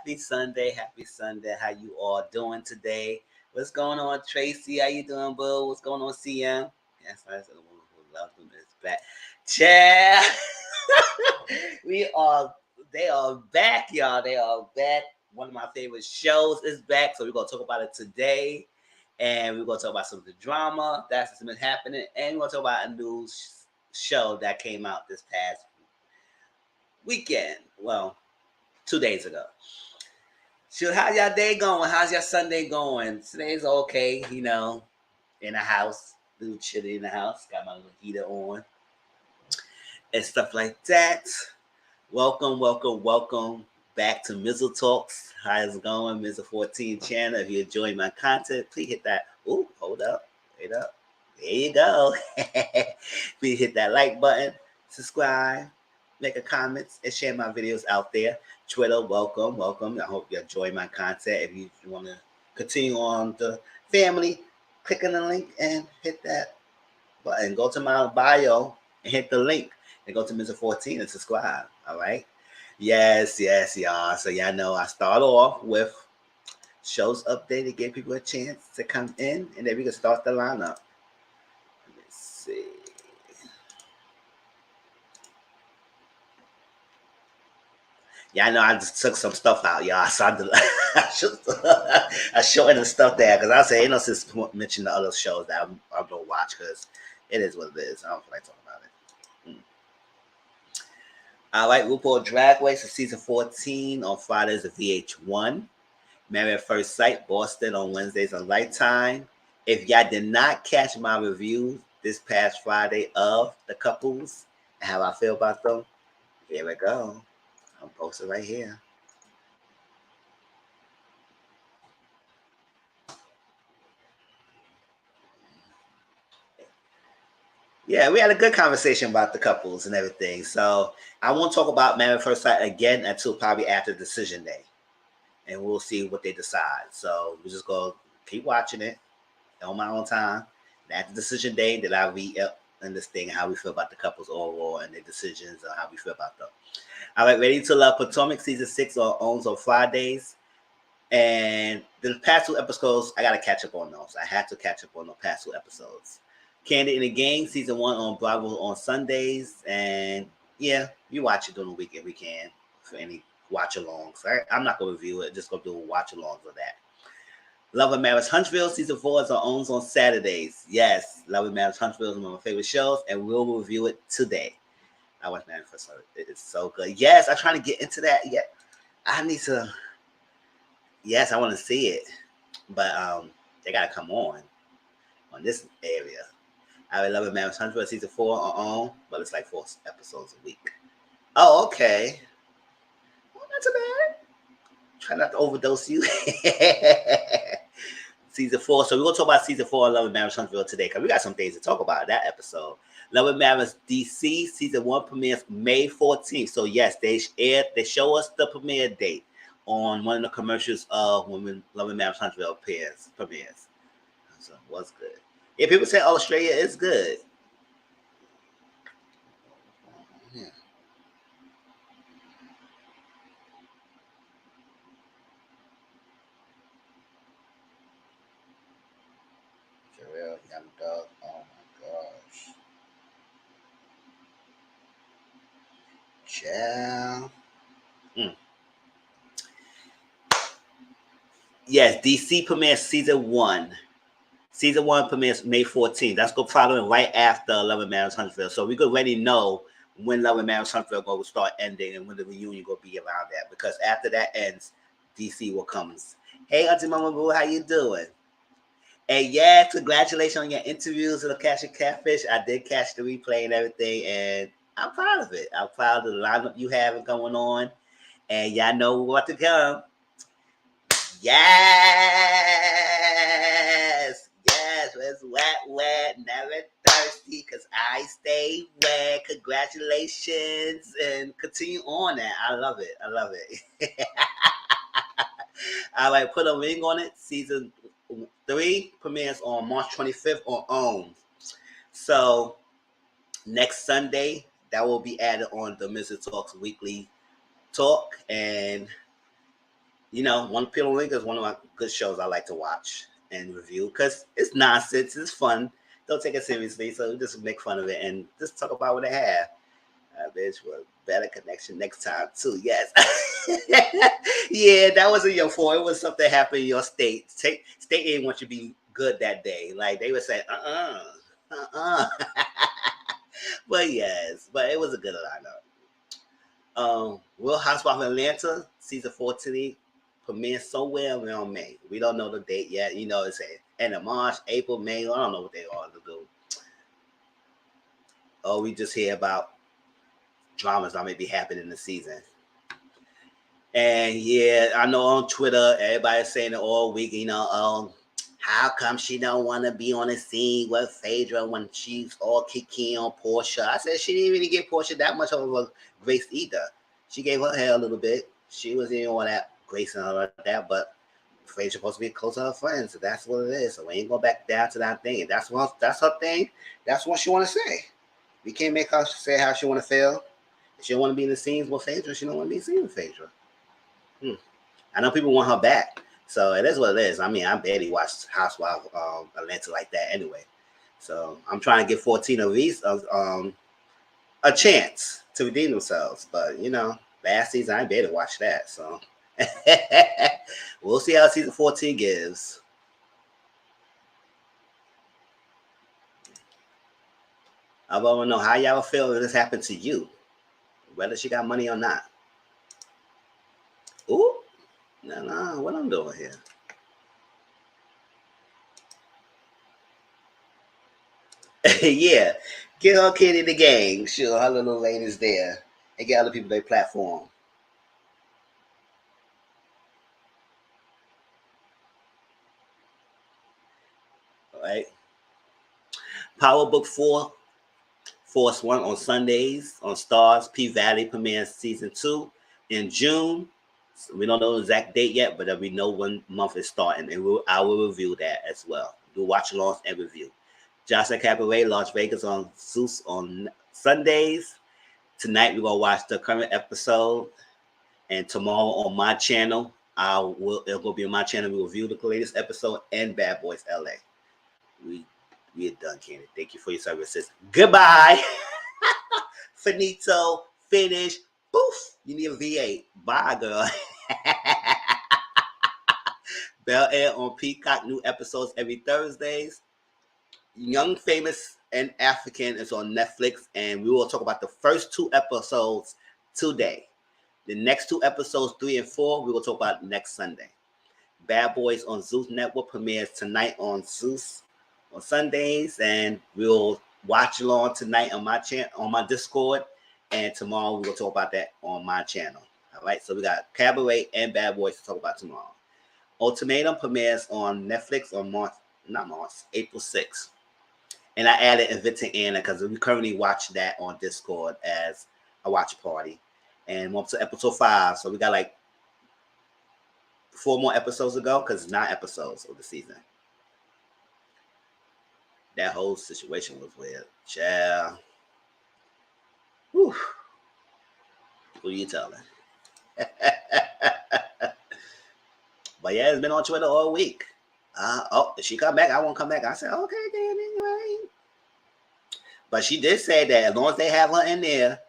Happy Sunday. Happy Sunday. How you all doing today? What's going on, Tracy? How you doing, boo? What's going on, CM? Yes, I said the woman who loved him is back. Chad. They are back, y'all. They are back. One of my favorite shows is back. So we're going to talk about it today. And we're going to talk about some of the drama that's been happening. And we're going to talk about a new show that came out this past weekend. Well, 2 days ago. So how's your day going? How's your Sunday going? Today's okay, in the house. A little chilly in the house. Got my little heater on. And stuff like that. Welcome back to Mizzle Talks. How's it going? Mizzle 14 channel. If you enjoy my content, please hit that. Ooh, hold up. Wait up. There you go. Please hit that like button, subscribe, make a comments, and share my videos out there. Twitter, welcome. I hope you enjoy my content. If you want to continue on the family, click on the link and hit that button. Go to my bio and hit the link and go to Mr. 14 and subscribe. All right. Yes, y'all. So y'all know I start off with shows update to give people a chance to come in, and then we can start the lineup. Let me see. Yeah, I know I just took some stuff out, y'all. So I shortened the stuff there because I say ain't no sense mention the other shows that I don't watch because it is what it is. I don't feel like talking about it. All right, RuPaul Drag Race for season 14 on Fridays at VH1. Married at First Sight, Boston on Wednesdays on Lifetime. If y'all did not catch my review this past Friday of the couples and how I feel about them, here we go. I'm posted right here. Yeah, we had a good conversation about the couples and everything. So I won't talk about Married at First Sight again until probably after decision day. And we'll see what they decide. So we're just going to keep watching it on my own time. And after decision day, then I'll be up in this thing, how we feel about the couples overall and their decisions and how we feel about them. All right, Ready to Love Potomac season 6 owns on Fridays. And the past 2 episodes, I got to catch up on those. I had to catch up on the past 2 episodes. Candy in the Game season 1 on Bravo on Sundays. And yeah, you watch it during the week if we can for any watch alongs. I'm not going to review it, just going to do a watch alongs of that. Love and Marriage Huntsville season 4 is on Saturdays. Yes, Love and Marriage Huntsville is one of my favorite shows, and we'll review it today. I watched Married for so it's so good. Yes, I'm trying to get into that. Yeah, I need to. Yes, I want to see it, but they gotta come on this area. I Love and Marriage Huntsville season 4 on, but it's like 4 episodes a week. Oh, okay. Well, not too bad. Try not to overdose you. Season 4. So we're going to talk about season 4 of Love and Marriage Huntsville today because we got some things to talk about in that episode. Love and Marriage DC season 1 premieres May 14th. So yes, they show us the premiere date on one of the commercials of when Love and Marriage Huntsville premieres. So what's good? Yeah, people say Australia is good. Yeah. Real Young Dog. Oh my gosh. Child. Yes, DC premieres season 1. Season 1 premieres May 14th. That's going following right after Love and Marriage Huntsville. So we could already know when Love and Marriage Huntsville going to start ending and when the reunion going to be around that. Because after that ends, DC will come. Hey, Auntie Mama Boo, how you doing? And yeah, congratulations on your interviews with the Catch a Catfish. I did catch the replay and everything, and I'm proud of it. I'm proud of the lineup you have going on. And y'all know what to come. Yes, it's wet, never thirsty, because I stay wet. Congratulations, and continue on that. I love it. All right, put a ring on it. Season 3 premieres on March 25th on OWN. So next Sunday, that will be added on the Mizzle Talks weekly talk, and One Pillow Link is one of my good shows I like to watch and review because it's nonsense, it's fun. Don't take it seriously, so just make fun of it and just talk about what they have. Bitch, with better connection next time too. Yes, yeah, that wasn't your fault. It was something happened in your state. State didn't want you to be good that day. Like they would say, but yes, but it was a good lineup. Real Housewives of Atlanta season 14 premieres somewhere around May. We don't know the date yet. It's a end of March, April, May. I don't know what they are to do. Oh, we just hear about dramas that may be happening in the season. And yeah, I know on Twitter, everybody's saying it all week, how come she don't want to be on the scene with Phaedra when she's all kicking on Portia? I said she didn't really give Portia that much of a grace either. She gave her hair a little bit. She wasn't even all that grace and all like that, but Phaedra's supposed to be close to her friends, so that's what it is. So we ain't go back down to that thing. That's her thing. That's what she want to say. We can't make her say how she want to feel. If she don't want to be in the scenes with Phaedra, she don't want to be in the scenes with Phaedra. I know people want her back, so it is what it is. I mean, I barely watched Housewives of Atlanta like that anyway. So I'm trying to give 14 of these a chance to redeem themselves. But last season I barely watched that. So we'll see how season 14 gives. I want to know how y'all feel if this happened to you, whether she got money or not. Ooh. No, what I'm doing here. Yeah, get her kid in the gang. Sure, her little lane is there. And get other people their platform. All right. Power Book 4, Force 1 on Sundays on Stars. P-Valley premieres season 2 in June. We don't know the exact date yet, but we know when month is starting, and I will review that as well. Do watch alongs and review. Joseline Cabaret, Las Vegas on Zeus on Sundays. Tonight we're gonna watch the current episode, and tomorrow on my channel, it'll go be on my channel. We'll review the latest episode and Bad Boys LA. We are done, Candy. Thank you for your services. Goodbye. Finito. Finish. Poof. You need a V8. Bye, girl. Bel Air on Peacock. New episodes every Thursdays. Young, Famous, and African is on Netflix, and we will talk about the first 2 episodes today. The next 2 episodes, 3 and 4, we will talk about next Sunday. Bad Boys on Zeus Network premieres tonight on Zeus on Sundays, and we'll watch along tonight on my channel, on my Discord, and tomorrow we will talk about that on my channel. All right, so we got Cabaret and Bad Boys to talk about tomorrow. Ultimatum premieres on Netflix on April 6th. And I added Inventing Anna because we currently watch that on Discord as a watch party. And we're up to episode 5. So we got like 4 more episodes to go because it's 9 episodes of the season. That whole situation was weird. Child. Whew. Who are you telling? But yeah, it's been on Twitter all week. If she come back, I won't come back. I said, okay, then anyway. But she did say that as long as they have her in there,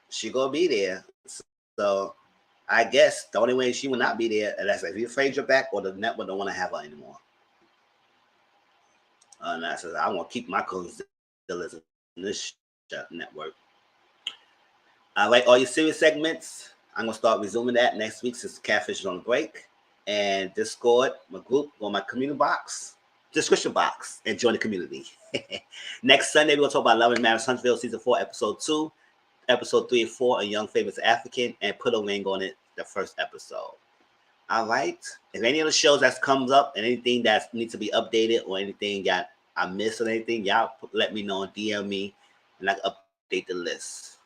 she gonna be there. So I guess the only way she will not be there is if you afraid you're back or the network don't want to have her anymore. And I said, I want to keep my cousins in this network. All right, all your series segments, I'm gonna start resuming that next week since Catfish is on break. And Discord, my group, or my community box, description box, and join the community. Next Sunday, we're going to talk about Love and Marriage Huntsville, Season 4, Episode 2, Episode 3 and 4, A Young Famous African, and put a ring on it, the first episode. All right? If any of the shows that comes up and anything that needs to be updated or anything that I missed or anything, y'all let me know and DM me, and I can update the list.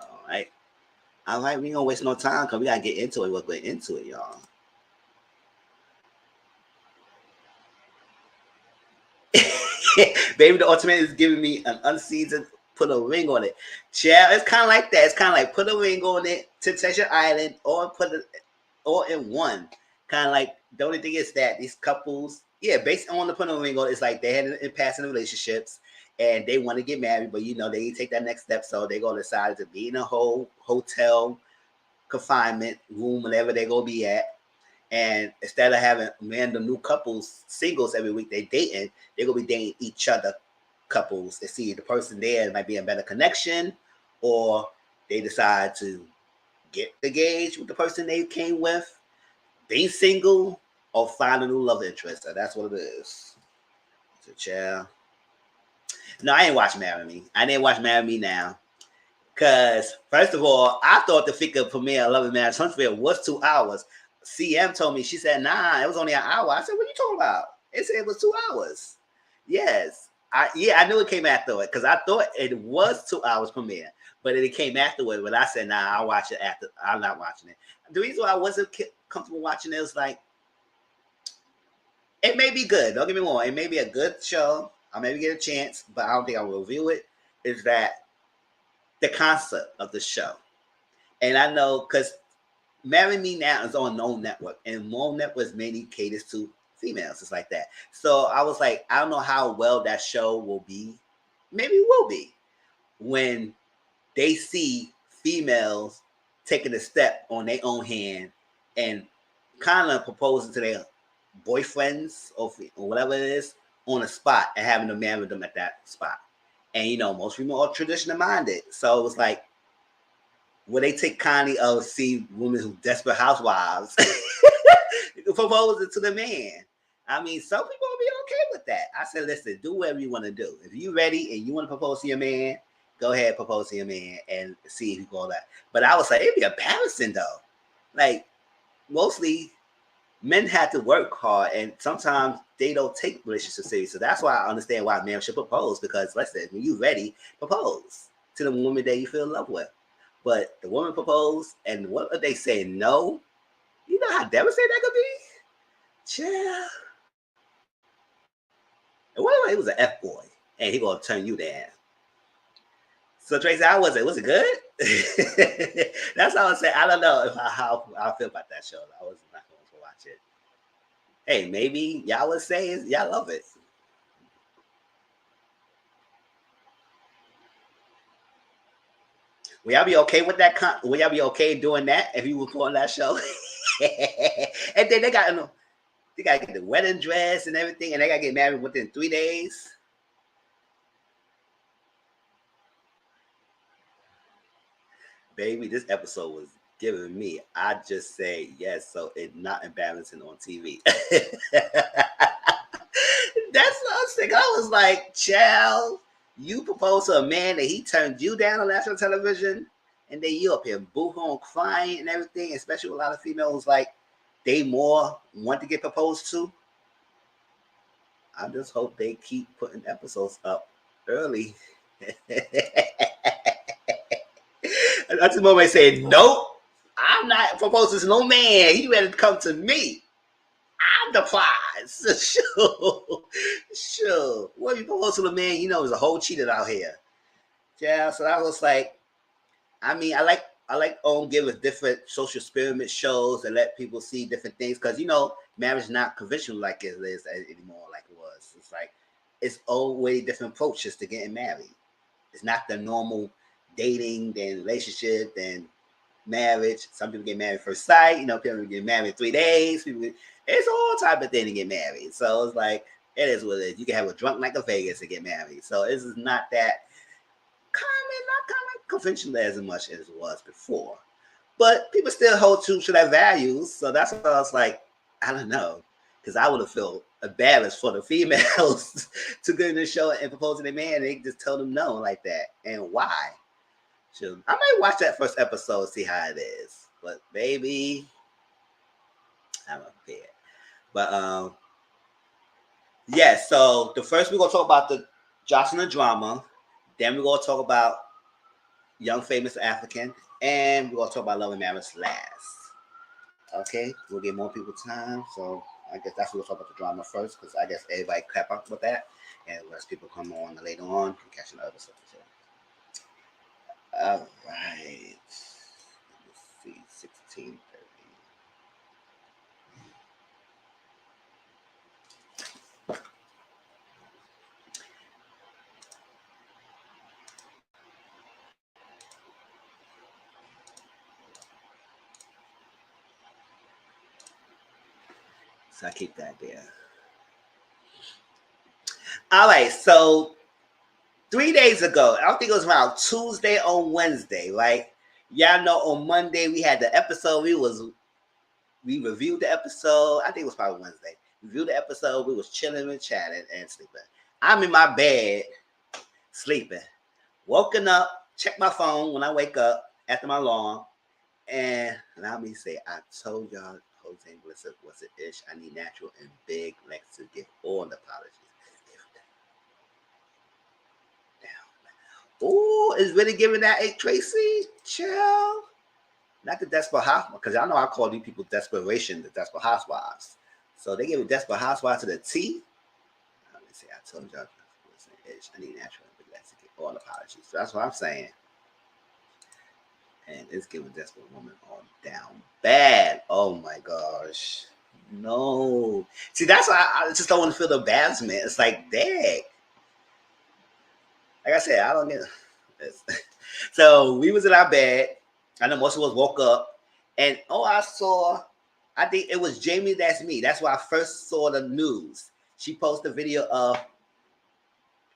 All right? All right, we ain't gonna waste no time because we gotta get into it. We'll get into it, y'all. Baby, the ultimate is giving me an unseasoned put a ring on it. Yeah, it's kind of like that. It's kind of like put a ring on it, Temptation Island, or put it. all in one. Kind of like the only thing is that these couples, based on the point of view, it's like they had in past relationships and they want to get married, but they take that next step, so they gonna decide to be in a whole hotel confinement room, whenever they gonna be at. And instead of having random new couples, singles every week they dating, they're gonna be dating each other couples and see the person there might be a better connection, or they decide to get engaged with the person they came with, be single, or find a new love interest. So that's what it is. So, child. No, I ain't watching Marry Me. I didn't watch Marry Me now. Because, first of all, I thought the figure premiere of Love and Marriage Huntsville was 2 hours. CM told me, she said, nah, it was only an hour. I said, what are you talking about? It said it was 2 hours. Yes. I knew it came after it because I thought it was 2 hours premiere, but it came afterward. But I said, nah, I'll watch it after. I'm not watching it. The reason why I wasn't comfortable watching it was like, it may be good. Don't get me wrong. It may be a good show. I maybe get a chance, but I don't think I will review it. Is that the concept of the show? And I know because Marry Me Now is on No Network, and No Network mainly caters to females. It's like that. So I was like, I don't know how well that show will be. Maybe it will be when they see females taking a step on their own hand and kind of proposing to their boyfriends or whatever it is on a spot and having to marry them at that spot. And most people are traditional minded. So it was like, will they take kindly of see women who desperate housewives proposing to the man? I mean, some people will be okay with that. I said, listen, do whatever you want to do. If you're ready and you want to propose to your man, go ahead, propose to your man and see if you go that. But I was like, it'd be embarrassing though. Like, mostly men have to work hard, and sometimes they don't take relationships serious. So that's why I understand why men should propose, because listen, when you're ready, propose to the woman that you feel in love with. But the woman proposed, and what if they say no? You know how devastating that could be? Yeah. And what if he was an F boy and he gonna turn you down? So Tracy, how was it? Was it good? That's how I say. I don't know how I feel about that show. I was not going to watch it. Hey, maybe y'all would say y'all love it. Will y'all be okay with that? Will y'all be okay doing that if you were on that show? And then they got to get the wedding dress and everything, and they got to get married within 3 days. Baby, this episode was giving me. I just say yes, so it's not embarrassing on TV. That's what I was thinking. I was like, child, you proposed to a man that he turned you down on national television, and then you up here boo-hooing, crying and everything, especially with a lot of females like they more want to get proposed to. I just hope they keep putting episodes up early. That's the moment I say, nope, I'm not proposing to no man. He ready to come to me. I'm the prize. Sure. What you propose to the man, is a whole cheater out here. Yeah, so I was like, I mean, I like giving different social experiment shows and let people see different things, because marriage is not conventional like it is anymore, like it was. It's like it's always different approaches to getting married. It's not the normal dating and relationship and marriage. Some people get married first sight. People get married 3 days. It's all type of thing to get married. So it's like, it is what it is. You can have a drunk night of Vegas to get married. So this is not that not common conventional as much as it was before. But people still hold true to their values. So that's why I was like, I don't know. Because I would have felt embarrassed for the females to go in the show and propose to their man, and they just tell them no like that. And why? So I might watch that first episode, see how it is. But baby, I'm prepared. But yeah, so the first we're gonna talk about the Joseline drama, then we're gonna talk about Young Famous African, and we're gonna talk about Love and Marriage last. Okay, we'll get more people time, so I guess that's what we'll talk about the drama first, because I guess everybody clap up with that, and as people come on later on and catch the other stuff. So. All right. Let's see, 16:30. So I keep that there. All right, so 3 days ago, I don't think it was around Tuesday or Wednesday, right? Y'all know on Monday we had the episode. We reviewed the episode. I think it was probably Wednesday. Reviewed the episode. We was chilling and chatting and sleeping. I'm in my bed sleeping. Woken up, check my phone when I wake up after my alarm, and allow me to say, I told y'all Jose and Melissa was an ish. I need natural and big Lex to give all the apologies. Ooh, is really giving that a Tracy? Chill. Not the Desperate Housewives, because y'all know I call these people desperation, the Desperate Housewives. So they give it Desperate Housewives to the T. Let me see, I told y'all I need natural and big Lex to give all the apologies. So that's what I'm saying. And it's giving Desperate Woman on down bad. Oh my gosh. No. See, that's why I just don't want to feel the embarrassment. It's like, dang. Like I said, I don't get it. So we was in our bed. I know most of us woke up. And I think it was Jamie That's Me. That's why I first saw the news. She posted a video of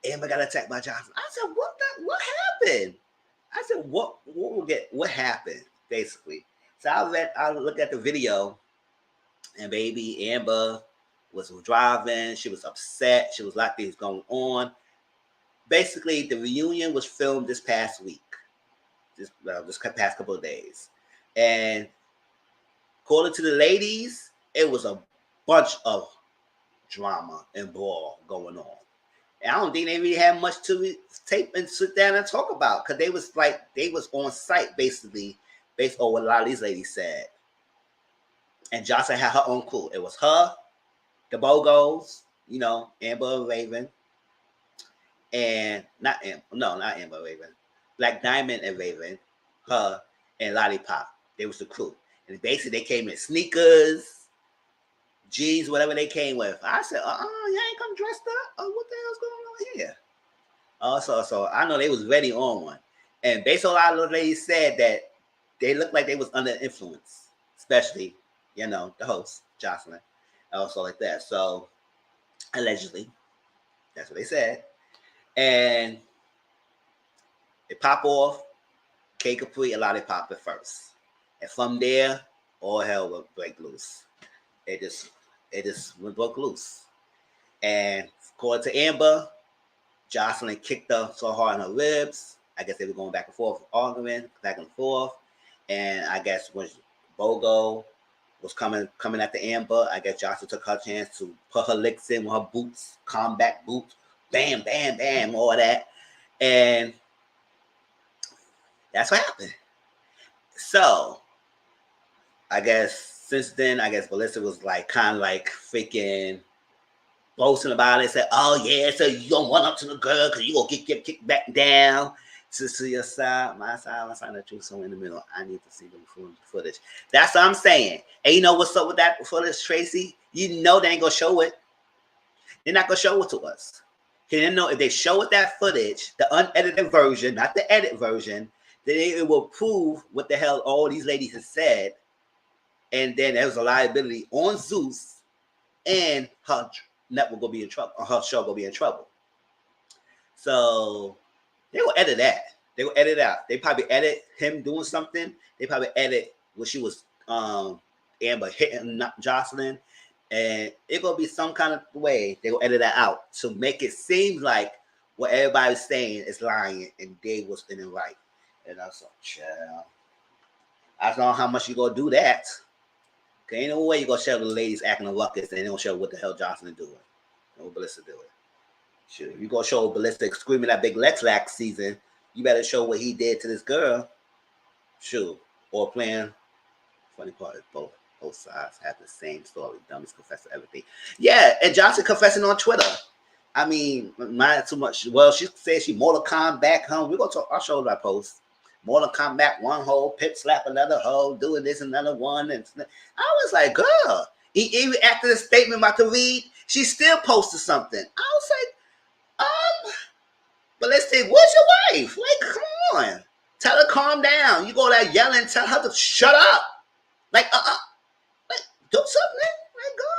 Amber got attacked by Johnson. I said, what happened? I said, what happened, basically? So I look at the video, and baby Amber was driving. She was upset. She was like things going on. Basically, the reunion was filmed this past week, this past couple of days. And according to the ladies, it was a bunch of drama and brawl going on. And I don't think they really had much to tape and sit down and talk about, because they was on site basically, based on what a lot of these ladies said. And Jocelyn had her own crew. It was her, the Bogos, Amber and Raven, and not Amber Raven, Black Diamond and Raven, her and Lollipop. They was the crew. And basically they came in sneakers, jeans, whatever they came with. I said, you ain't come dressed up? Oh, what the hell's going on here? So I know they was ready on one. And based on a lot of the ladies said that they looked like they was under influence, especially, the host, Jocelyn, also like that. So allegedly, that's what they said. And it popped off, K Capri and Lollipop at first. And from there, all hell will break loose. It just broke loose. And according to Amber, Jocelyn kicked her so hard in her ribs. I guess they were going back and forth, arguing back and forth. And I guess when Bogo was coming at the Amber, I guess Jocelyn took her chance to put her licks in with her boots, combat boots, bam, bam, bam, all that. And that's what happened. So I guess since then, Melissa was kind of freaking boasting about it. Said, "Oh yeah, so you don't run up to the girl because you gonna get kicked back down to your side, my side, the truth somewhere in the middle. I need to see the footage." That's what I'm saying. And you know what's up with that footage, Tracy? You know they ain't gonna show it. They're not gonna show it to us. Because if they show it that footage, the unedited version, not the edit version, then it will prove what the hell all these ladies have said. And then there's a liability on Zeus, and her network will be in trouble, or her show will be in trouble. So they will edit that. They will edit out. They probably edit him doing something. They probably edit when she was Amber hitting Jocelyn, and it will be some kind of way they will edit that out to make it seem like what everybody's saying is lying and they was in the right. And I was like, child, I don't know how much you gonna do that. Ain't no way you gonna show the ladies acting a ruckus and they don't show what the hell Jocelyn doing. No Ballista doing. Sure, if you gonna show Ballista screaming that big Lex last season, you better show what he did to this girl. Sure. Or playing. Funny part is both sides have the same story. Dummies confess to everything. Yeah, and Jocelyn confessing on Twitter. I mean, not too much. Well, she said she Mortal Kombat home. We're gonna talk. I'll show that post. Mortal Kombat one hole, pip slap another hole, doing this another one. And I was like, girl, even after the statement about to read, she still posted something. I was like, but let's say, where's your wife? Like, come on. Tell her calm down. You go there yelling, tell her to shut up. Like, do something.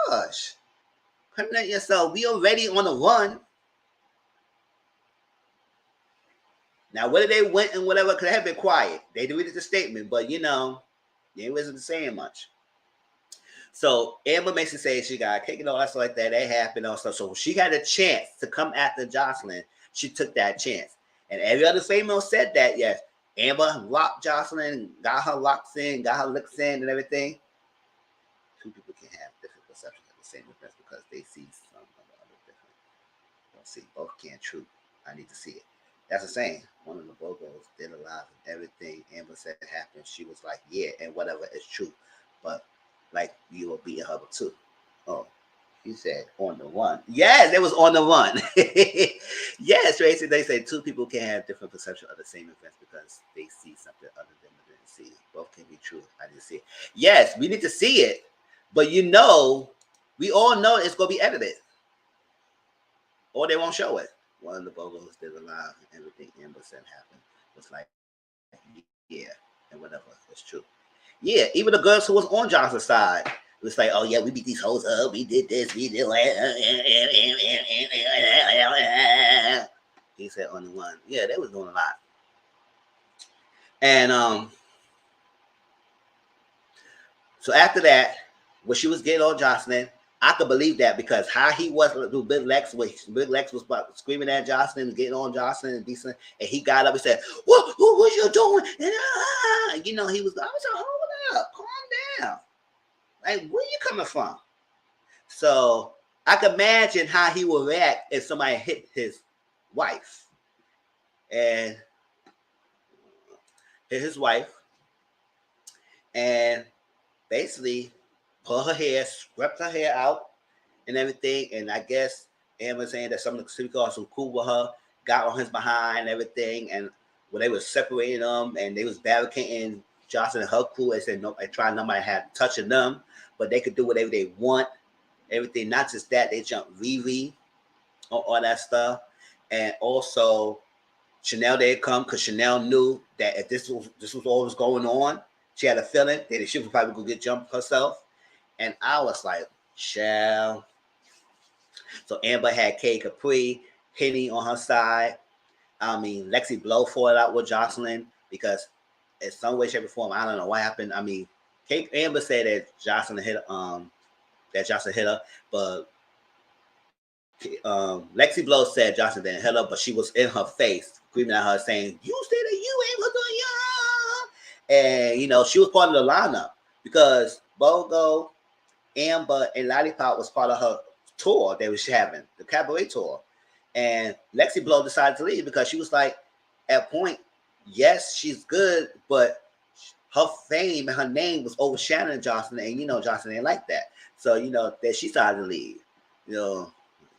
my gosh. Criminate yourself. We already on the run. Now, whether they went and whatever, could have been quiet. They deleted the statement, but they wasn't saying much. So Amber makes it say she got kicked and all that stuff like that. That happened and all stuff. So she had a chance to come after Joseline. She took that chance. And every other female said that, yes. Amber locked Joseline, got her locks in, got her licks in and everything. Two people can have different perceptions of the same events because they see some of the other different. Don't see both can't true. I need to see it. That's the same. One of the Bogos did alive and everything Amber said happened. She was like, yeah, and whatever is true. But like you were beating her too. Oh, he said on the run. Yes, it was on the run. Yes, Tracy. They say two people can have different perception of the same events because they see something other than they didn't see. Both can be true. I didn't see it. Yes, we need to see it, but we all know it's gonna be edited, or they won't show it. One of the Bogos did alive and everything Amber said happened was like, yeah, and whatever. It's true. Yeah, even the girls who was on Johnson's side, it was like, oh yeah, we beat these hoes up, we did this, we did that. He said on the one. Yeah, they was doing a lot. And so after that, when she was getting on Joseline, I could believe that because how he was with Big Lex was screaming at Joseline and getting on Joseline and decent, and he got up and said, what you doing? And he was, I was like, hold up, calm down. Like, where you coming from? So I can imagine how he would react if somebody hit his wife. And hit his wife. And basically pull her hair, swept her hair out and everything. And I guess Amber saying that some of the city guards who cool with her got on his behind and everything. And when they were separating them and they was barricading Johnson and her crew, they said no, they tried nobody had touching them, but they could do whatever they want. Everything, not just that, they jumped Riri on all that stuff. And also Chanel did come because Chanel knew that if this was all was going on, she had a feeling that she was probably gonna get jumped herself. And I was like, shall. So Amber had K Capri, Penny on her side. I mean, Lexi Blow fought out with Joseline because in some way, shape, or form, I don't know what happened. I mean, Amber said that Joseline hit her, but Lexi Blow said Joseline didn't hit her, but she was in her face, screaming at her, saying, "You said that you ain't gonna do it." And she was part of the lineup because Bogo, Amber, and Lollipop was part of her tour they was having, the cabaret tour. And Lexi Blow decided to leave because she was like, at point, yes, she's good, but her fame and her name was overshadowing Joseline, and Joseline ain't like that. So that she started to leave.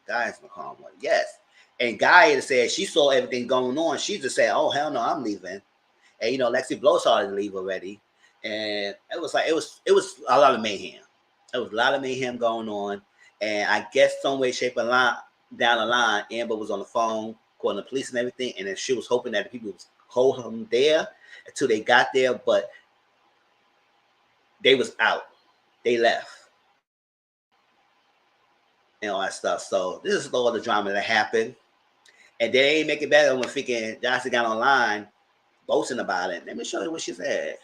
Guy's the calm one, yes. And Guy said she saw everything going on. She just said, "Oh hell no, I'm leaving." And Lexi Blow started to leave already, and it was a lot of mayhem. There was a lot of mayhem going on, and I guess some way, shape, or line down the line, Amber was on the phone calling the police and everything, and then she was hoping that the people would hold them there until they got there, but they was out. They left. And all that stuff. So this is all the drama that happened. And they ain't make it better when freaking Johnson got online boasting about it. Let me show you what she said.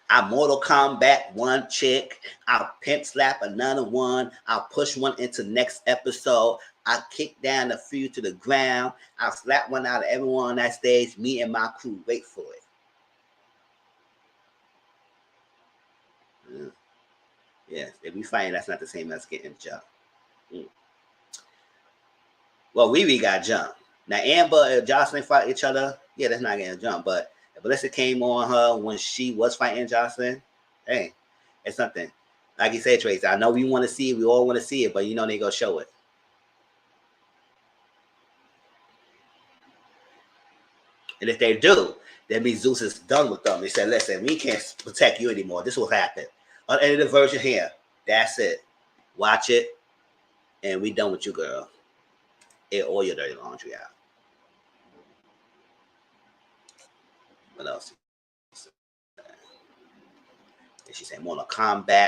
I Mortal Kombat one chick. I'll pimp slap another one. I'll push one into next episode. I'll kick down a few to the ground. I'll slap one out of everyone on that stage. Me and my crew wait for it. Yes, if we find that's not the same as getting jumped. Well, Riri got jumped. Now Amber and Joseline fight each other. Yeah, that's not getting jumped. But if Alyssa came on her when she was fighting Joseline, hey, it's something. Like you said, Tracy, I know we want to see it. We all want to see it, but they go show it. And if they do, that means Zeus is done with them. He said, listen, we can't protect you anymore. This will happen. Unedited version here. That's it. Watch it. And we done with you, girl. Air all your dirty laundry out. What else? She said Mortal Kombat.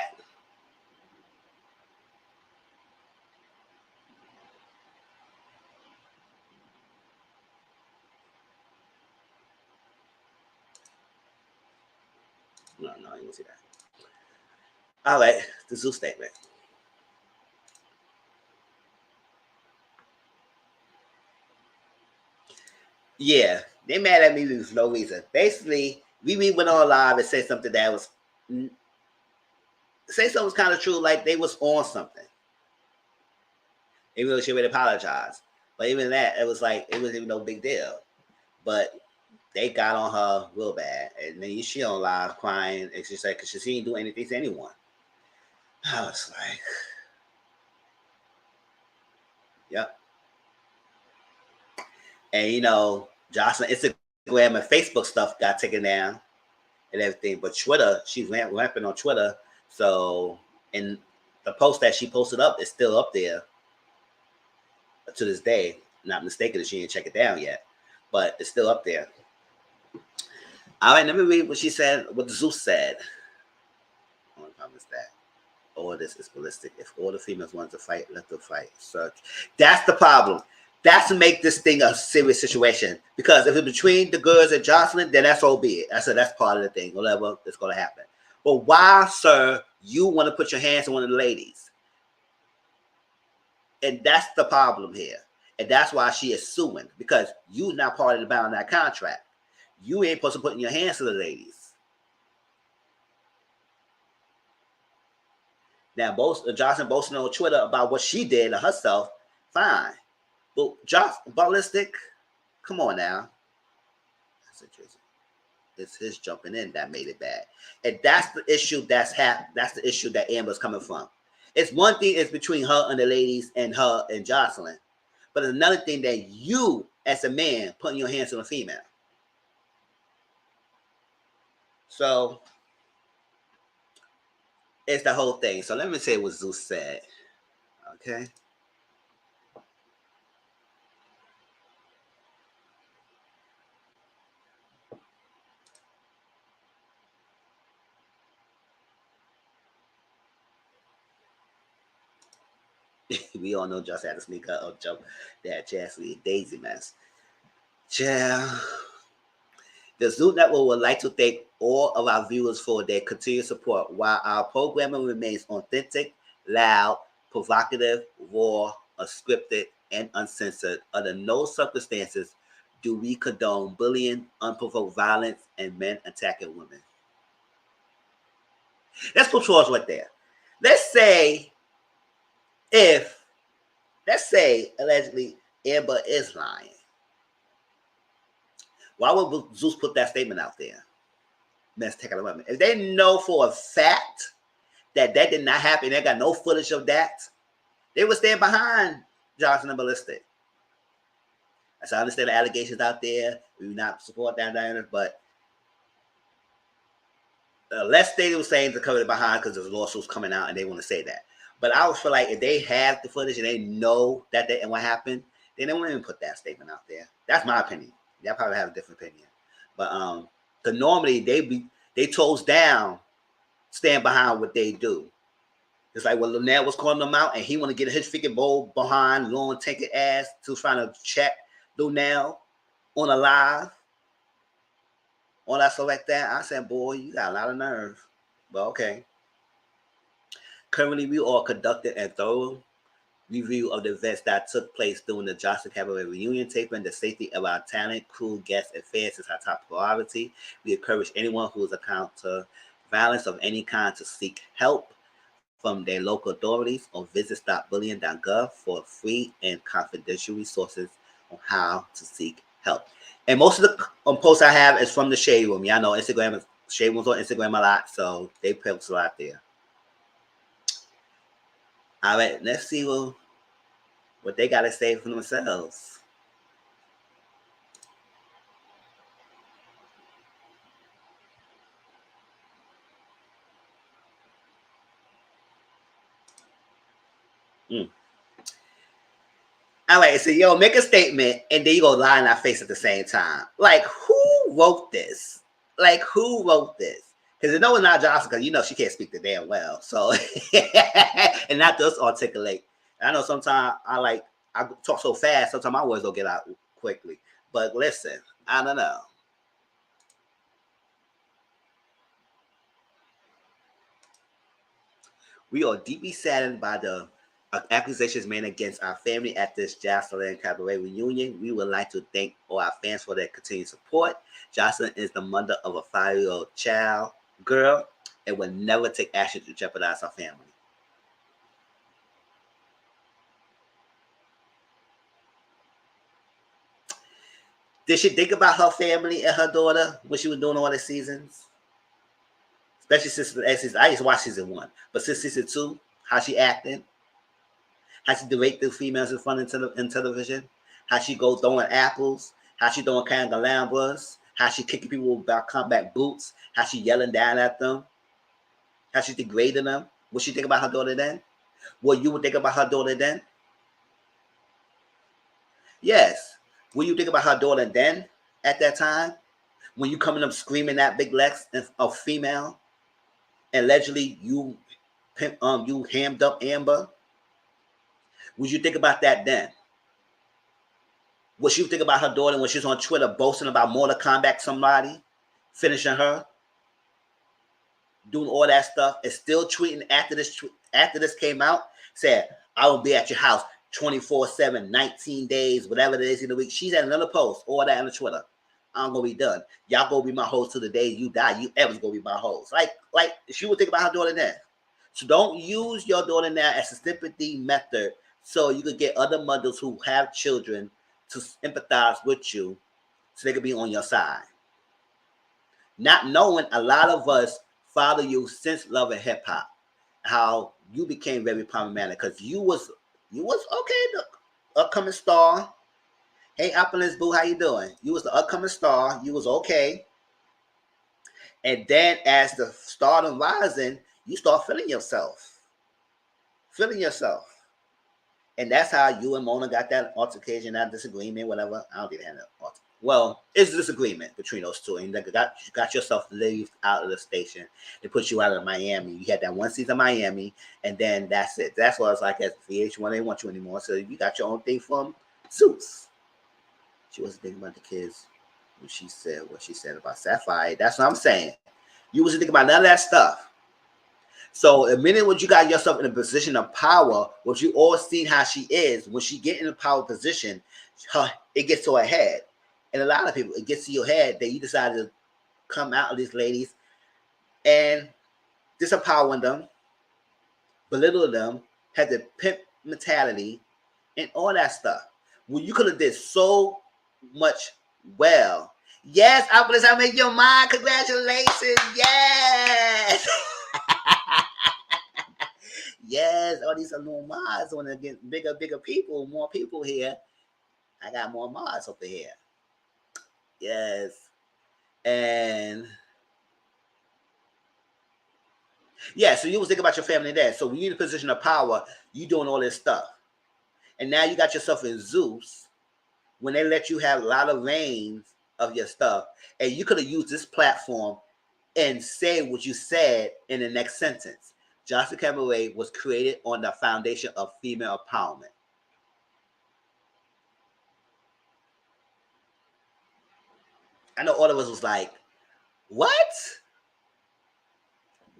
No, you didn't see that. All right, the Zeus statement. Yeah, they mad at me for no reason. Basically, we went on live and said something that was kind of true, like they was on something. They really should apologize. But even that, it was like it wasn't even no big deal. But they got on her real bad, and then she on live crying. And she's like, because she didn't do anything to anyone. I was like, yep. And Joseline Instagram and Facebook stuff got taken down and everything, but Twitter, she's ramping on Twitter. So, and the post that she posted up is still up there to this day. Not mistaken, she didn't check it down yet, but it's still up there. All right, let me read what she said. What Zeus said. I want to promise that. All this is ballistic. If all the females want to fight, let them fight. Search. That's the problem. That's to make this thing a serious situation. Because if it's between the girls and Joseline, then that's all be it. I said that's part of the thing. Whatever that's going to happen. But why, sir, you want to put your hands on one of the ladies? And that's the problem here. And that's why she is suing. Because you're not part of the bound that contract. You ain't supposed to put in your hands to the ladies. Now, Joseline boasting on Twitter about what she did to herself, fine. But ballistic, come on now. It's his jumping in that made it bad, and that's the issue. That's the issue that Amber's coming from. It's one thing is between her and the ladies and her and Joseline, but another thing that you, as a man, putting your hands on a female. So it's the whole thing. So let me say what Zeus said. Okay. We all know just had to sneak up jump that Chastity Daisy mess. Yeah. The Zoo Network would like to thank all of our viewers for their continued support. While our programming remains authentic, loud, provocative, raw, unscripted, and uncensored, under no circumstances do we condone bullying, unprovoked violence, and men attacking women. Let's put yours right there. Let's say allegedly Amber is lying. Why would Zeus put that statement out there? Men's taking a women. If they know for a fact that did not happen, they got no footage of that, they would stand behind Johnson and Ballistic. So I understand the allegations out there. We do not support that, but less they were saying to cover it behind because there's lawsuits coming out and they want to say that. But I would feel like if they have the footage and they know that and what happened, then they won't even put that statement out there. That's my opinion. Y'all probably have a different opinion. But because normally they toes down, stand behind what they do. It's like when Lynette was calling them out and he want to get his freaking bowl behind long tanky ass to trying to check Lunel on a live. All that stuff like that. I said, boy, you got a lot of nerve. But okay. Currently, we are conducting a thorough review of the events that took place during the Joseline Cabaret reunion taping. The safety of our talent, crew, guests, and fans is our top priority. We encourage anyone who is encounter violence of any kind to seek help from their local authorities or visit stopbullying.gov for free and confidential resources on how to seek help. And most of the posts I have is from the Shade Room. Y'all know Instagram, Shade Room's on Instagram a lot, so they post a lot there. All right, let's see what they got to say for themselves. All right, so make a statement and then you go lie in our face at the same time. Like, who who wrote this? Like, who wrote this? Because no one's not Jocelyn, because you know she can't speak the damn well. So, and not just articulate. And I know sometimes I talk so fast, sometimes my words don't get out quickly. But listen, I don't know. We are deeply saddened by the accusations made against our family at this Joseline Cabaret reunion. We would like to thank all our fans for their continued support. Joseline is the mother of a 5-year-old child, girl, and will never take action to jeopardize our family. Did she think about her family and her daughter when she was doing all the seasons? Especially since I used to watch season 1, but since season 2, how she acting, how she derate the females in front in television, how she go throwing apples, how she throwing candelabras, how she kicking people with combat boots, how she yelling down at them, how she degrading them. What she think about her daughter then? What you would think about her daughter then? Yes. What you think about her daughter then at that time? When you coming up screaming that big Lex of female, and allegedly you hammed up Amber. Would you think about that then? What you think about her daughter when she's on Twitter boasting about Mortal Kombat somebody, finishing her, doing all that stuff, and still tweeting after this came out, said, I will be at your house 24/7, 19 days, whatever it is in the week. She's at another post, all that on the Twitter. I'm gonna be done. Y'all gonna be my host to the day you die. You ever's gonna be my host. Like she would think about her daughter then. So don't use your daughter now as a sympathy method so you could get other mothers who have children to empathize with you so they could be on your side. Not knowing a lot of us follow you since Love and Hip Hop, how you became very problematic because you was okay, the upcoming star. Hey, Apple's Boo, how you doing? You was the upcoming star. You was okay. And then as the stardom rising, you start feeling yourself. And that's how you and Mona got that altercation, that disagreement, whatever. I don't even have that. Well, it's a disagreement between those two. And you got yourself leaved out of the station. They put you out of Miami. You had that one season of Miami, and then that's it. That's why it's like as VH1, they want you anymore. So you got your own thing from Suits. She wasn't thinking about the kids when she said what she said about Sapphire. That's what I'm saying. You wasn't thinking about none of that stuff. So the minute when you got yourself in a position of power, what you all seen how she is, when she get in a power position, it gets to her head. And a lot of people, it gets to your head that you decide to come out of these ladies and disempower them, belittle them, have the pimp mentality, and all that stuff. Well, you could have did so much well. Yes, I make your mind. Congratulations. Yes. Yes, all these are new mods. When it get bigger people, more people here. I got more mods over here. Yes. And yeah, so you was thinking about your family there. So when you're in a position of power, you doing all this stuff. And now you got yourself in Zeus when they let you have a lot of reigns of your stuff. And you could have used this platform and say what you said in the next sentence. Joseline Cabaret was created on the foundation of female empowerment. I know all of us was like, what?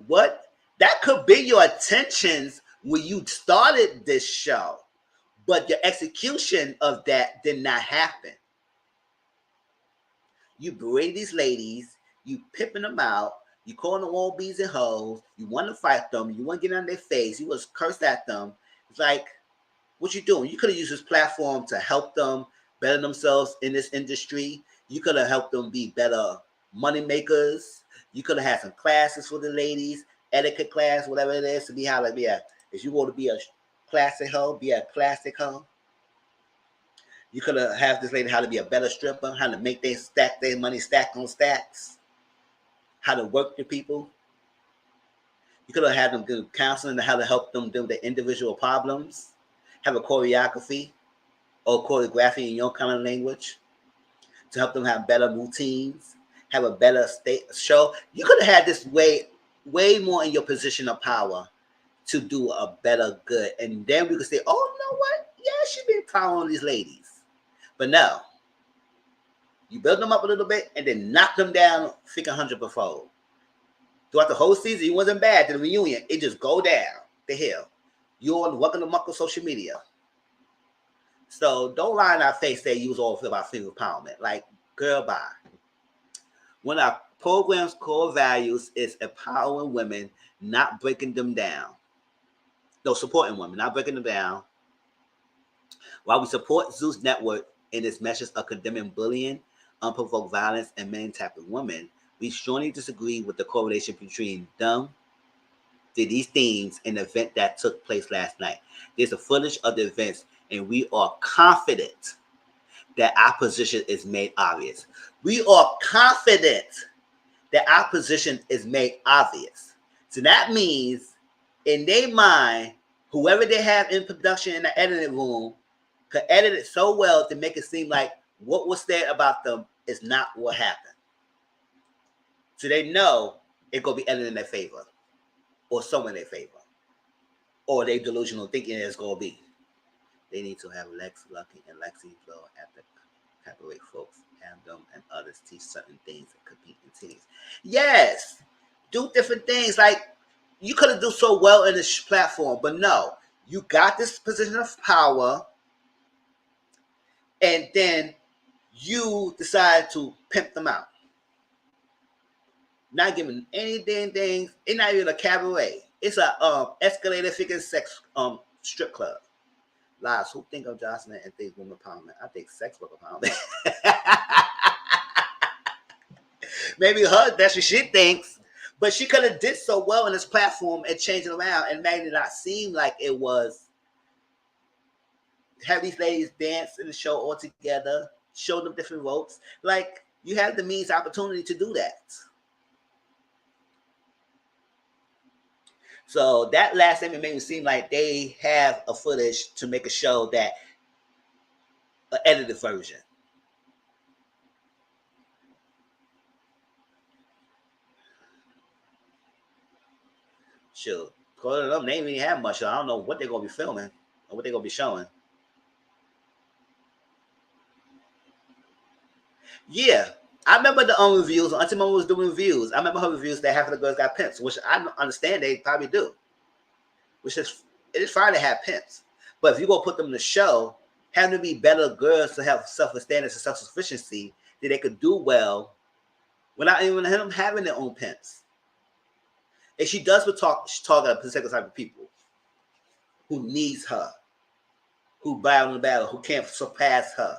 What? That could be your intentions when you started this show, but your execution of that did not happen. You berated these ladies, you pimping them out, you calling them all bees and hoes, you want to fight them, you want to get on their face, you was cursed at them. It's like, what you doing? You could have used this platform to help them better themselves in this industry. You could have helped them be better money makers. You could have had some classes for the ladies, etiquette class, whatever it is, to be how like be a. If you want to be a classic hoe, be a classic hoe. You could have had this lady how to be a better stripper, how to make their money stack on stacks, how to work the people. You could have had them do counseling to how to help them do their individual problems, have a choreography or choreography in your kind of language to help them have better routines, have a better show. You could have had this way more in your position of power to do a better good. And then we could say, oh, you know what? Yeah, she been following these ladies. But no. You build them up a little bit and then knock them down freaking 100-fold. Throughout the whole season, it wasn't bad. To the reunion, it just go down the hill. You're welcome to muck of social media. So don't lie in our face that you was all about female empowerment. Like, girl, bye. One of our program's core values is empowering women, not breaking them down. No, supporting women, not breaking them down. While we support Zeus Network in its message of condemning bullying, unprovoked violence, and men tapping women, we strongly disagree with the correlation between these themes and the event that took place last night. There's a footage of the events, and we are confident that our position is made obvious. We are confident that our position is made obvious. So that means, in their mind, whoever they have in production in the editing room could edit it so well to make it seem like what was said about them is not what happened. So they know it's going to be edited in their favor, or someone in their favor, or they delusional thinking it's going to be. They need to have Lex Lucky and Lexi Blow at the Cabaret folks, have them and others teach certain things that compete in teams. Yes, do different things. Like, you could have done so well in this platform, but no, you got this position of power, and then you decide to pimp them out. Not giving any damn things. It's not even a cabaret. It's a escalator figure sex strip club. Lies. Who think of Joseline and think woman empowerment? I think sex work empowerment. Maybe that's what she thinks. But she could have did so well in this platform and changed it around and made it not seem like it was have these ladies dance in the show all together, show them different ropes. Like, you have the means opportunity to do that. So that last thing made me seem like they have a footage to make a show that an edited version. Sure. According to them, they didn't even have much. So I don't know what they're going to be filming or what they're going to be showing. Yeah. I remember the reviews. Auntie Mama was doing reviews. I remember her reviews that half of the girls got pimps, which I understand they probably do. Which is, it is fine to have pimps. But if you're going to put them in the show, have them be better girls to have self-esteem and self-sufficiency that they could do well without even them having their own pimps. And she does target a particular type of people who needs her, who battle in the battle, who can't surpass her.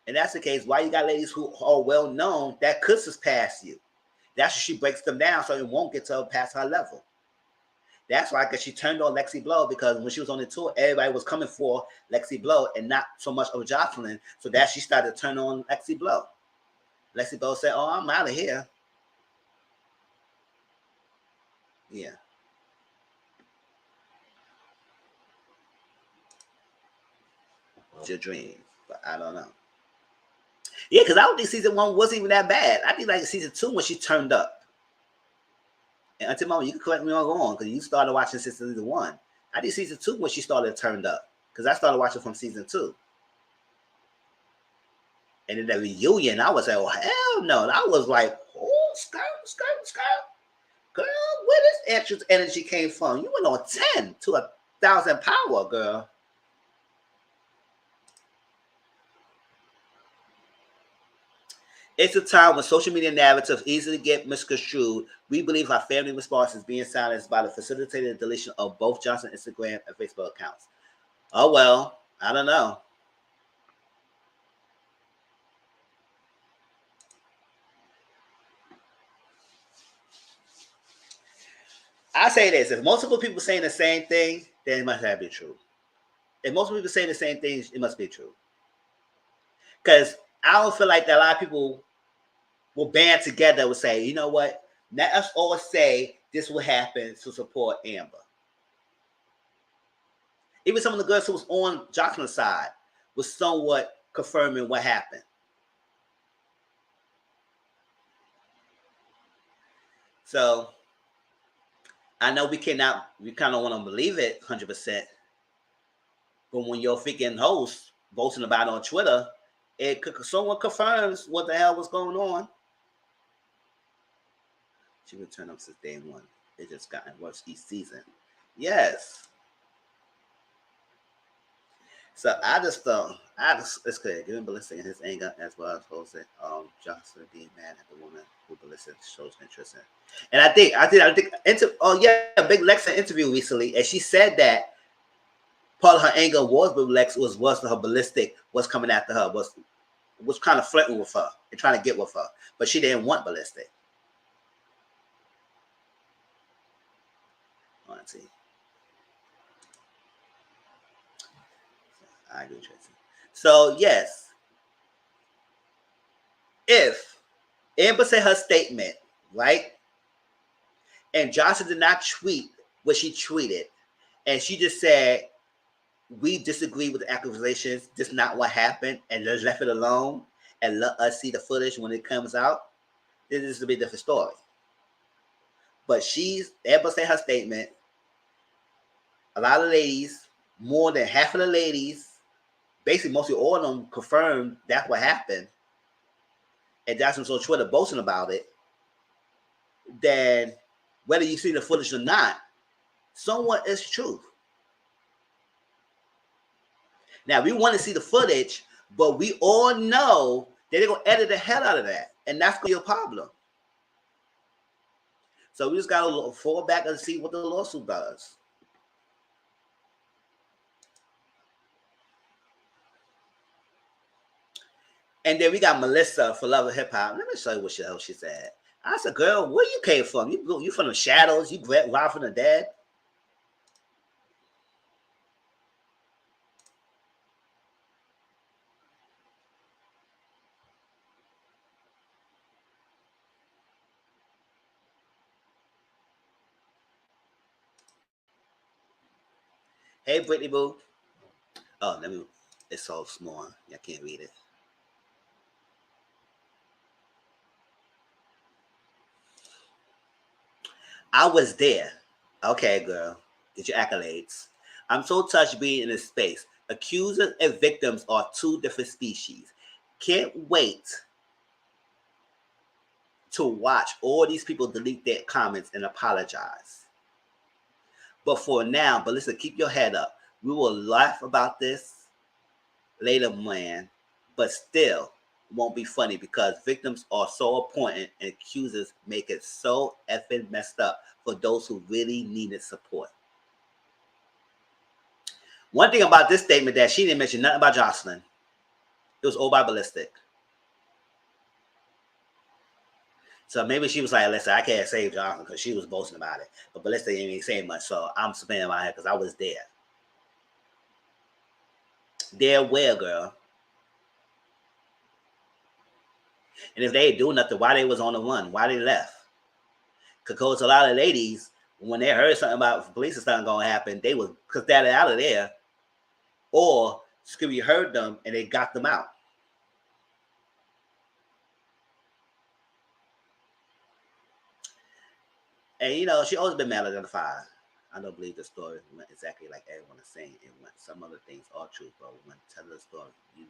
And that's the case. Why you got ladies who are well known that could surpass you? That's why she breaks them down so it won't get to her past her level. That's why, because she turned on Lexi Blow, because when she was on the tour, everybody was coming for Lexi Blow and not so much of Joseline. So that she started to turn on Lexi Blow. Lexi Blow said, "Oh, I'm out of here." Yeah. It's your dream, but I don't know. Yeah, because I don't think season 1 wasn't even that bad. I think like season 2 when she turned up. And Auntie Mama, you can correct me if I'm wrong, because you started watching since season 1. I think season 2 when she started turned up, because I started watching from season 2. And then the reunion, I was like, oh, hell no. And I was like, oh, skirt. Girl, where this extra energy came from? You went on 10 to 1,000 power, girl. It's a time when social media narratives easily get misconstrued. We believe our family response is being silenced by the facilitated deletion of both Johnson's Instagram and Facebook accounts. Oh, well, I don't know. I say this: if multiple people saying the same thing, then it must have been true. If multiple people saying the same things, it must be true. Because I don't feel like that a lot of people will band together and say, you know what? Let us all say this will happen to support Amber. Even some of the girls who was on Joseline's side was somewhat confirming what happened. So I know we kind of want to believe it 100%, but when your freaking host posting about it on Twitter, someone confirms what the hell was going on. She been turning up since day one. It just gotten worse each season. Yes. So it's clear. Given Ballistic and his anger as well as Jose, Jocelyn being mad at the woman who Ballistic shows interest in. And I think, Big Lex an interview recently, and she said that part of her anger was with Lex was her Ballistic was coming after her, was kind of flirting with her and trying to get with her, but she didn't want Ballistic. Let's see. I agree, Tracy. So yes, if Amber said her statement, right, and Johnson did not tweet what she tweeted, and she just said, we disagree with the accusations, this is not what happened, and just left it alone and let us see the footage when it comes out, this is a bit different story. But Amber said her statement. A lot of ladies, more than half of the ladies, basically mostly all of them confirmed that's what happened. And Johnson's on Twitter boasting about it. Then whether you see the footage or not, somewhat is truth. Now we want to see the footage, but we all know that they're gonna edit the hell out of that, and that's gonna be a problem. So we just gotta fall back and see what the lawsuit does. And then we got Melissa for Love of Hip Hop. Let me show you what she said. I said, girl, where you came from? You from the shadows? You arrived from the dead? Hey, Brittany Boo. Oh, it's so small. I can't read it. I was there. Okay, girl. Get your accolades. I'm so touched being in this space. Accusers and victims are two different species. Can't wait to watch all these people delete their comments and apologize. But for now, listen, keep your head up. We will laugh about this later, man, but still won't be funny because victims are so important and accusers make it so effing messed up for those who really needed support. One thing about this statement that she didn't mention nothing about Joseline. It was all by Ballistic. So maybe she was like, listen, I can't save Joseline because she was boasting about it. But Ballistic didn't even say much, so I'm spinning my head because I was there. There where, girl? And if they ain't doing nothing, why they was on the run? Why they left? Because a lot of ladies, when they heard something about police or something going to happen, they was that out of there. Or Scooby heard them and they got them out. And, she always been maladentified. I don't believe the story went exactly like everyone is saying it went. Some other things are true, but when tell the story, you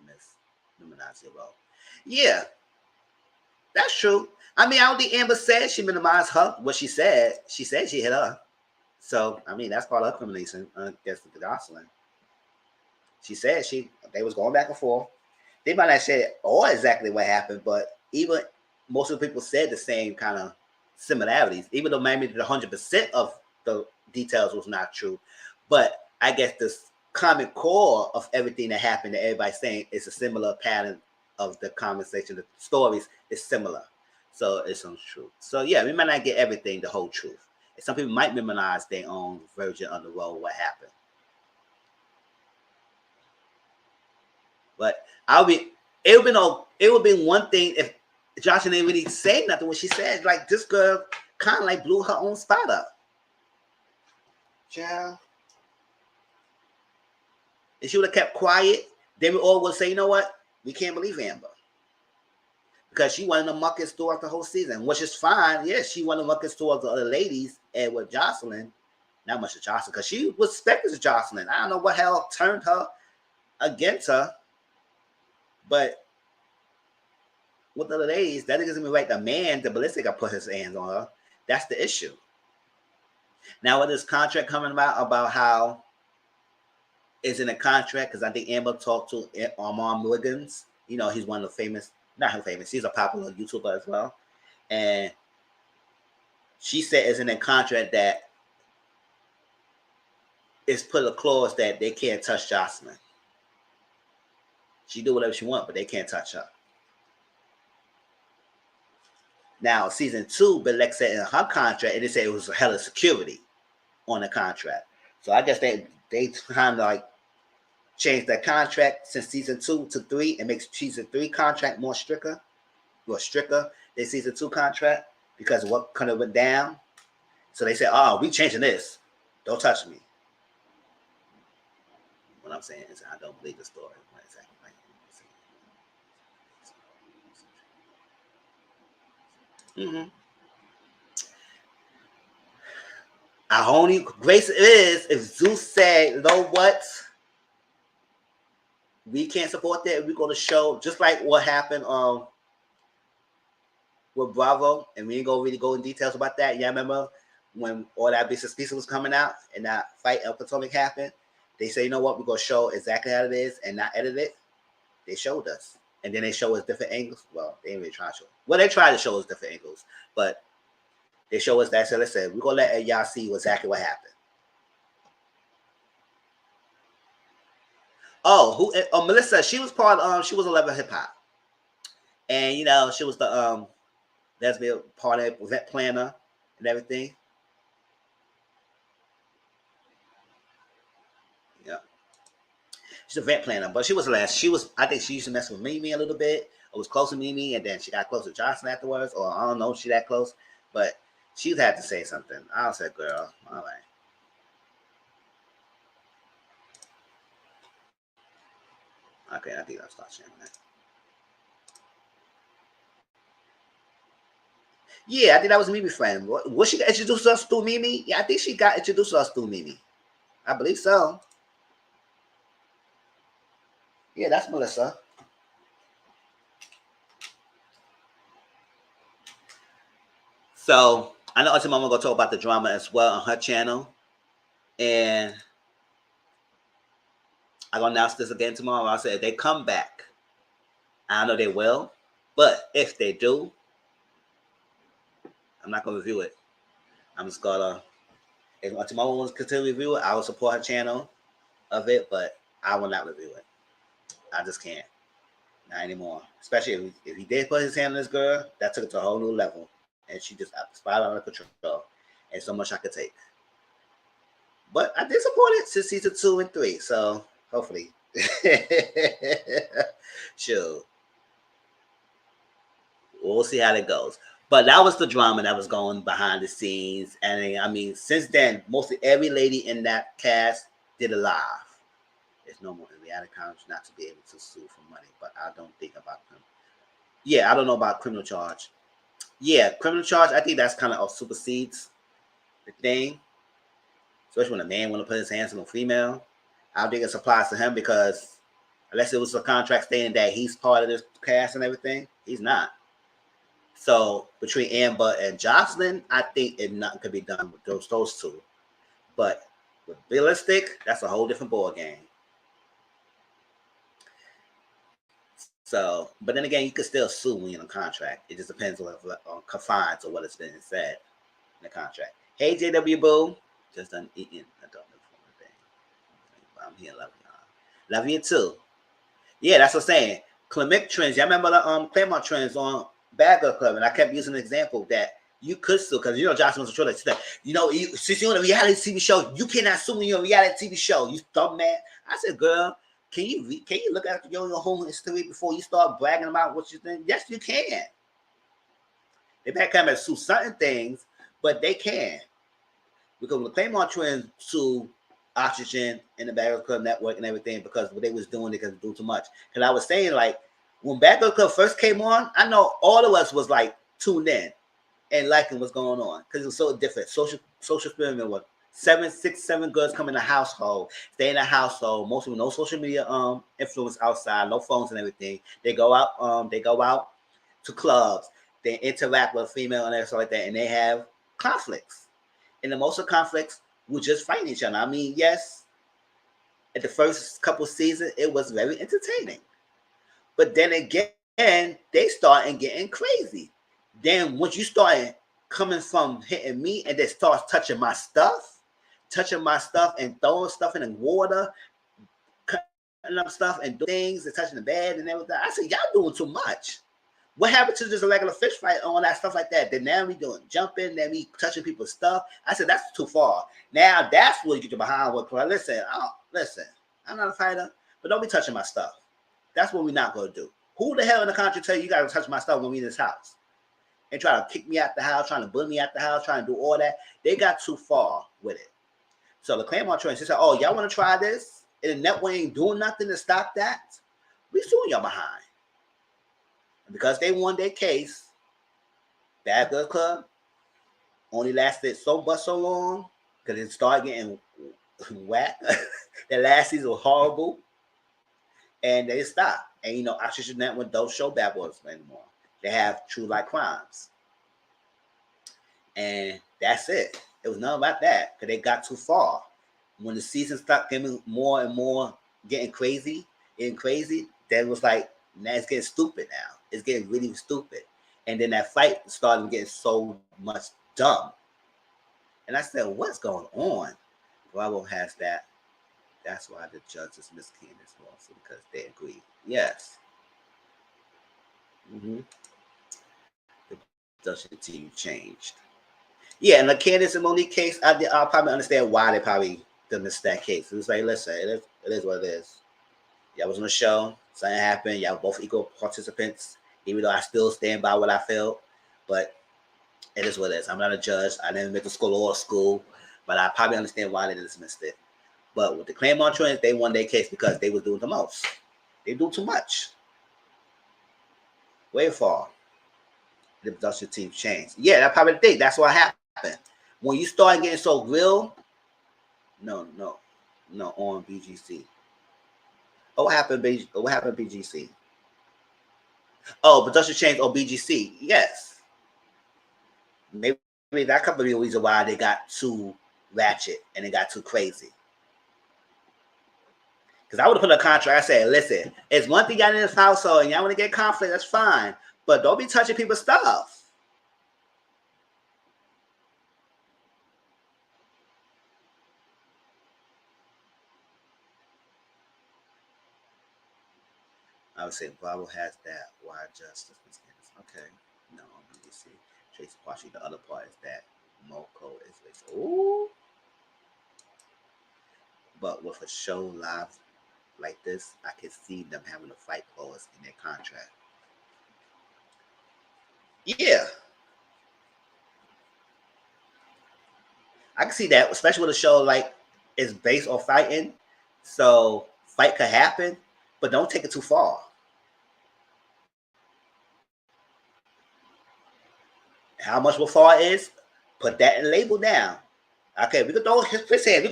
minimize your role. Yeah, that's true. I mean, I don't think Amber said she minimized her. What she said she hit her. So, I mean, that's part of her criminalization against the Joseline. She said they was going back and forth. They might not say all exactly what happened, but even most of the people said the same kind of similarities, even though maybe the 100% of the details was not true. But I guess this common core of everything that happened that everybody's saying is a similar pattern of the conversation. The stories is similar. So it's some truth. So yeah, we might not get everything, the whole truth. And some people might memorize their own version of the role, what happened. But it would be one thing if Josh didn't really say nothing when she said, like, this girl kind of like blew her own spot up. Yeah. And she would have kept quiet. Then we all would say, you know what? We can't believe Amber. because she wanted to muck his throughout the whole season, which is fine. Yeah, she wanted to muck his towards the other ladies, and with Joseline, not much of Joseline, because she was expected to Joseline. I don't know what hell turned her against her, but with the other ladies, that doesn't mean right. The man, the ballistic, put his hands on her. That's the issue. Now with this contract coming about how it's in a contract, because I think Amber talked to Armand Wiggins. You know, he's one of the famous, not who famous, he's a popular YouTuber as well. And she said it's in a contract that it's put a clause that they can't touch Joseline. She do whatever she wants, but they can't touch her. Now, season 2, but like said in her contract, and they said it was a hell of security on the contract. So I guess they kind of like changed that contract since season 2 to 3 and makes season 3 contract more stricter than season 2 contract because of what kind of went down. So they said, "Oh, we changing this. Don't touch me." What I'm saying is, I don't believe the story. Mm-hmm. Our only grace is if Zeus said, "You know what? We can't support that. We're going to show," just like what happened with Bravo, and we ain't gonna really go in details about that. Yeah, remember when all that business pizza was coming out and that fight at Potomac happened? They say, "You know what? We're gonna show exactly how it is and not edit it." They showed us, and then they show us different angles. Well, they didn't really try to show. Well, they tried to show us different angles, but they show us that. So listen, we're gonna let y'all see exactly what happened. Oh, who? Oh, Melissa. She was part. She was 11 Hip Hop, and you know she was the lesbian part of event planner and everything. Yeah, she's an event planner, but she was last. She was. I think she used to mess with Mimi a little bit. It was close to Mimi, and then she got close to Johnson afterwards, or I don't know if she that close, but she had to say something. I said, "Girl, all right." Okay, I think I'll start sharing that. Yeah, I think that was Mimi's friend. Was she introduced us through Mimi? Yeah, I think she got introduced to us through Mimi. I believe so. Yeah, that's Melissa. So I know Auntie Mama gonna talk about the drama as well on her channel, and I'm gonna announce this again tomorrow. I said if they come back, I know they will, but if they do, I'm not gonna review it. I'm just gonna, if Auntie Mama wants to continue to review it, I will support her channel of it, but I will not review it. I just can't. Not anymore. Especially if he did put his hand on this girl, that took it to a whole new level. And she just spiraled out of control. And so much I could take. But I did support it since season 2 and 3. So hopefully. Sure. We'll see how that goes. But that was the drama that was going behind the scenes. And I mean, since then, mostly every lady in that cast did a live. There's no more in reality comedy not to be able to sue for money. But I don't think about them. Yeah, I don't know about criminal charge. Yeah, criminal charge, I think that's kind of supersedes the thing. Especially when a man want to put his hands on a female. I don't think it applies to him because unless it was a contract stating that he's part of this cast and everything, he's not. So between Amber and Joseline, I think nothing could be done with those two. But with realistic, that's a whole different ball game. So, but then again, you could still sue when you're in a contract. It just depends on confines or what has been said in the contract. Hey, JW Boo, just done eating. I don't know for thing. I'm here, love y'all. Love you too. Yeah, that's what I'm saying. Climatic trends. Y'all remember the Claremont trends on Bad Girl Club, and I kept using an example that you could sue because you know Josh was a trailer. Said, you know, since you're on a reality TV show, you cannot sue when you're on a reality TV show. You dumb man. I said, girl. Can you look at your whole history before you start bragging about what you think? Yes, you can. They might come and sue certain things, but they can. Because the Claymont Twins sue Oxygen and the Barrel Club Network and everything because what they was doing, they could do too much. Because I was saying, like, When Bad Girls Club first came on, I know all of us was like tuned in and liking what's going on because it was so different. Social experiment was 7 girls come in the household, stay in the household, mostly with no social media influence outside, no phones and everything. They go out to clubs, they interact with female and everything like that, and they have conflicts. And the most of conflicts were just fighting each other. I mean, yes, at the first couple seasons, it was very entertaining. But then again, they started getting crazy. Then once you started coming from hitting me and then starts touching my stuff and throwing stuff in the water, cutting up stuff and doing things and touching the bed and everything, I said, y'all doing too much. What happened to just a regular fish fight and all that stuff like that? Then now we doing jumping, then we touching people's stuff. I said, that's too far. Now that's where you get your behind work. Listen, I'm not a fighter, but don't be touching my stuff. That's what we're not going to do. Who the hell in the country tell you got to touch my stuff when we in this house? And try to kick me out the house, trying to bully me out the house, trying to do all that. They got too far with it. So the Claremont Trends, they said, oh, y'all want to try this? And the network ain't doing nothing to stop that? We suing y'all behind. And because they won their case, Bad Girls Club only lasted so long because it started getting whacked. The last season was horrible. And they stopped. And Oxygen Network don't show Bad Boys anymore. They have True Life Crimes. And that's it. It was nothing about that because they got too far. When the season started getting more and more getting crazy, then it was like, now it's getting stupid now. It's getting really stupid. And then that fight started getting so much dumb. And I said, what's going on? Bravo has that. That's why the judges Miss Candace also because they agree. Yes. The production team changed. Yeah, and the Candace and Monique case, I'll probably understand why they probably missed that case. It was like, listen, it is what it is. Y'all was on the show, something happened. Y'all both equal participants, even though I still stand by what I felt. But it is what it is. I'm not a judge. I didn't make the school, but I probably understand why they dismissed it. But with the Claremont Trends, they won their case because they was doing the most. They do too much. Way far. The production team changed. Yeah, that's probably the thing. That's what happened. When you start getting so real, no, on BGC. Oh, what happened, BGC? Oh, production change on BGC. Yes. Maybe that could be the reason why they got too ratchet and they got too crazy. Because I would have put a contract. I said, listen, it's one thing y'all in this household and y'all want to get conflict, that's fine. But don't be touching people's stuff. I would say Bravo has that. Why justice? Okay. No, let me see. Tracy Pachi, the other part is that Moco is like, ooh. But with a show live like this, I can see them having a fight clause in their contract. Yeah. I can see that, especially with a show like it's based on fighting. So fight could happen, but don't take it too far. How much before is? Put that in label down. Okay, we can throw his head.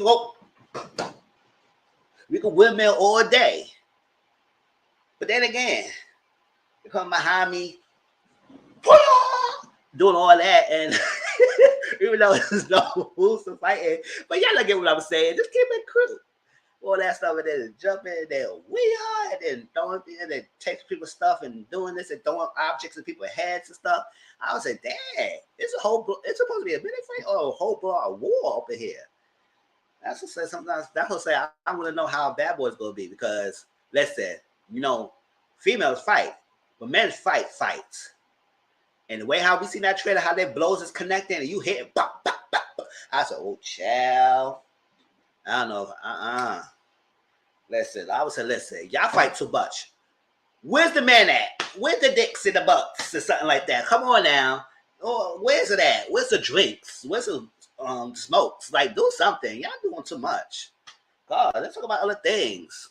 We can windmill all day. But then again, they come behind me, doing all that, and even though there's no rules to fighting, but y'all get what I'm saying. Just keep it cool. All that stuff, and then jumping, and then and then throwing, and then taking people's stuff and doing this and throwing objects in people's heads and stuff. I was like, dang, it's supposed to be a minute fight or a whole block war up in here. That's what say sometimes. That's what say I want to know how Bad Boys gonna be because listen, females fight, but men fights. And the way how we see that trailer, how their blows is connecting, and you hit, pop, pop, pop, pop. I said, oh, child. I don't know. Listen, I would say, listen, y'all fight too much. Where's the man at? Where's the dicks in the bucks or something like that? Come on now. Oh, where's it at? Where's the drinks? Where's the smokes? Like, do something. Y'all doing too much. God, let's talk about other things.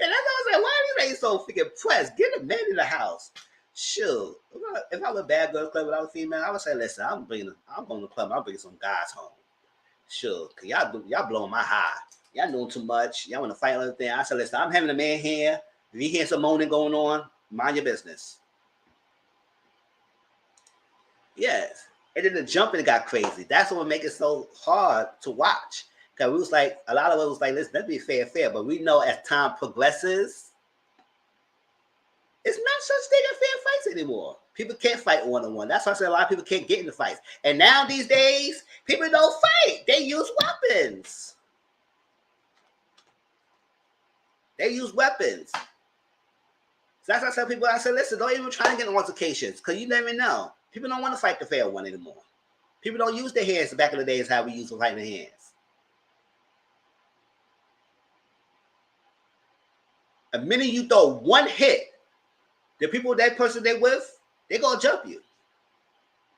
And that's what I was like, why are these ladies so freaking pressed? Get a man in the house. Shoot. If I was a bad girl club without a female, I would say, listen, I'm going to the club, I'm bringing some guys home. Sure. Cause y'all blowing my high. Y'all doing too much. Y'all want to fight on everything. I said, listen, I'm having a man here. If you hear some moaning going on, mind your business. Yes. And then the jumping got crazy. That's what make it so hard to watch. Because we was like, a lot of us was like, listen, let's be fair. But we know as time progresses, it's not such thing as fair fights anymore. People can't fight one-on-one. That's why I said a lot of people can't get into fights. And now these days, people don't fight. They use weapons. They use weapons. So that's why I tell people, I said, listen, don't even try to get in altercations because you never know. People don't want to fight the fair one anymore. People don't use their hands back in the days how we used to fight in the hands. The minute you throw one hit, the people that person they with, they gonna jump you.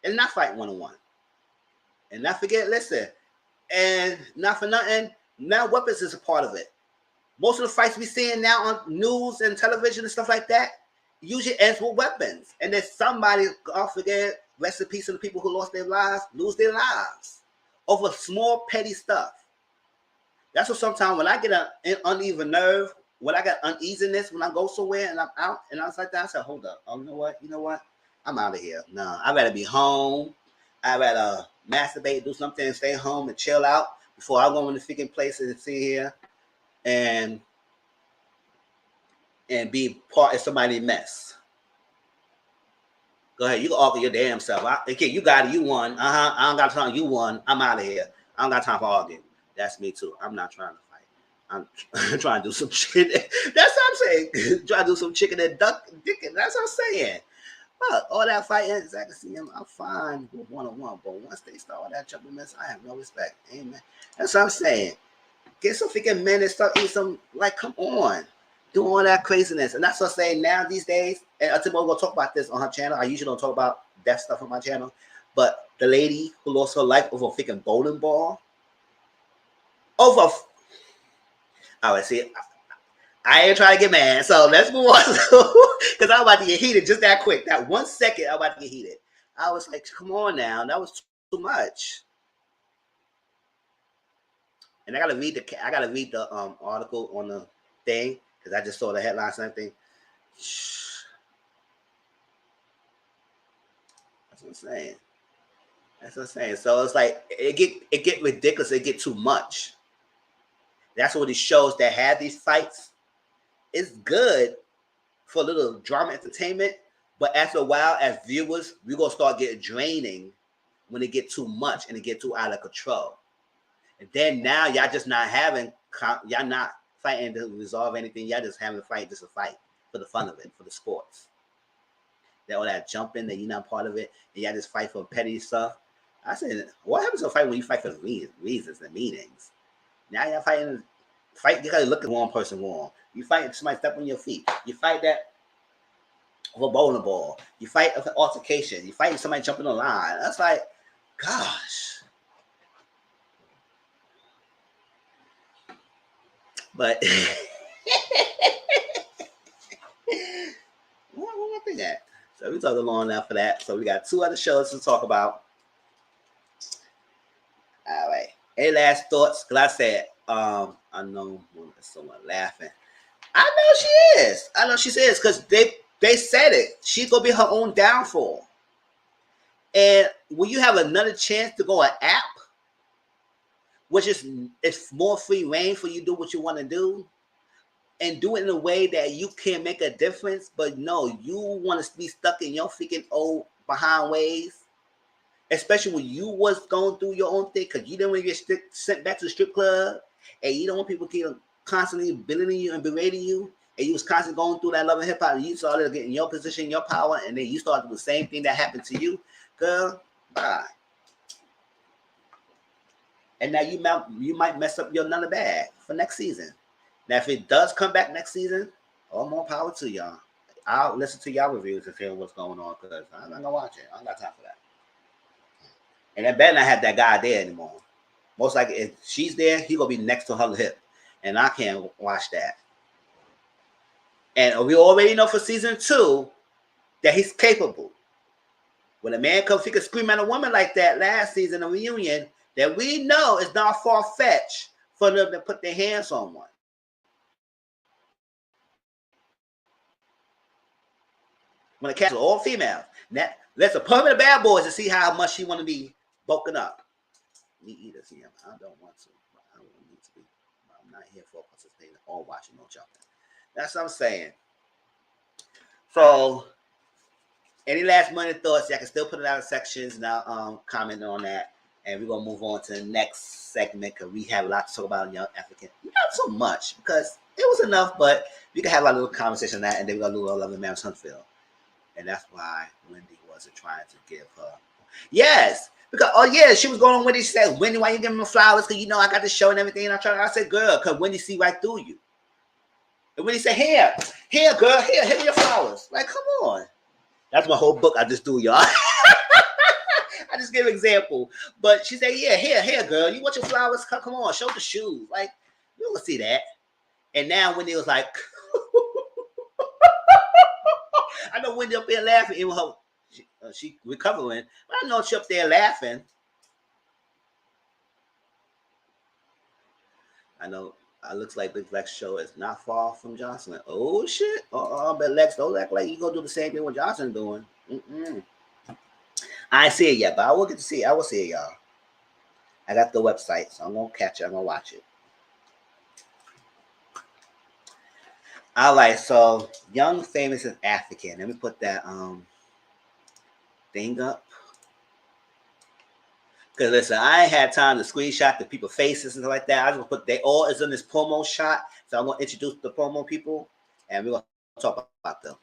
And not fight one-on-one. And not forget, listen, and not for nothing, now weapons is a part of it. Most of the fights we seeing now on news and television and stuff like that usually ends with weapons. And then somebody, God forget, rest in peace to the people who lost their lives, lose their lives over small petty stuff. That's what sometimes when I get an uneven nerve, when I got uneasiness, when I go somewhere and I'm out and I was like that, I said, hold up. Oh, you know what? I'm out of here. No, I'd rather be home. I'd rather masturbate, do something, and stay home and chill out before I go in the freaking places and sit here and be part of somebody's mess. Go ahead. You can argue your damn self. Okay, you got it. You won. I don't got time. You won. I'm out of here. I don't got time for arguing. That's me too. I'm not trying to fight. I'm trying to do some shit. That's what I'm saying. Trying to do some chicken and duck. That's what I'm saying. Look, all that fighting, as I can see him, I'm fine with one-on-one. But once they start all that jumping mess, I have no respect. Amen. That's what I'm saying. Get some freaking men and start eating some, like, come on. Doing all that craziness. And that's what I'm saying now these days. And I think we're going to talk about this on her channel. I usually don't talk about that stuff on my channel. But the lady who lost her life over a freaking bowling ball. All right, see, I ain't trying to get mad. So let's move on. Because I'm about to get heated just that quick. That 1 second, I'm about to get heated. I was like, come on now. That was too much. And I gotta read the article on the thing because I just saw the headlines and everything. That's what I'm saying. That's what I'm saying. So it's like it get ridiculous. It get too much. That's what it shows that have these fights. It's good for a little drama entertainment, but after a while, as viewers, we're gonna start getting draining when it get too much and it get too out of control. And then now y'all just not y'all not fighting to resolve anything. Y'all just having a fight, just a fight for the fun of it, for the sports. All that jumping that you're not part of it, and y'all just fight for petty stuff. I said, what happens to a fight when you fight for the reasons and meanings? Now y'all fighting, you gotta look at one person wrong. You fight somebody step on your feet. You fight that of a bowling ball. You fight of an altercation. You fight somebody jumping the line. That's like, gosh. But what I think that. So we talked long enough for that. So we got 2 other shows to talk about. All right. Any last thoughts? Because I said, I know someone laughing. I know she is. I know she is because they said it. She's gonna be her own downfall. And when you have another chance to go an app, which is it's more free reign for you to do what you want to do, and do it in a way that you can make a difference. But no, you want to be stuck in your freaking old behind ways. Especially when you was going through your own thing, because you didn't want to get sent back to the strip club, and you don't want people to constantly belittling you and berating you, and you was constantly going through that love and hip hop, and you started getting your position, your power, and then you started doing the same thing that happened to you, girl, bye. And now you might mess up your another bag for next season. Now, if it does come back next season, all more power to y'all. I'll listen to y'all reviews and hear what's going on, because I'm not gonna watch it. I don't got time for that. And I better not have that guy there anymore. Most likely, if she's there, he gonna be next to her hip, and I can't watch that. And we already know for season 2 that he's capable. When a man comes, he could scream at a woman like that last season of Reunion, that we know is not far-fetched for them to put their hands on one. When the cast was all females. Let's a permanent bad boys to see how much she want to be bulking up. Me either, see him. I don't want to. I don't need to be. I'm not here for participating or watching no jumping. That's what I'm saying. So, any last minute thoughts? I can still put it out in sections and I'll comment on that. And we're going to move on to the next segment because we have a lot to talk about in Young African. Not so much because it was enough, but we can have a little conversation on that and then we're going to do a Love and Marriage Huntsville. And that's why Wendy wasn't trying to give her. Yes. Because, she was going on Wendy. She said, Wendy, why you giving me flowers? Because, I got the show and everything. And I said, girl, because Wendy see right through you. And Wendy said, here, girl, here me your flowers. Like, come on. That's my whole book I just do, y'all. I just give an example. But she said, yeah, here, girl. You want your flowers? Come on, show the shoes. Like, you don't see that. And now Wendy was like, I know Wendy up there laughing. Even her, she recovering. But I know she up there laughing. I know it looks like Big Lex show is not far from Joseline. Oh, shit. But Lex, don't act like you going to do the same thing what Joseline doing. I ain't see it yet, but I will get to see it. I will see it, y'all. I got the website, so I'm going to catch it. I'm going to watch it. All right, so Young, Famous, and African. Let me put that thing up. Because listen, I ain't had time to screenshot the people's faces and stuff like that. I just put they all is in this promo shot. So I'm going to introduce the promo people and we're going to talk about them.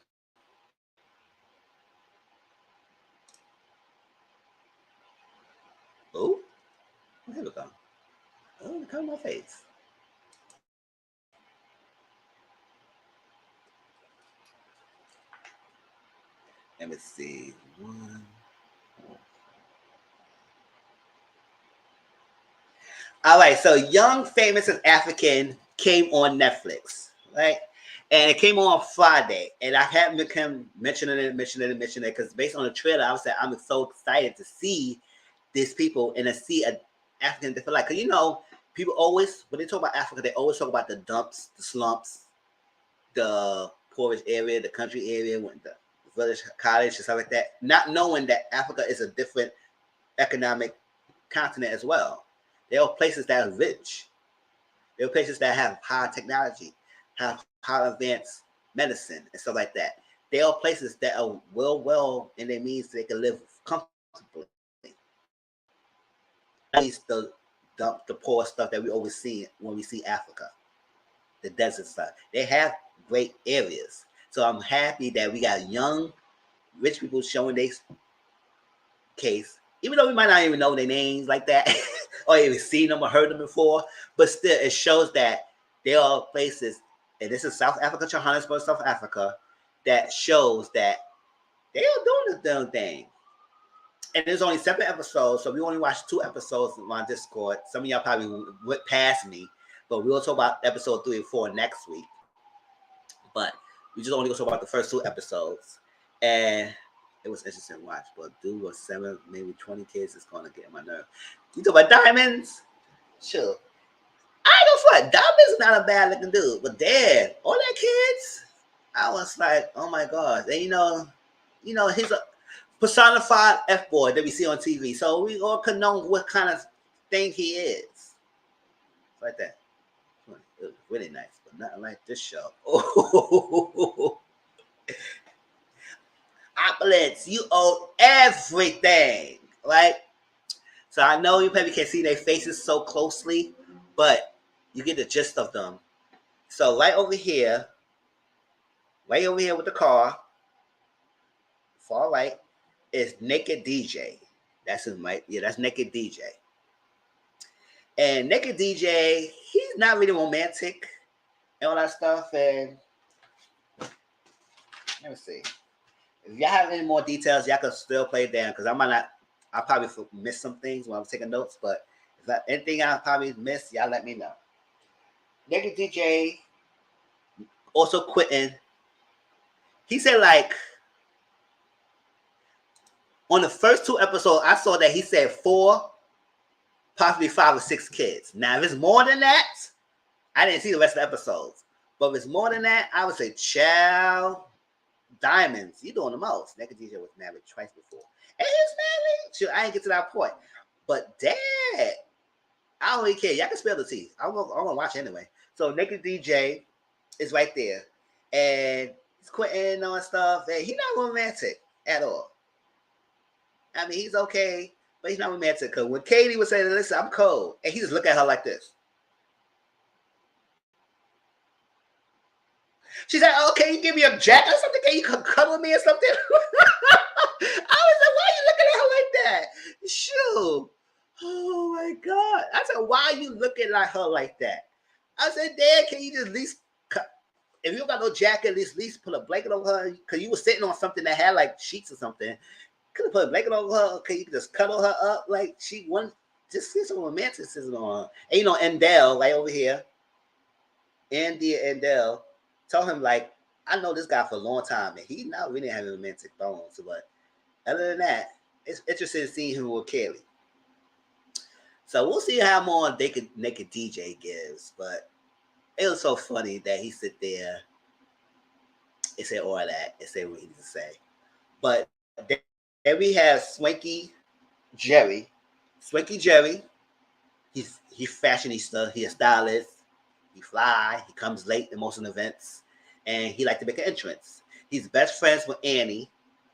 Oh, here we go. Oh, look at my face. Let me see. All right, so Young, Famous, and African came on Netflix, right? And it came on Friday. And I haven't been mentioning it, because based on the trailer, I was saying I'm so excited to see these people and to see an African different life. Because, people always, when they talk about Africa, they always talk about the dumps, the slumps, the poorest area, the country area, the village, college, and stuff like that, not knowing that Africa is a different economic continent as well. There are places that are rich. There are places that have high technology, have high advanced medicine and stuff like that. There are places that are well in their means so they can live comfortably. At least the poor stuff that we always see when we see Africa, the desert stuff. They have great areas. So I'm happy that we got young, rich people showing their case, even though we might not even know their names like that, or even seen them or heard them before, but still it shows that there are places, and this is South Africa, Johannesburg, South Africa, that shows that they are doing the damn thing. And there's only 7 episodes, so we only watched 2 episodes on my Discord. Some of y'all probably went past me, but we'll talk about episode 3 and 4 next week. But we just only going to talk about the first 2 episodes. And it was interesting to watch, but dude was 7, maybe 20 kids is going to get on my nerve. You talk about diamonds? Sure. I don't sweat. Diamonds is not a bad looking dude, but damn, all that kids, I was like, oh my God. And he's a personified F-boy that we see on TV. So we all can know what kind of thing he is. Like that. It was really nice, but nothing like this show. Oh. Opulence, you own everything, right? So I know you probably can't see their faces so closely, but you get the gist of them. So right over here with the car, far right, is Naked DJ. That's his mic. Yeah, that's Naked DJ. And Naked DJ, he's not really romantic and all that stuff. And let me see. If y'all have any more details, y'all can still play it down because I'll probably miss some things when I'm taking notes. But if anything I probably missed, y'all let me know. Naked DJ also quitting He said like on the first 2 episodes, I saw that he said 4, possibly 5 or 6 kids. Now, if it's more than that, I didn't see the rest of the episodes. But if it's more than that, I would say, child, Diamonds, you doing the most. Naked DJ was married twice before. And he's married. Sure, I didn't get to that point. But Dad, I don't really care. Y'all can spell the T. I'm gonna watch anyway. So Naked DJ is right there. And he's quitting on stuff. And he's not romantic at all. I mean, he's okay, but he's not romantic. Because when Katie was saying, listen, I'm cold, and he just looked at her like this. She said, oh, can you give me a jacket or something? Can you cuddle me or something? I was like, why are you looking at her like that? Shoot. Oh, my God. I said, why are you looking at her like that? I said, Dad, can you just at least, if you don't got no jacket, at least put a blanket over her? Because you were sitting on something that had like sheets or something. Could have put a blanket over her. Can you just cuddle her up? Like she wanted, just see some romanticism on her. And you know, Endell, right over here, Andy Endell, told him, like, I know this guy for a long time, and he's not really having romantic bones. But other than that, it's interesting seeing him with Kelly. So we'll see how more Naked DJ gives. But it was so funny that he sit there and say all that and say what he needs to say. But then we have Swanky Jerry. Swanky Jerry, he's fashionista. He's a stylist. He fly. He comes late in most of the events, and he like to make an entrance. He's best friends with Annie.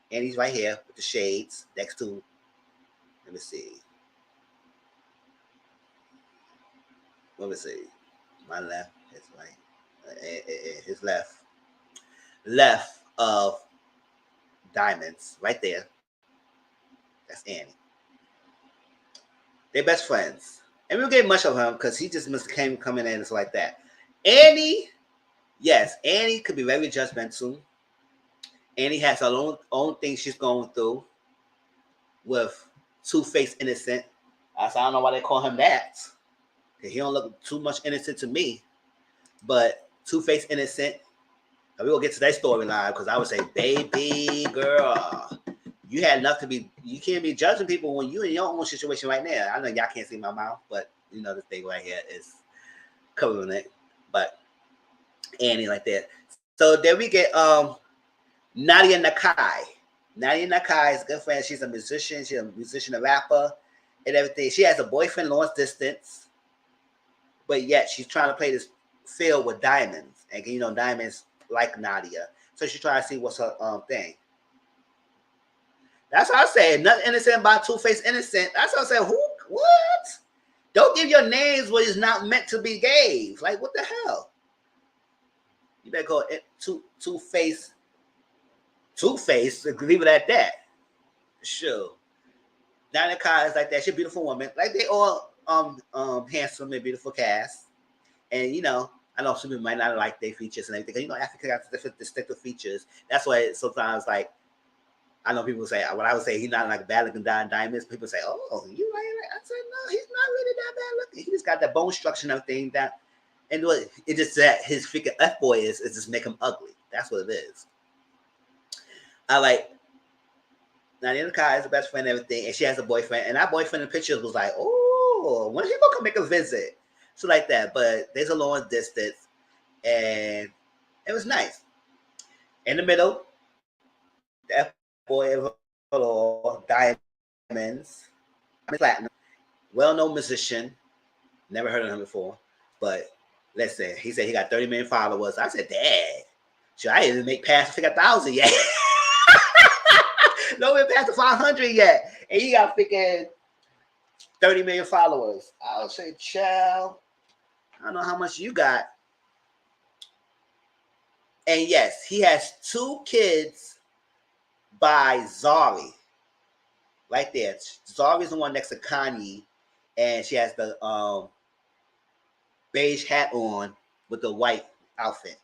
Annie's right here with the shades next to. Let me see. Let me see. My left, his right, his left of Diamonds, right there. That's Annie. They're best friends. And we don't get much of him because he just must coming in and stuff like that. Annie, yes, Annie could be very judgmental. Annie has her own thing she's going through with Two-Face Innocent. I don't know why they call him that. He don't look too much innocent to me. But Two-Face Innocent, and we'll get to that storyline because I would say, baby girl, you had enough to be, you can't be judging people when you're in your own situation right now. I know y'all can't see my mouth, but you know, this thing right here is covering it. But Annie like that. So then we get Nadia Nakai. Nadia Nakai is a good friend. She's a musician. She's a musician, a rapper, and everything. She has a boyfriend, long distance, but yet she's trying to play this field with Diamonds. And you know, Diamonds like Nadia. So she's trying to see what's her thing. That's what I said. Nothing innocent about Two-Face Innocent. That's what I said. Who? What? Don't give your names what is not meant to be gave. Like, what the hell? You better go Two-Face. Two-Face, leave it at that. Sure. Nadia Kai is like that. She's a beautiful woman. Like, they all handsome and beautiful cast. And, you know, I know some people might not like their features and everything. You know, Africa got different distinctive features. That's why sometimes, like, I know people say, when I would say he's not like bad looking Diamonds, people say, oh, you right? I said, no, he's not really that bad looking. He just got that bone structure and everything that, and what it just that his freaking F-boy is just make him ugly. That's what it is. I like, Nadia Kai is the best friend and everything, and she has a boyfriend, and that boyfriend in the pictures was like, oh, when he gonna come make a visit? So like that, but there's a long distance, and it was nice. In the middle, the boy of Diamonds, Platinum, well-known musician, never heard of him before, but let's say he said he got 30 million followers. I said, Dad, should I even make past 1,000 yet? No, we past the 500 yet, and he got freaking 30 million followers. I'll say, child, I don't know how much you got. And yes, he has 2 kids by Zari. Right there. Zari's the one next to Kanye. And she has the beige hat on with the white outfit.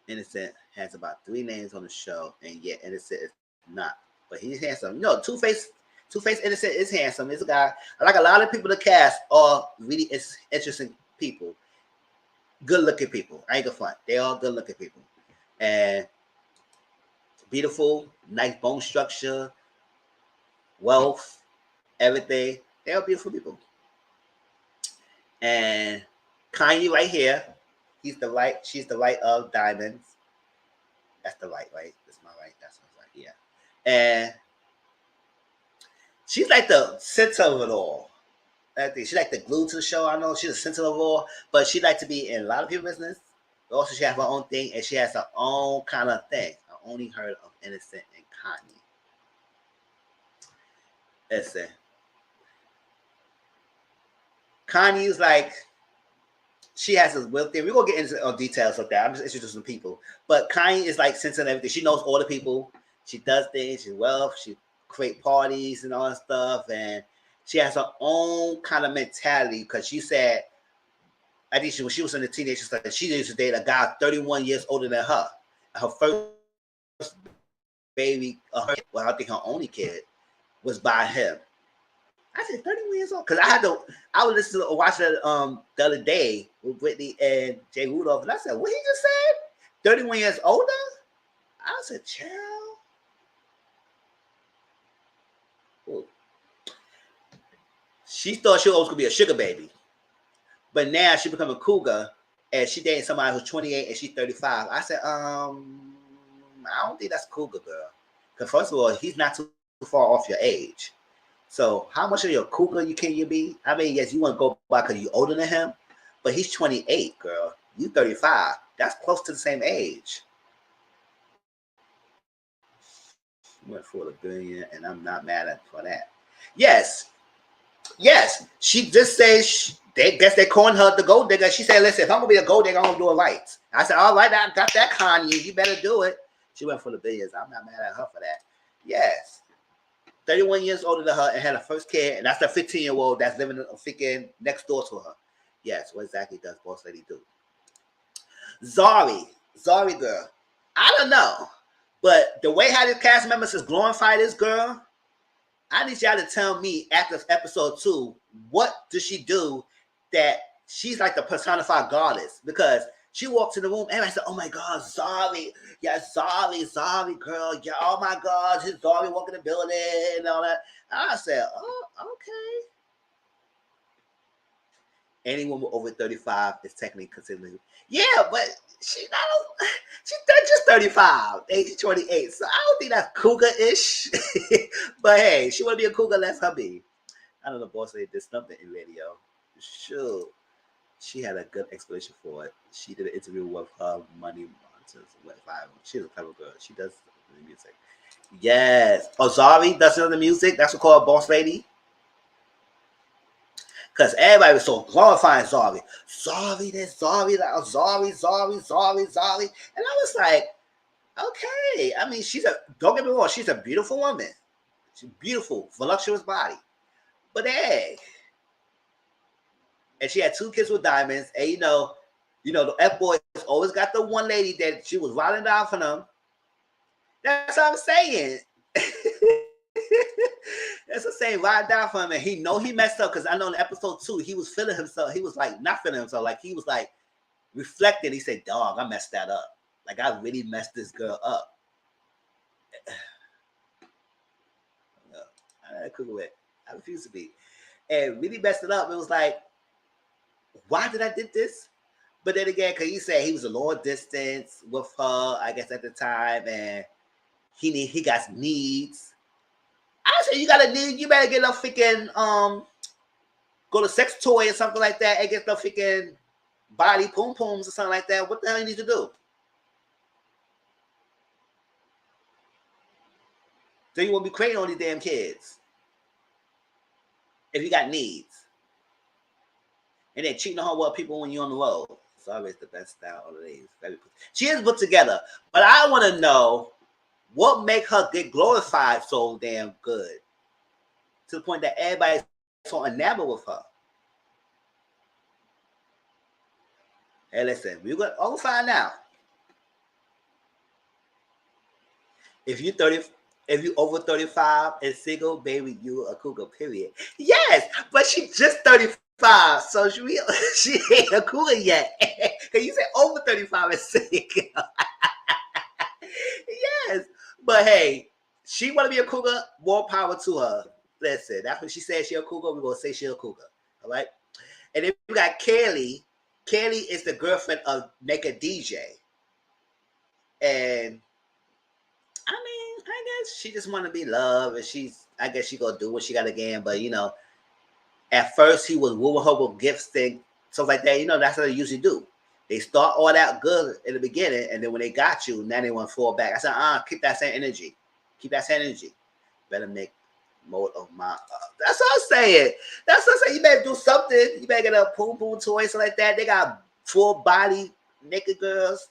Innocent has about 3 names on the show. And yet Innocent is not. But he's handsome. No, Two-Face Innocent is handsome. He's a guy. I like a lot of people to cast are really interesting people. Good looking people. I ain't gonna front. They all good looking people. And beautiful, nice bone structure, wealth, everything. They are beautiful people. And Kanye right here, she's the right of diamonds. That's the right? That's my right. That's my right. Yeah. And she's like the center of it all. I think she's like the glue to the show. I know she's the center of it all, but she like to be in a lot of people's business. But also, she has her own thing, and she has her own kind of thing. I only heard of Innocent and Kanye. Listen, Kanye's like, she has this will thing. We're gonna get into details of that. I'm just introducing people. But Kanye is like center and everything. She knows all the people. She does things. She's wealth. She create parties and all that stuff. And she has her own kind of mentality because she said, I think when she was in the teenager stuff, she used to date a guy 31 years older than her. Her first baby, well, I think her only kid was by him. I said 31 years old because I was listening to watch it the other day with Whitney and Jay Rudolph, and I said, what he just said? 31 years older? I said, child. Ooh. She thought she was gonna be a sugar baby, but now she become a cougar, and she dating somebody who's 28 and she's 35. I said, I don't think that's cougar, girl. Because first of all, he's not too far off your age. So how much of your cougar can you be? I mean, yes, you want to go by because you're older than him, but he's 28, girl. You 35. That's close to the same age. Went for $1 billion, and I'm not mad at for that. Yes. She just says they calling her the gold digger. She said, "Listen, if I'm gonna be a gold digger, I'm gonna do it right." I said, "All right, I got that, Kanye. You better do it." She went for the billions. I'm not mad at her for that. Yes. 31 years older than her and had a first kid, and that's a 15-year-old that's living freaking next door to her. Yes, what exactly does Boss Lady do? Zari girl. I don't know, but the way how the cast members is glorify this girl, I need y'all to tell me after episode 2, what does she do that she's like the personified goddess? Because she walks in the room, everybody said, "Oh my God, Zari. Yeah, Zari, girl. Yeah, oh my God, she's Zari walking the building and all that." I said, "Oh, okay." Any woman over 35 is technically considered. Yeah, but she's just 35, age 28. So I don't think that's cougar-ish. But hey, she want to be a cougar, let her be. I don't know, Boss Lady did something in radio. Sure. She had a good explanation for it. She did an interview with her Money Monsters. She's a clever girl. She does the music. Yes. Oh, Zari does the music. That's what called Boss Lady. Because everybody was so glorifying Zari. Zari this, Zari that, Zari. And I was like, okay. I mean, don't get me wrong, she's a beautiful woman. She's beautiful, voluptuous body. But hey, and she had 2 kids with diamonds. And you know, the F-boys always got the one lady that she was riding down for them. That's what I'm saying. That's the same, ride down for him, and he messed up because I know in episode 2 he was feeling himself. He was like not feeling himself, like he was like reflecting. He said, "Dog, I messed that up. Like I really messed this girl up." I refuse to be, and really messed it up. It was like, why did I did this? But then again, because he said he was a long distance with her, I guess at the time, and he got needs. I said, you got a need, you better get a freaking go to sex toy or something like that and get the freaking body poom pooms or something like that. What the hell you need to do? So you won't be creating all these damn kids if you got needs. And then cheating on her with people when you're on the road. It's always the best style of days. She is put together, but I want to know what make her get glorified so damn good to the point that everybody's so enamored with her. Hey, listen, we'll find out. If you over 35 and single, baby, you a cougar, period. Yes, but she just 35, so she ain't a cougar yet. Cause you said over 35 and single. Yes, But hey, she want to be a cougar. More power to her. Listen, that's what she said. She a cougar. We're gonna say she a cougar. All right. And then we got Kaylee. Kaylee is the girlfriend of Naked DJ, and I mean, I guess she just want to be loved, and I guess she gonna do what she got again. But at first he was wooing her with gifts, thing, stuff like that. That's what they usually do. They start all that good in the beginning, and then when they got you, now they want to fall back. I said, keep that same energy. Keep that same energy. Better make more of my. That's what I'm saying. That's what I'm saying. You better do something. You better get a poom poom toy, something like that. They got full body naked girls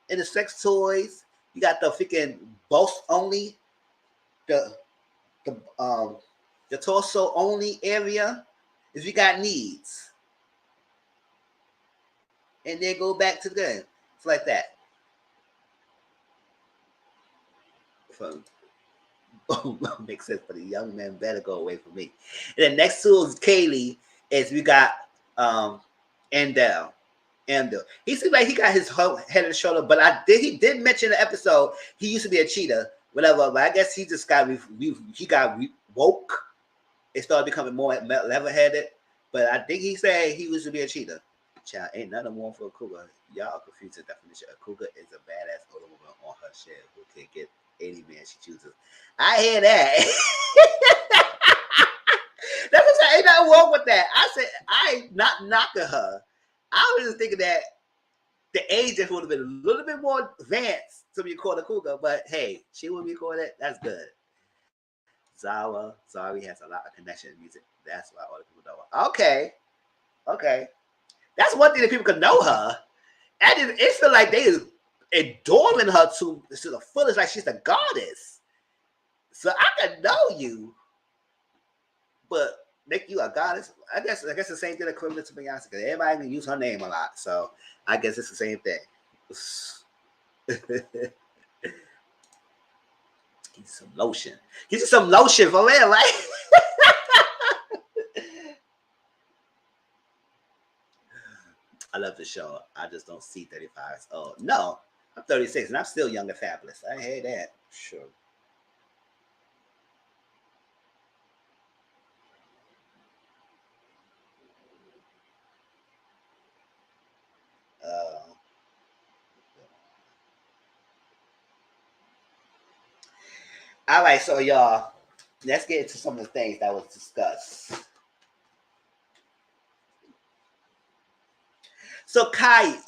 in the sex toys. You got the freaking boss only, the the torso only area. If you got needs, and then go back to the gun. It's like that. From makes sense, but the young man better go away from me. And then next to is Kaylee is we got Andel. He seems like he got his head and shoulder, but he did mention in the episode he used to be a cheater, whatever. But I guess he just got woke. It started becoming more level-headed. But I think he said he used to be a cheater. Child, ain't nothing more for a cougar. Y'all confused the definition. A cougar is a badass older woman on her shit who can get any man she chooses. I hear that. That's what I'm saying. Ain't nothing wrong with that. I said I ain't not knocking her. I was just thinking that the age would have been a little bit more advanced to be called a cougar, but hey, she would be called that. That's good. Zari has a lot of connection in music. That's why all the people know her. Okay. That's one thing that people can know her. And it feel like they adoring her to the fullest, like she's a goddess. So I can know you, but make you a goddess. I guess the same thing equivalent to Beyonce, because everybody can use her name a lot. So I guess it's the same thing. Get you some lotion. Get you some lotion for real, right? I love the show. I just don't see 35 as old. No, I'm 36 and I'm still young and fabulous. I hate that. Sure. All right, so y'all, let's get into some of the things that was discussed. So Kanye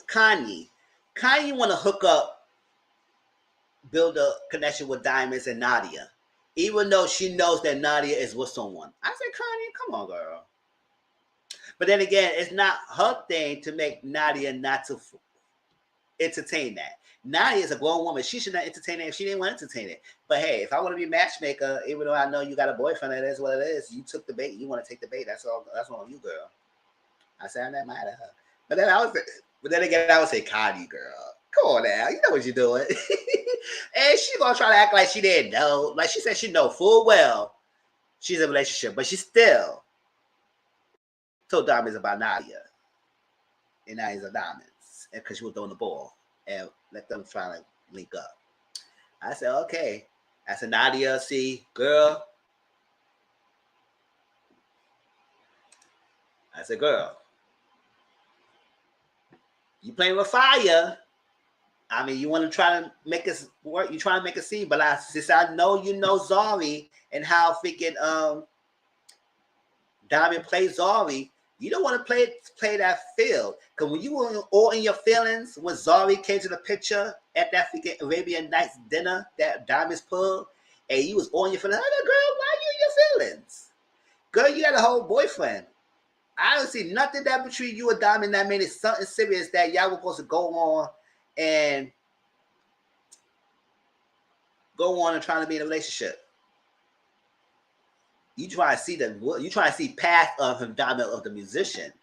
want to hook up, build a connection with Diamonds and Nadia, even though she knows that Nadia is with someone. I said, Kanye, come on, girl. But then again, it's not her thing to make Nadia not to entertain that. Nadia is a grown woman. She should not entertain it if she didn't want to entertain it. But hey, if I want to be a matchmaker, even though I know you got a boyfriend, that is what it is. You took the bait. You want to take the bait. That's all. That's on you, girl. I said I'm not mad at her. But then again, I would say, Kanye, girl, come on now. You know what you're doing. And she gonna try to act like she didn't know. Like she said, she know full well she's in a relationship, but she still told Diamonds about Nadia, and Nadia's a Diamonds, and because she was throwing the ball, and let them try to link up. I said, okay. I said, Nadia, see, girl. I said, girl, you playing with fire. I mean, you want to try to make us work. You trying to make a scene, but since I know you know Zari and how freaking Diamond plays Zari, you don't want to play that field. Because when you were all in your feelings, when Zari came to the picture at that freaking Arabian Nights dinner that Diamond's pulled, and you was all in your feelings, I said, girl, why you in your feelings? Girl, you got a whole boyfriend. I don't see nothing that between you and Diamond that made it something serious that y'all were supposed to go on and try to be in a relationship. You try to see past of him, Diamond, of the musician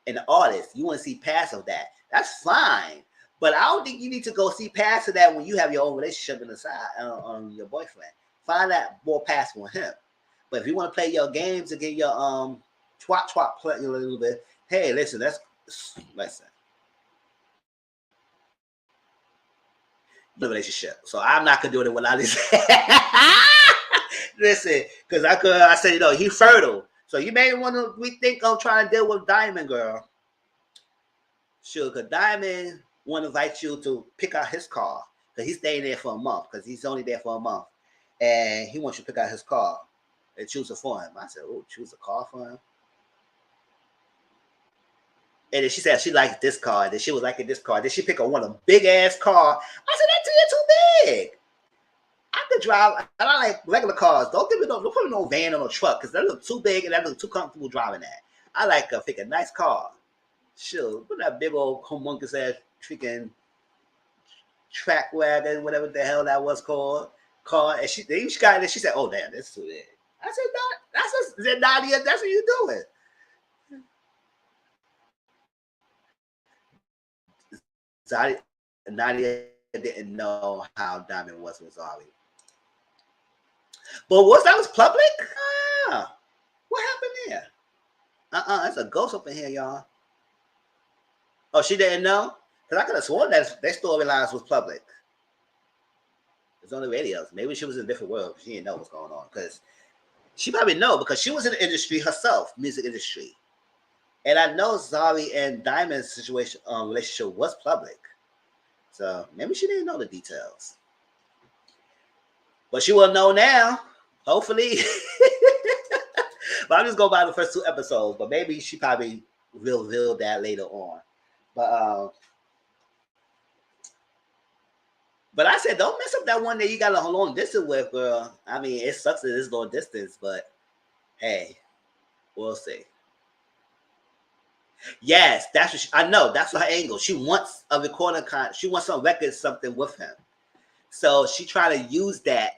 and the artist. You want to see past of that. That's fine. But I don't think you need to go see past of that when you have your own relationship in the side on your boyfriend. Find that more past on him. But if you want to play your games and get your twat play a little bit, hey, listen. the relationship. So I'm not gonna do it without this. Listen, because I said, you know, he's fertile. So you may want to rethink on trying to deal with Diamond, girl. Sure, because Diamond want to invite you to pick out his car. Because he's staying there for a month. Because he's only there for a month. And he wants you to pick out his car and choose it for him. I said, oh, choose a car for him? And then she said she likes this car. And then she was liking this car. Then she picked up one of them big-ass car. I said, that's too big. I could drive. I don't like regular cars. Don't put me no van or no truck because that look too big and that look too comfortable driving that. I like pick a nice car. Sure, put that big old humongous ass freaking track wagon, whatever the hell that was called, car. And she got it. She said, "Oh damn, that's too big." I said, "Nadia, that's what you doing." Nadia didn't know how Diamond was with Zari. But that was public? Ah, what happened there? That's a ghost up in here, y'all. Oh, she didn't know? Because I could have sworn that their storylines was public. It's on the radios. Maybe she was in a different world. She didn't know what's going on. Because she probably know because she was in the industry herself, music industry. And I know Zari and Diamond's situation relationship was public. So maybe she didn't know the details. But she will know now, hopefully. But I'm just going by the first 2 episodes. But maybe she probably will reveal that later on. But I said, don't mess up that one that you got a long distance with, girl. I mean, it sucks that it's long distance, but hey, we'll see. Yes, that's what I know. That's her angle. She wants a recording she wants some record something with him. So she trying to use that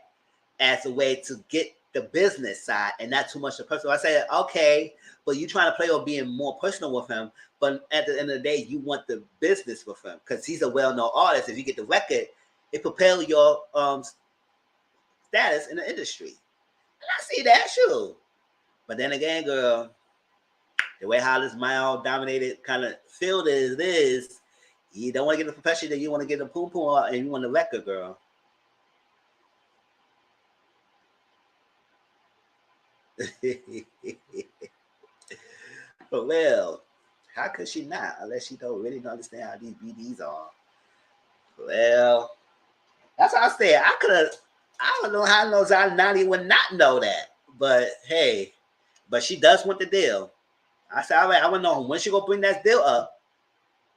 as a way to get the business side and not too much the personal. I said, okay, but you trying to play on being more personal with him. But at the end of the day, you want the business with him because he's a well-known artist. If you get the record, it propels your status in the industry. And I see that, sure. But then again, girl, the way how this male-dominated kind of field is, you don't want to get the profession that you want to get the poom-poom out and you want the record, girl. Well, how could she not? Unless she don't really understand how these BDs are. Well, that's what I said. I don't know how Nani would not know that. But hey, but she does want the deal. I said, all right, I want to know when she gonna bring that deal up.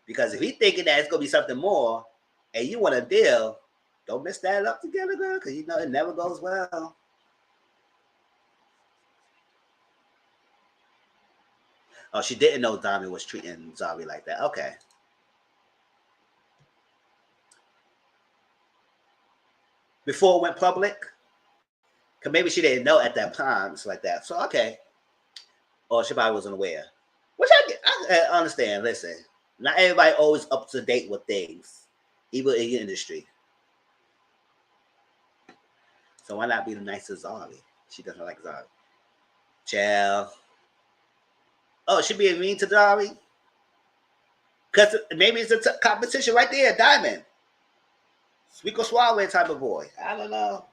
Because if he thinking that it's gonna be something more, and you want a deal, don't mess that up together, girl. Because you know it never goes well. Oh, she didn't know Diamond was treating Zari like that. Okay. Before it went public, because maybe she didn't know at that time. It's like that. So okay. Or she probably wasn't aware. Which I understand. Listen, not everybody always up to date with things, even in your industry. So why not be the nicest Zari? She doesn't like Zari. Child. Oh, she being mean to Zari? Because maybe it's a competition right there, Diamond. Sweet or Suave type of boy. I don't know.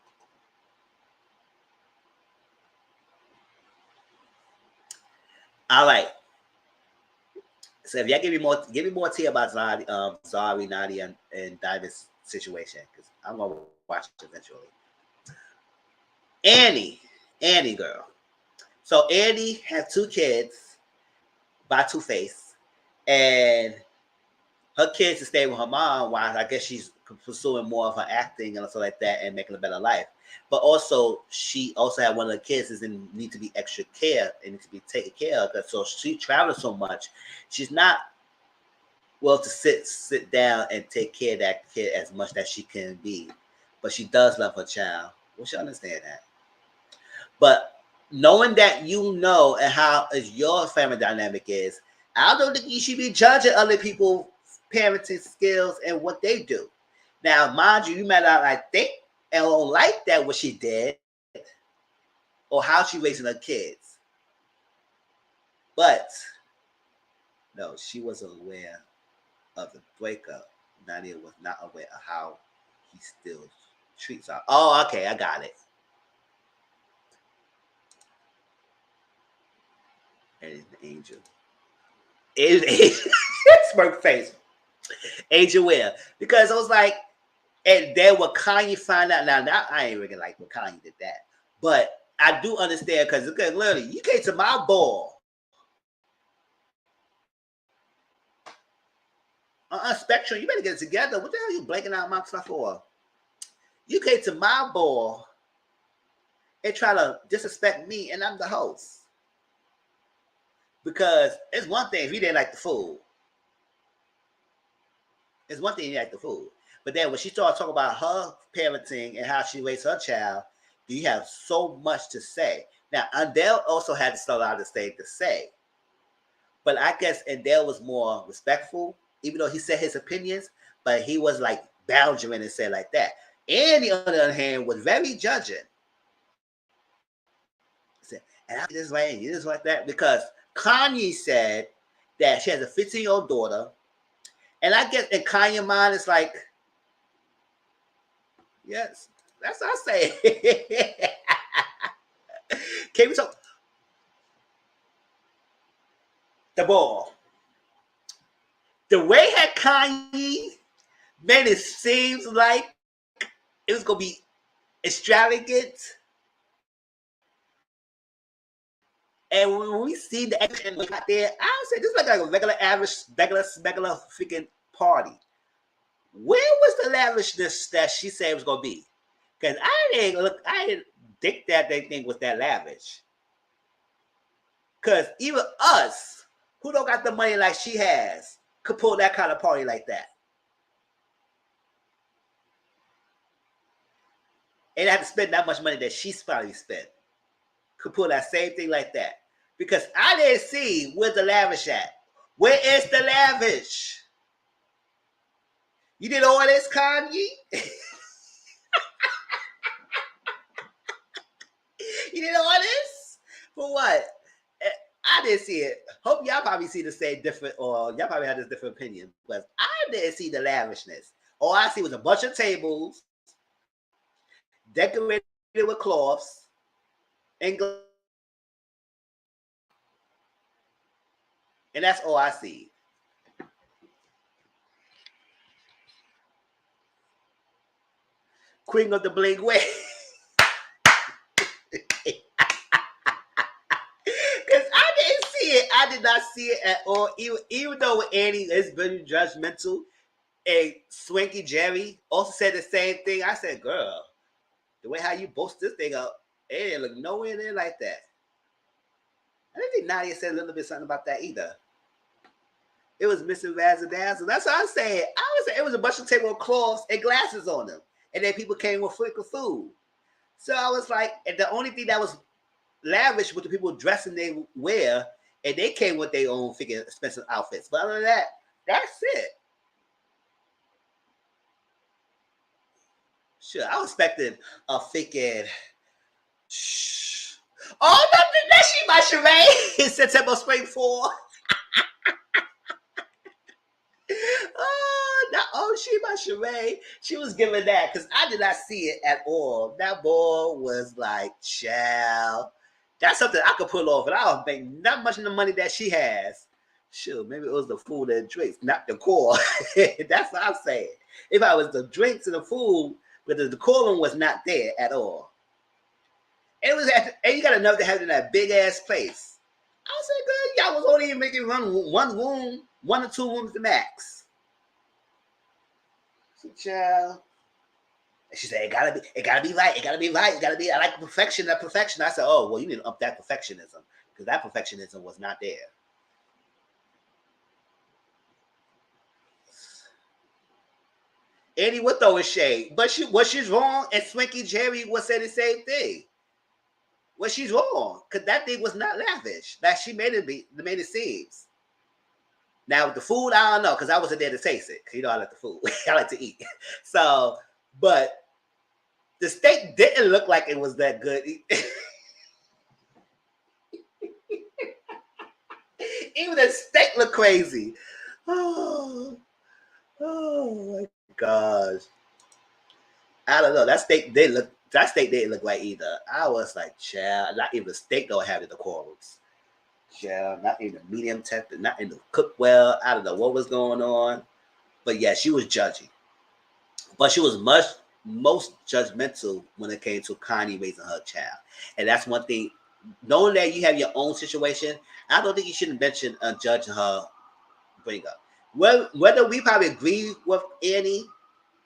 All right. So if y'all give me more tea about Zari, Nadia, and Diamond's situation, because I'm gonna watch it eventually. Annie girl. So Annie has 2 kids by Two Face, and her kids to stay with her mom while I guess she's pursuing more of her acting and stuff like that and making a better life. But also she also had one of the kids is in need to be extra care and need to be taken care of. So she travels so much, she's not well to sit down and take care of that kid as much as she can be. But she does love her child. We should understand that. But knowing that you know and how is your family dynamic is, I don't think you should be judging other people's parenting skills and what they do. Now, mind you, you might not like think and don't like that what she did or how she raising her kids. But no, she wasn't aware of the breakup. Nadia was not aware of how he still treats her. Oh, okay, I got it. And it's the angel. It's smirk face. Angel Will. Because I was like, and then what Kanye found out, now I ain't really like what Kanye did that. But I do understand because literally, you came to my ball. Spectrum, you better get it together. What the hell are you blanking out my stuff for? You came to my ball and try to disrespect me, and I'm the host. Because it's one thing if you didn't like the food. It's one thing you like the food. But then when she started talking about her parenting and how she raised her child, you have so much to say. Now, Adele also had to start out the stage to say. But I guess Adele was more respectful, even though he said his opinions, but he was like boundary and said like that. Andy, on the other hand, was very judging. He said, and I just like you just like that because Kanye said that she has a 15-year-old daughter, and I guess in Kanye's mind, it's like, yes, that's what I say. Can we talk the ball? The way that Kanye made it seems like it was gonna be extravagant. And when we see the action out there, I would say this is like a regular average, regular freaking party. Where was the lavishness that she said it was gonna be? Because I didn't think that they think was that lavish. Because even us, who don't got the money like she has, could pull that kind of party like that. And have to spend that much money that she's probably spent. Could pull that same thing like that. Because I didn't see where's the lavish at. Where is the lavish? You did all this, Kanye? You did all this? For what? I didn't see it. Hope y'all probably see the same different, or y'all probably had this different opinion. But I didn't see the lavishness. All I see was a bunch of tables decorated with cloths and that's all I see. Queen of the Bling Way. I did not see it at all. Even though Annie is very judgmental, and Swanky Jerry also said the same thing. I said, girl, the way how you boast this thing up, it didn't look nowhere near like that. I didn't think Nadia said a little bit something about that either. It was missing razzle dazzle. That's what I said. I was saying it was a bunch of tablecloths and glasses on them. And then people came with freaking food. So I was like, and the only thing that was lavish with the people dressing they wear, and they came with their own freaking expensive outfits. But other than that, that's it. Sure, I was expecting a freaking. Oh, that's she my charade in September Spring 4. She my charade. She was giving that because I did not see it at all. That ball was like, child. That's something I could pull off, and I don't make not much of the money that she has. Sure, maybe it was the food and drinks, not the core. That's what I'm saying. If I was the drinks and the food, but the decorum was not there at all. And it was and you got enough to have it in that big ass place. I was like, good, y'all was only making one room, 1 or 2 rooms to max. So, child. And she said, it gotta be right, it gotta be right, it gotta be. I like perfection, that perfection. I said, oh, well, you need to up that perfectionism because that perfectionism was not there. Annie would throw a shade, but she's wrong, and Swinky Jerry would say the same thing. Well, she's wrong because that thing was not lavish. That she made it seems. Now with the food, I don't know because I wasn't there to taste it. You know, I like the food. I like to eat. So, but the steak didn't look like it was that good. Even the steak looked crazy. Oh my gosh. I don't know. That steak didn't look right either. I was like, child, not even the steak don't have the decorums. Child, not even the medium temper, not in the cook well. I don't know what was going on. But yeah, she was judgy. But she was most judgmental when it came to Kanye raising her child. And that's one thing. Knowing that you have your own situation, I don't think you shouldn't mention judging her bring up. Well, whether we probably agree with Annie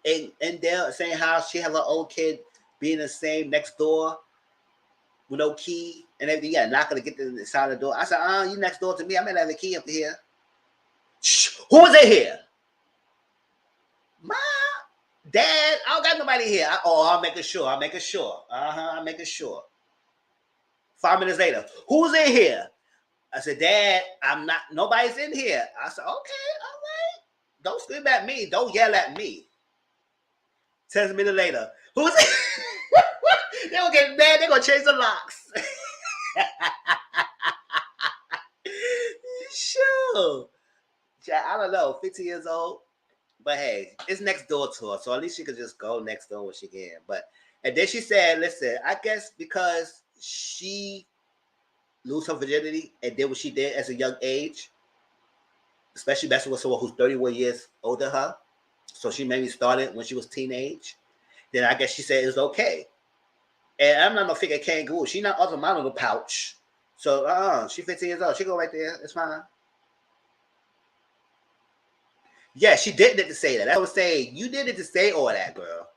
and Dale saying how she have her own kid being the same next door with no key and everything, yeah, not gonna get to the side of the door. I said, you next door to me. I might have a key up here. Shh, who is in here? Ma, Dad, I don't got nobody here. I'll make sure. I'm making sure. 5 minutes later, who's in here? I said, Dad, I'm not, nobody's in here. I said, okay, all right. Don't scream at me. Don't yell at me. 10 minutes later, who's in? They're gonna get mad. They're gonna change the locks. Sure. I don't know, 15 years old. But hey, it's next door to her. So at least she could just go next door when she can. And then she said, listen, I guess because she lose her virginity and did what she did as a young age, especially messing with someone who's 31 years older than her. So she maybe started when she was teenage. Then I guess she said it's okay. And I'm not no figure kangaroo. She not other mom in the pouch. So she 15 years old. She go right there. It's fine. Yeah, she did need to say that. That's what I'm saying. You didn't to say all that, girl.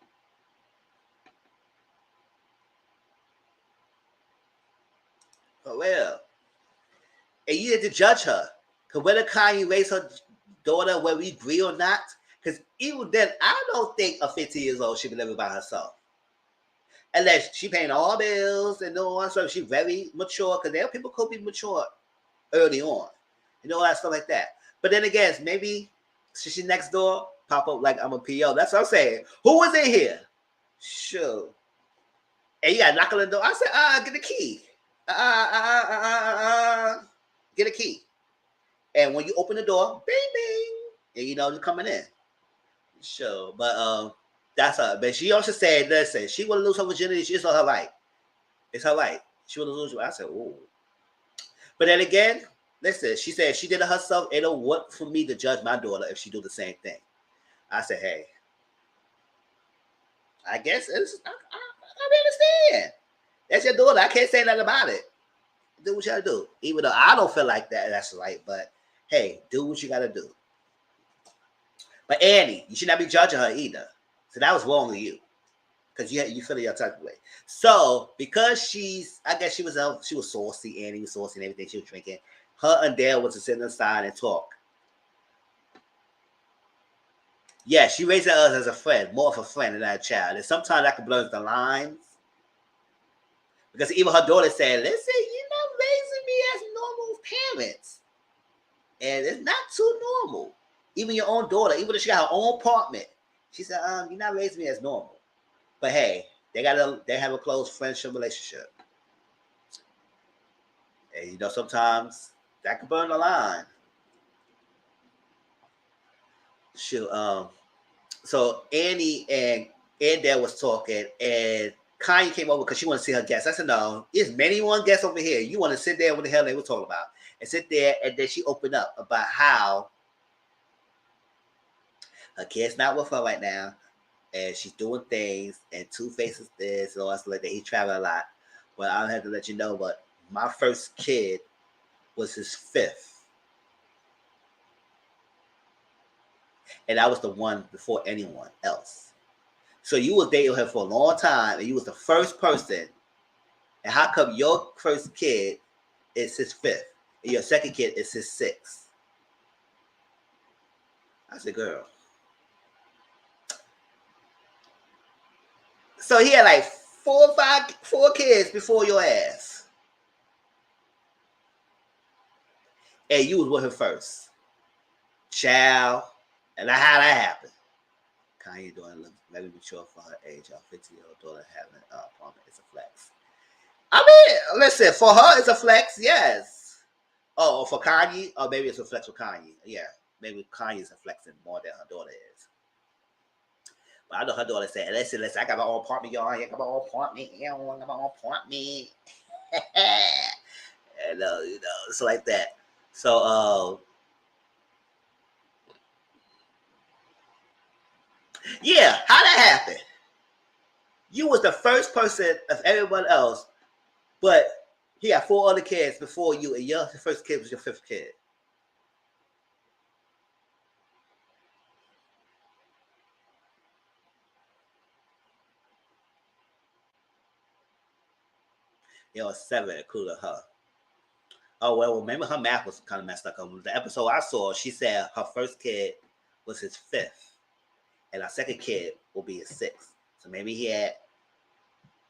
For real. And you need to judge her. Because whether Kanye raised her daughter, whether we agree or not, because even then, I don't think a 15 years old should be living by herself. Unless she paying all bills and no one, so she's very mature, because there people could be mature early on. You know, all that stuff like that. But then again, maybe she's next door, pop up like I'm a PO. That's what I'm saying. Who was in here? Sure. And you got to knock on the door. I said, get the key. Get a key. And when you open the door, bing, bing, and you know you're coming in. Sure. But that's her. But she also said, listen, she want to lose her virginity. It's her right. It's her right. She want to lose. I said, oh. But then again, listen, she said she did it herself. It don't work for me to judge my daughter if she do the same thing. I said, hey, I guess I understand. That's your daughter. I can't say nothing about it. Do what you gotta do. Even though I don't feel like that's right. But hey, do what you gotta do. But Annie, you should not be judging her either. So that was wrong with you. Because you feel your type of way. So because I guess she was saucy, Annie was saucy and everything she was drinking. Her and Dale was to sit inside and talk. Yeah, she raised us as a friend, more of a friend than a child. And sometimes that can blur the lines. Because even her daughter said, listen, you're not raising me as normal parents. And it's not too normal. Even your own daughter, even though she got her own apartment, she said, you're not raising me as normal. But hey, they have a close friendship relationship. And you know, sometimes that could burn the line. Shoot, so Annie and Dad was talking, and Kanye came over because she wanted to see her guests. I said, no, there's many one guests over here. You want to sit there, what the hell they were talking about, and sit there, and then she opened up about how her kid's not with her right now, and she's doing things, and Two-Face is this, and all that stuff like that. He traveled a lot. Well, I'll have to let you know, but my first kid was his 5th. And I was the one before anyone else. So you was dating her for a long time, and you was the first person. And how come your first kid is his 5th, and your second kid is his 6th? I said, girl. So he had like 4 kids before your ass. And you was with her first. Child. And how that happened. Kanye doing look very mature for her age. Our 50-year-old daughter having an apartment. It's a flex. I mean, listen, for her, it's a flex, yes. Oh, for Kanye? Or maybe it's a flex for Kanye. Yeah, maybe Kanye's a flexing more than her daughter is. But I know her daughter said, listen, I got my own apartment, y'all. I got my own apartment. I got my own apartment. And, it's like that. So, yeah, how that happened? You was the first person of everyone else, but he had 4 other kids before you, and your first kid was your 5th kid. There was 7, including her. Oh, well, maybe her math was kind of messed up. The episode I saw, she said her first kid was his 5th, and our second kid will be his 6th. So maybe he had,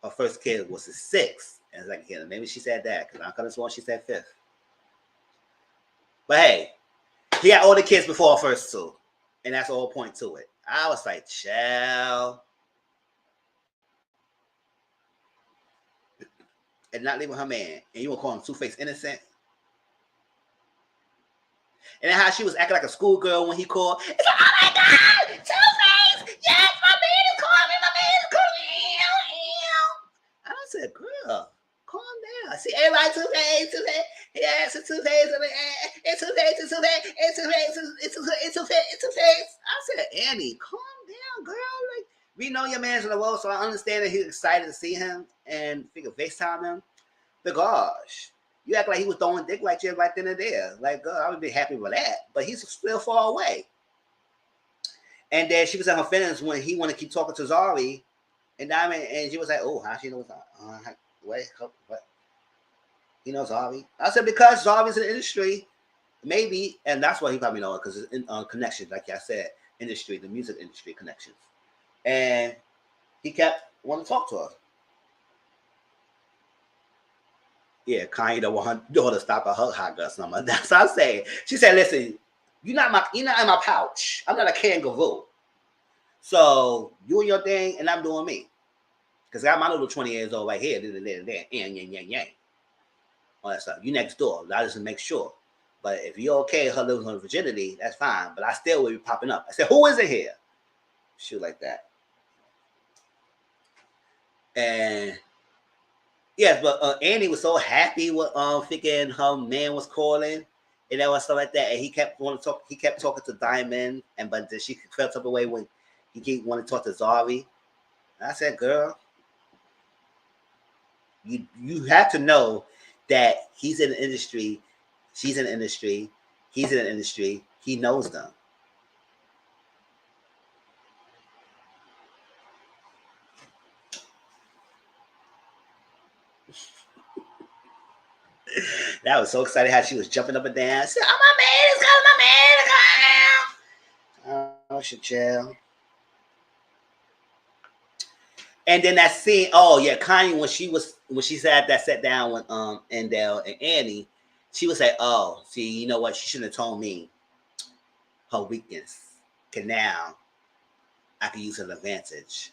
her first kid was his 6th, and second kid. Maybe she said that, because I could have sworn she said 5th. But hey, he had all the kids before our first 2, and that's the whole point to it. I was like, chill. And not leaving her man, and you will call him Two-Face innocent. And then how she was acting like a schoolgirl when he called. It's like, oh my God, Two-Face! Yes, my man is calling me. My man is calling me. And I said, girl, calm down. See, everybody Two-Face, Two-Face. Yes, it's Two-Face. It's Two-Face. It's Two-Face. It's Two-Face. It's Two-Face. It's Two-Face. I said, Annie, calm down, girl. Like, we know your man's in the world, so I understand that he's excited to see him and figure FaceTime him. But gosh, you act like he was throwing dick like you right then and there. Like, God, I would be happy with that. But he's still far away. And then she was at her feelings when he wanted to keep talking to Zari. And Diamond, and she was like, oh, how she knows that? What? He knows Zari. I said, because Zari's in the industry, maybe, and that's why he probably knows, because it's in connections, like I said, industry, the music industry connections. And he kept wanting to talk to her. Yeah, Kanye don't want her daughter to stop at her hot girl number. That's what I'm saying. She said, listen, you're not in my pouch. I'm not a kangaroo. So you and your thing, and I'm doing me. Because I got my little 20 years old right here. Yang. All that stuff. You next door. I just make sure. But if you're okay, her losing her virginity, that's fine. But I still will be popping up. I said, who is it here? Shoot like that. And yes, but Annie was so happy with thinking her man was calling and that was stuff like that. And he kept wanting to talk. He kept talking to Diamond, but then she felt some way when he kept wanting to talk to Zari. And I said, "Girl, you have to know that he's in the industry, she's in the industry, he's in the industry. He knows them." That was so excited how she was jumping up and down. Said, "Oh, my man is coming, my man is coming." Oh, shit, chill. And then that scene, oh yeah, Kanye when she sat down with Endell and Annie, she was like, "Oh, see, you know what? She shouldn't have told me her weakness. Cause now I can use an advantage."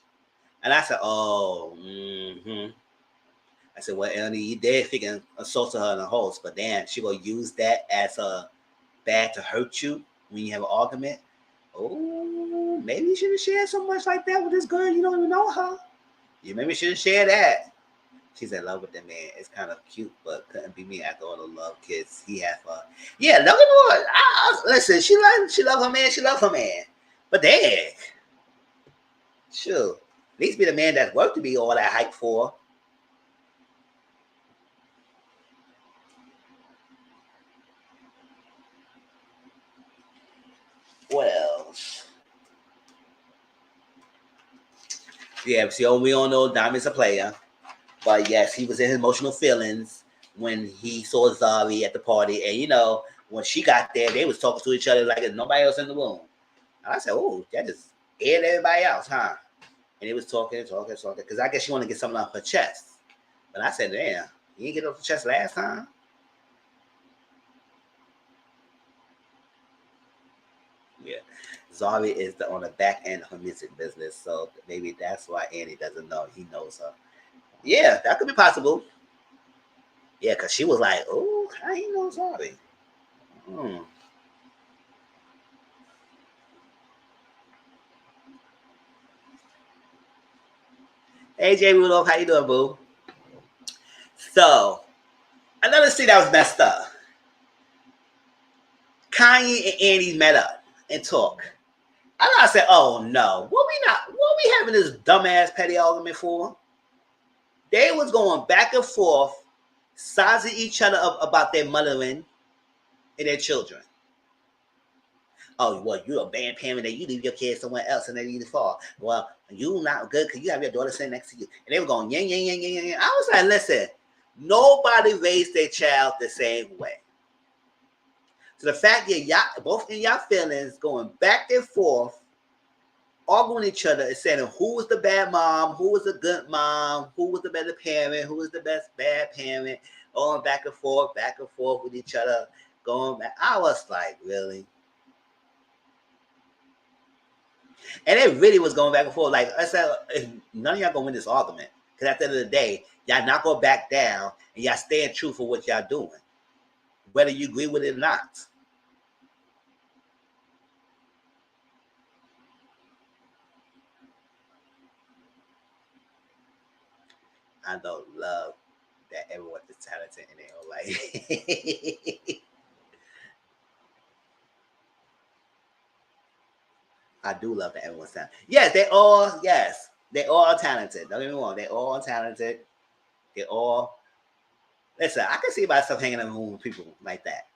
And I said, "Oh, I said, well, Annie, you did figure assault her in the host, but then she will use that as a bad to hurt you when you have an argument. Oh, maybe you shouldn't share so much like that with this girl. You don't even know her. You maybe shouldn't share that." She's in love with the man. It's kind of cute, but couldn't be me after all the love kids he had for her. Yeah, love the boy. Listen, she love her man. She love her man. But dang, sure, at least be the man that's worth to be all that hype for. Well, yeah, so we all know Diamond's a player. But yes, he was in his emotional feelings when he saw Zari at the party. And, when she got there, they was talking to each other like there's nobody else in the room. And I said, oh, that just aired everybody else, huh? And they was talking. Because I guess she wanted to get something off her chest. But I said, damn, you didn't get off the chest last time? Yeah. Zari is on the back end of her music business. So maybe that's why Annie doesn't know. He knows her. Yeah, that could be possible. Yeah, because she was like, oh, how he know Zari? Hmm. Hey, Jay Rudolph, how you doing, boo? So, another scene that was messed up. Kanye and Andy met up and talk. And I said, "Oh no, what we having this dumbass petty argument for?" They was going back and forth, sizing each other up about their mothering and their children. Oh, well, you're a bad parent that you leave your kids somewhere else and they need to fall. Well, you not good because you have your daughter sitting next to you. And they were going, yang, yang, yang, yang, yang. I was like, listen, nobody raised their child the same way. So the fact that y'all, both in y'all feelings, going back and forth, arguing each other and saying who was the bad mom, who was the good mom, who was the better parent, who was the best bad parent, going back and forth with each other, going back. I was like, really? And it really was going back and forth. Like I said, none of y'all gonna win this argument. Because at the end of the day, y'all not gonna back down and y'all staying true for what y'all doing. Whether you agree with it or not. I don't love that everyone is talented in their own life. I do love that everyone's talented. Yes, they all talented. Don't get me wrong, they all talented. They all listen, I can see myself hanging in a room with people like that.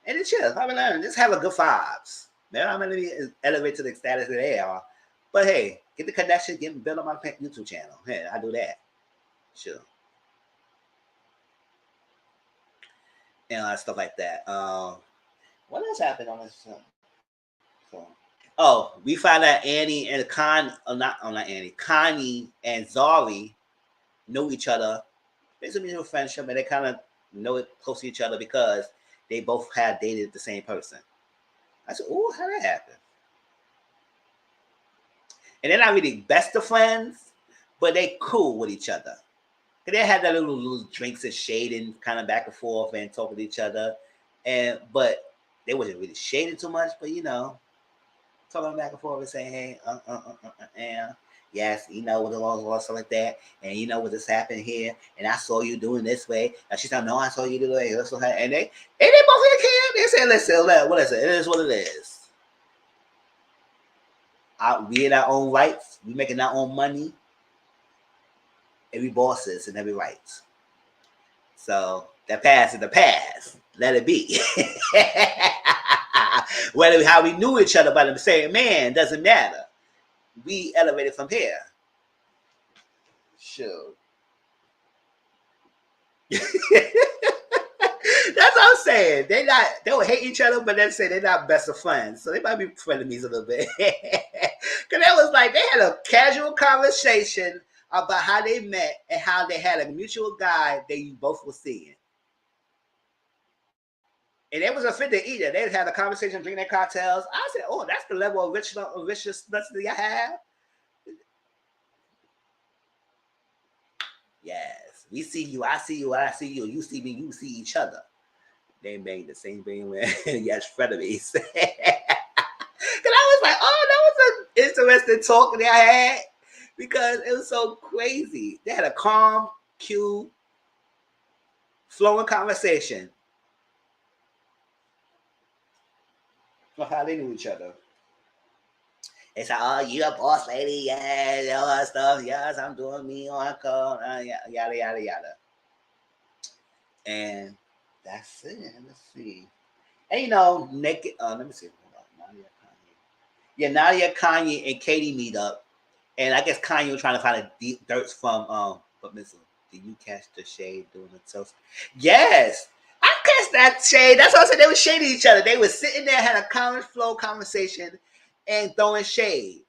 And it's chill. I mean, just have a good vibes. Maybe I'm gonna be elevated to the status that they are. But hey, get the connection, build up my YouTube channel. Hey, I do that. Sure. And stuff like that. What else happened on this film? So, oh, we found out Annie and not Annie, Connie and Zari know each other. There's a mutual friendship, and they kind of know it close to each other because they both had dated the same person. I said, "Oh, how that happen?" And they're not really best of friends, but they cool with each other. They had that little drinks and shading kind of back and forth and talk with each other, but they wasn't really shading too much. But talking back and forth and saying, "Hey, yes, what the laws was stuff like that, and what just happened here, and I saw you doing this way." And she said, "No, I saw you do it." And they both in the camp. They said, "Listen, what is it? It is what it is. We in our own rights. We making our own money. Every bosses and every rights. So that past is the past. Let it be." Whether how we knew each other by the same man doesn't matter. We elevated from here. Sure. That's what I'm saying. They will hate each other, but they say they're not best of friends. So they might be frenemies a little bit. Because that was like they had a casual conversation about how they met and how they had a mutual guy that you both were seeing. And it was a fit to eat it. They had a conversation, drinking their cocktails. I said, "Oh, that's the level of richness that you have." Yes, we see you. I see you. I see you. You see me. You see each other. They made the same thing with yes, frenemies. Because I was like, "Oh, that was an interesting talk that I had," because it was so crazy. They had a calm, cute, flowing conversation of how they knew each other. It's like, "Oh, you a boss lady, yeah, all that stuff. Yes, I'm doing me on call, yada yada yada." And that's it. Let's see. And naked. Let me see. Nadia, Kanye. Yeah, Nadia, Kanye, and Katie meet up, and I guess Kanye was trying to find a deep dirt from But Mizzle, did you catch the shade doing the toast? Yes, I catch that shade. That's what I said. They were shading each other. They were sitting there, had a common flow conversation, and throwing shade.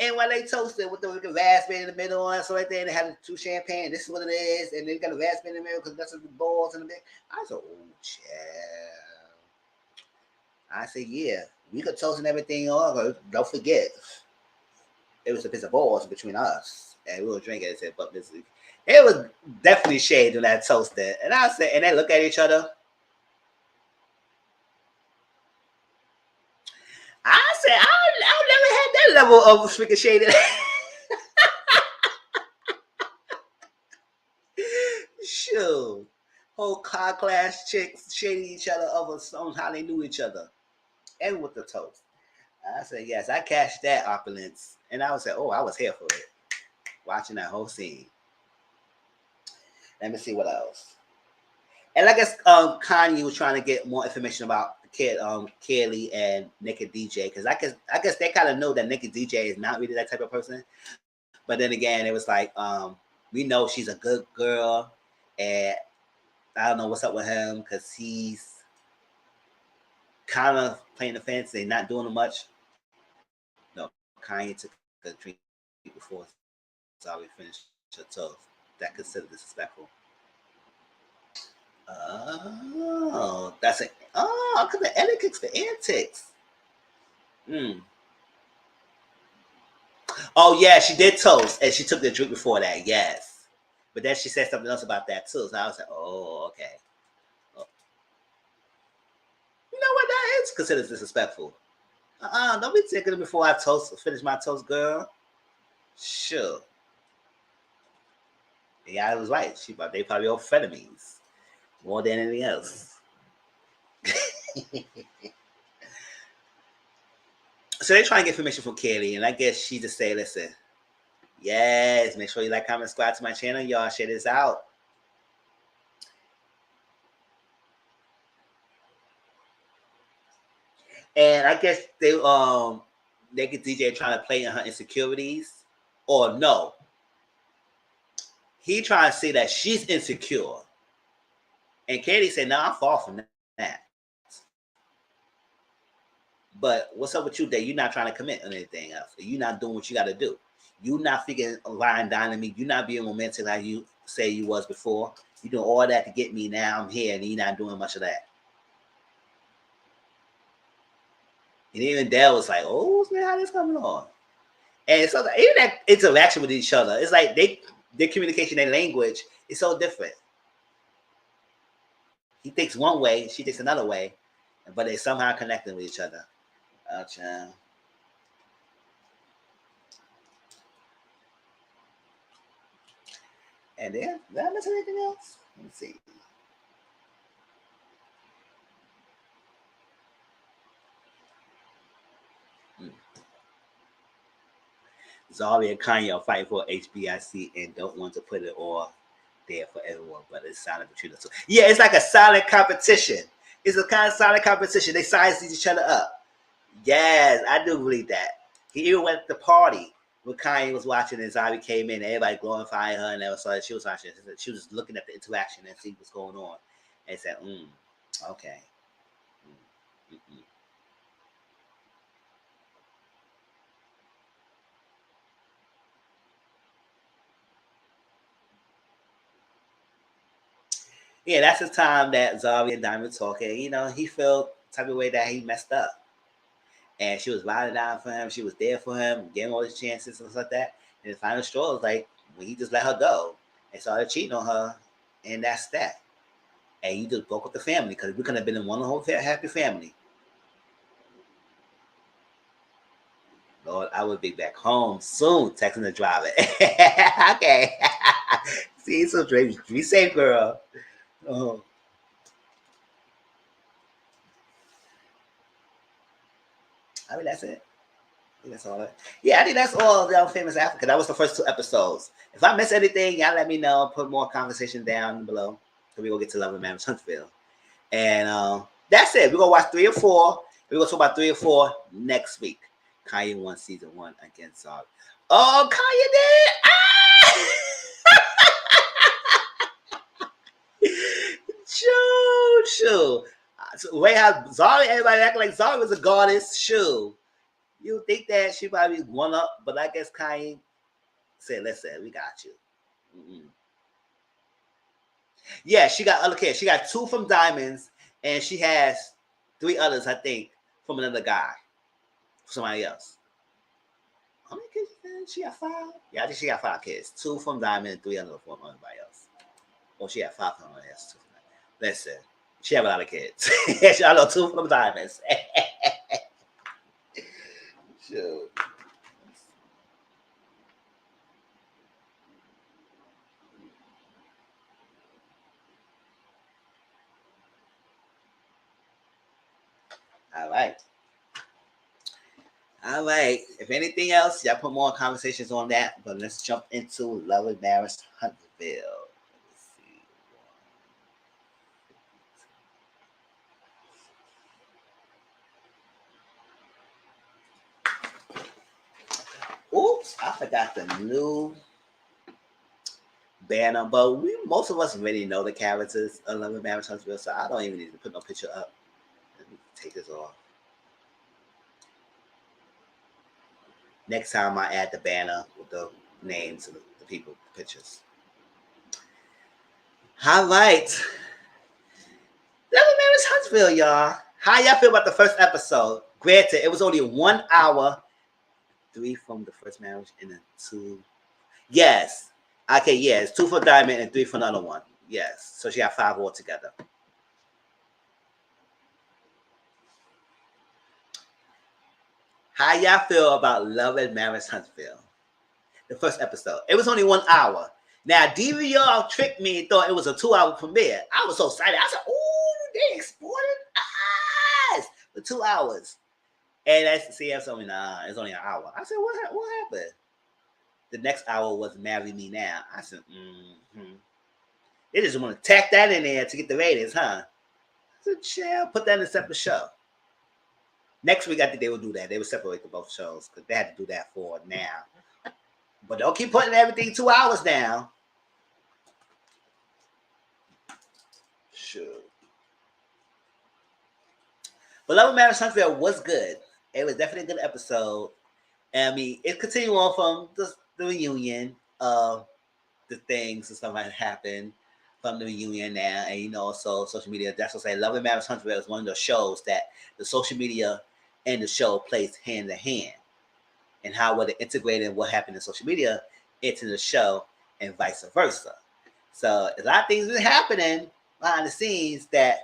And when they toasted with the raspberry in the middle and stuff like that, and they had two champagne. This is what it is, and they got a raspberry in the middle because that's the balls in the middle. I said, "Oh, child." I said, "Yeah, we could toast and everything on. Don't forget, it was a piece of balls between us, and we were drinking." It said, "But this week, it was definitely shade when that toasted." And I said, and they look at each other. I said, I've never had that level of freaking shade. Shoot. Whole car class chicks shading each other over on how they knew each other. And with the toast. I said, yes, I cashed that opulence. And I was like, oh, I was here for it. Watching that whole scene. Let me see what else. And I guess Kanye was trying to get more information about the kid, Kelly and Naked DJ, because I guess they kind of know that Naked DJ is not really that type of person. But then again, it was like, we know she's a good girl, and I don't know what's up with him because he's kind of playing the fence and not doing much. No, Kanye took a drink before Sorry finished her toast. That considered disrespectful. Oh, that's it. Oh, because the etiquette's for antics. Hmm. Oh yeah, she did toast, and she took the drink before that. Yes, but then she said something else about that too. So I was like, oh, okay. Oh. You know what? That is considered disrespectful. Don't be taking it before I finish my toast, girl. Sure. Yeah, I was right. They probably all frenemies more than anything else. So they try to get information from Kelly, and I guess she just say, listen, yes, make sure you like, comment, subscribe to my channel, y'all. Share this out. And I guess they get DJ trying to play in her insecurities. Or no. He trying to say that she's insecure. And Katie said, no, I'm far from that. But what's up with you that you're not trying to commit on anything else? You're not doing what you got to do. You're not figuring line dining me. You're not being romantic like you say you was before. You're doing all that to get me. Now I'm here, and you're not doing much of that. And even Dale was like, oh, man, how this coming on? And so even that interaction with each other, it's like their communication, their language is so different. He thinks one way, she thinks another way, but they somehow connecting with each other. Oh, child. And then, did I miss anything else? Let me see. Zari and Kanye are fighting for HBIC and don't want to put it all there for everyone, but it's silent between the two. Yeah, it's like a silent competition. It's a kind of silent competition. They size each other up. Yes, I do believe that. He even went to the party when Kanye was watching and Zari came in and everybody glorifying her and everything. So she was watching. She was looking at the interaction and see what's going on and said, okay. Mm-mm. Yeah, that's the time that Zari and Diamond talking. You know, he felt type of way that he messed up. And she was riding down for him. She was there for him, gave him all his chances and stuff like that. And the final straw was like when he just let her go and started cheating on her, and that's that. And you just broke up the family because we could have been in one whole happy family. Lord, I would be back home soon, texting the driver. Okay. See, so be safe, girl. Oh. I mean, that's it. That's all. Yeah, I think that's all the Famous Africa. That was the first two episodes. If I miss anything, y'all let me know. Put more conversation down below. So we gonna get to Love and Marriage Huntsville. And that's it. We're gonna watch 3 or 4. We're gonna talk about 3 or 4 next week. Kanye won season 1 against Zari. Oh, Kanye did! Shoo. So the way how Zari, everybody act like Zari was a goddess. Shoo. You think that she probably won up, but I guess Kanye said, listen, we got you. Mm-mm. Yeah, she got other kids. She got 2 from Diamonds, and she has 3 others, I think, from another guy, somebody else. How many kids? She got 5? Yeah, I think she got 5 kids. 2 from Diamond, and 3 others from anybody else. Or she had 5 from somebody else. Listen, she have a lot of kids. I know 2 from Diamonds. Sure. All right. All right. If anything else, y'all put more conversations on that. But let's jump into Love and Marriage Huntsville. Let's see. Oops, I forgot the new banner. But most of us already know the characters of Love and Marriage Huntsville, so I don't even need to put no picture up. Let me take this off. Next time I add the banner with the names of the people, the pictures. All right. Love and Marriage Huntsville, y'all. How y'all feel about the first episode? Granted, it was only 1 hour. 3 from the first marriage and then 2. Yes. Okay, yes. 2 for Diamond and 3 for another one. Yes. So she had 5 altogether. How y'all feel about Love and Marriage Huntsville? The first episode. It was only 1 hour. Now, DVR tricked me and thought it was a 2-hour premiere. I was so excited. I said, "Oh, they exported eyes for 2 hours." And that's CF told me, "Nah, it's only an hour." I said, what happened? The next hour was Marry Me Now. I said, They just want to tack that in there to get the ratings, huh? I said, chill, put that in a separate show. Next week, I think they would do that. They would separate the both shows because they had to do that for now. But don't keep putting everything 2 hours down. Sure. But Love and Marriage Huntsville was good. It was definitely a good episode. And I mean, it continued on from the reunion of the things and stuff that happened from the reunion now. And you know, so social media, that's what I say, Love and Marriage Huntsville is one of those shows that the social media and the show plays hand in hand. And how were they integrating what happened in social media into the show and vice versa. So a lot of things been happening behind the scenes that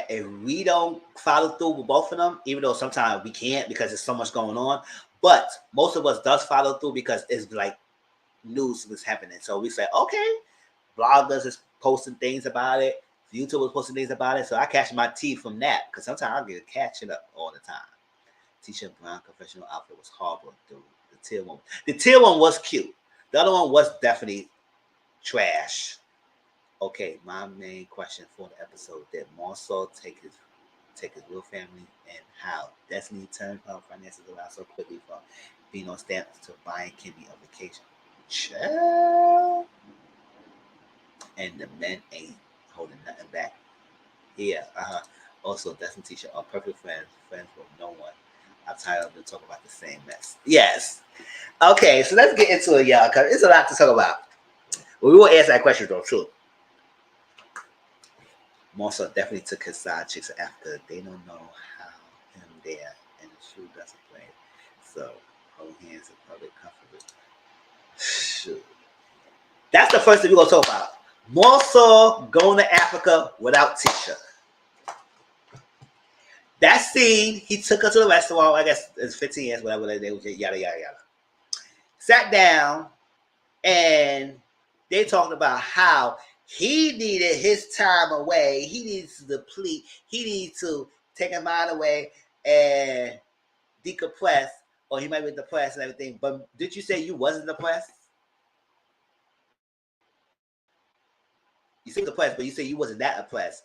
if we don't follow through with both of them, even though sometimes we can't because there's so much going on, but most of us does follow through because it's like news is happening. So we say, okay, bloggers is posting things about it, YouTube is posting things about it. So I catch my tea from that because sometimes I get catching up all the time. T-shirt brown confessional outfit was horrible. The tier one was cute. The other one was definitely trash. Okay, my main question for the episode: did Marcel take his real family, and how Destiny turned her finances around so quickly from being on stamps to buying Kimmy a vacation? Child. And the men ain't holding nothing back. Yeah, Also, Destiny T-shirt are perfect friends with no one. I'm tired of them talking about the same mess. Yes. Okay, so let's get into it, y'all, because it's a lot to talk about. Well, we will answer that question, though, too. Marcel definitely took his side chicks after they don't know how him there, and the shoe doesn't play. So, hold hands in public comfort. Shoot. That's the first thing we're going to talk about. Marcel going to Africa without Tisha. That scene, he took her to the restaurant, I guess it's 15 years, whatever they was, yada, yada, yada. Sat down, and they talked about how he needed his time away. He needs to deplete. He needs to take his mind away and decompress, or he might be depressed and everything. But did you say you wasn't depressed? You seem depressed, but you say you wasn't that depressed.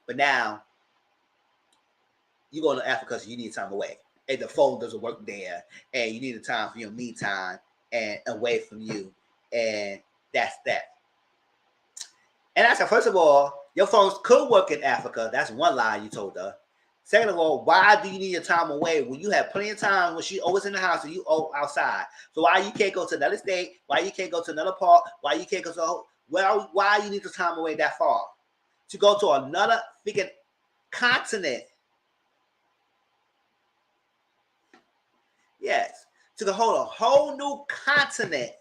But now you're going to Africa, so you need time away. And the phone doesn't work there, and you need a time for your me time and away from you. And that's that. And I said, first of all, your phones could work in Africa. That's one lie you told her. Second of all, why do you need your time away when you have plenty of time when she always in the house and you outside? So why you can't go to another state? Why you can't go to another park? Why you can't go to why you need the time away that far? To go to another freaking continent. Yes. To go hold a whole new continent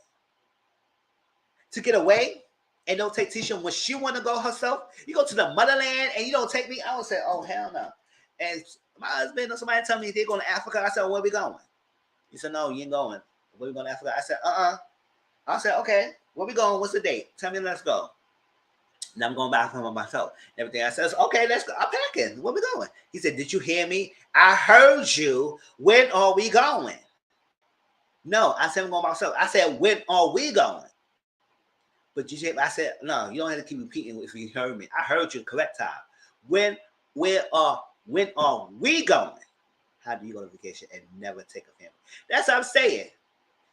to get away and don't take Tisha when she want to go herself. You go to the motherland and you don't take me. I would say, oh, hell no. And my husband or somebody tell me they're going to Africa. I said, where we going? He said, no, you ain't going. Where we going to Africa? I said, I said, okay, where we going? What's the date? Tell me, let's go. Now I'm going back home by myself. Everything I says, okay, let's go. I'm packing. Where we going? He said, did you hear me? I heard you. When are we going? No, I said I'm going by myself. I said, when are we going? But I said, no, you don't have to keep repeating if you heard me. I heard you correct time. When are we going? How do you go on vacation and never take a family? That's what I'm saying.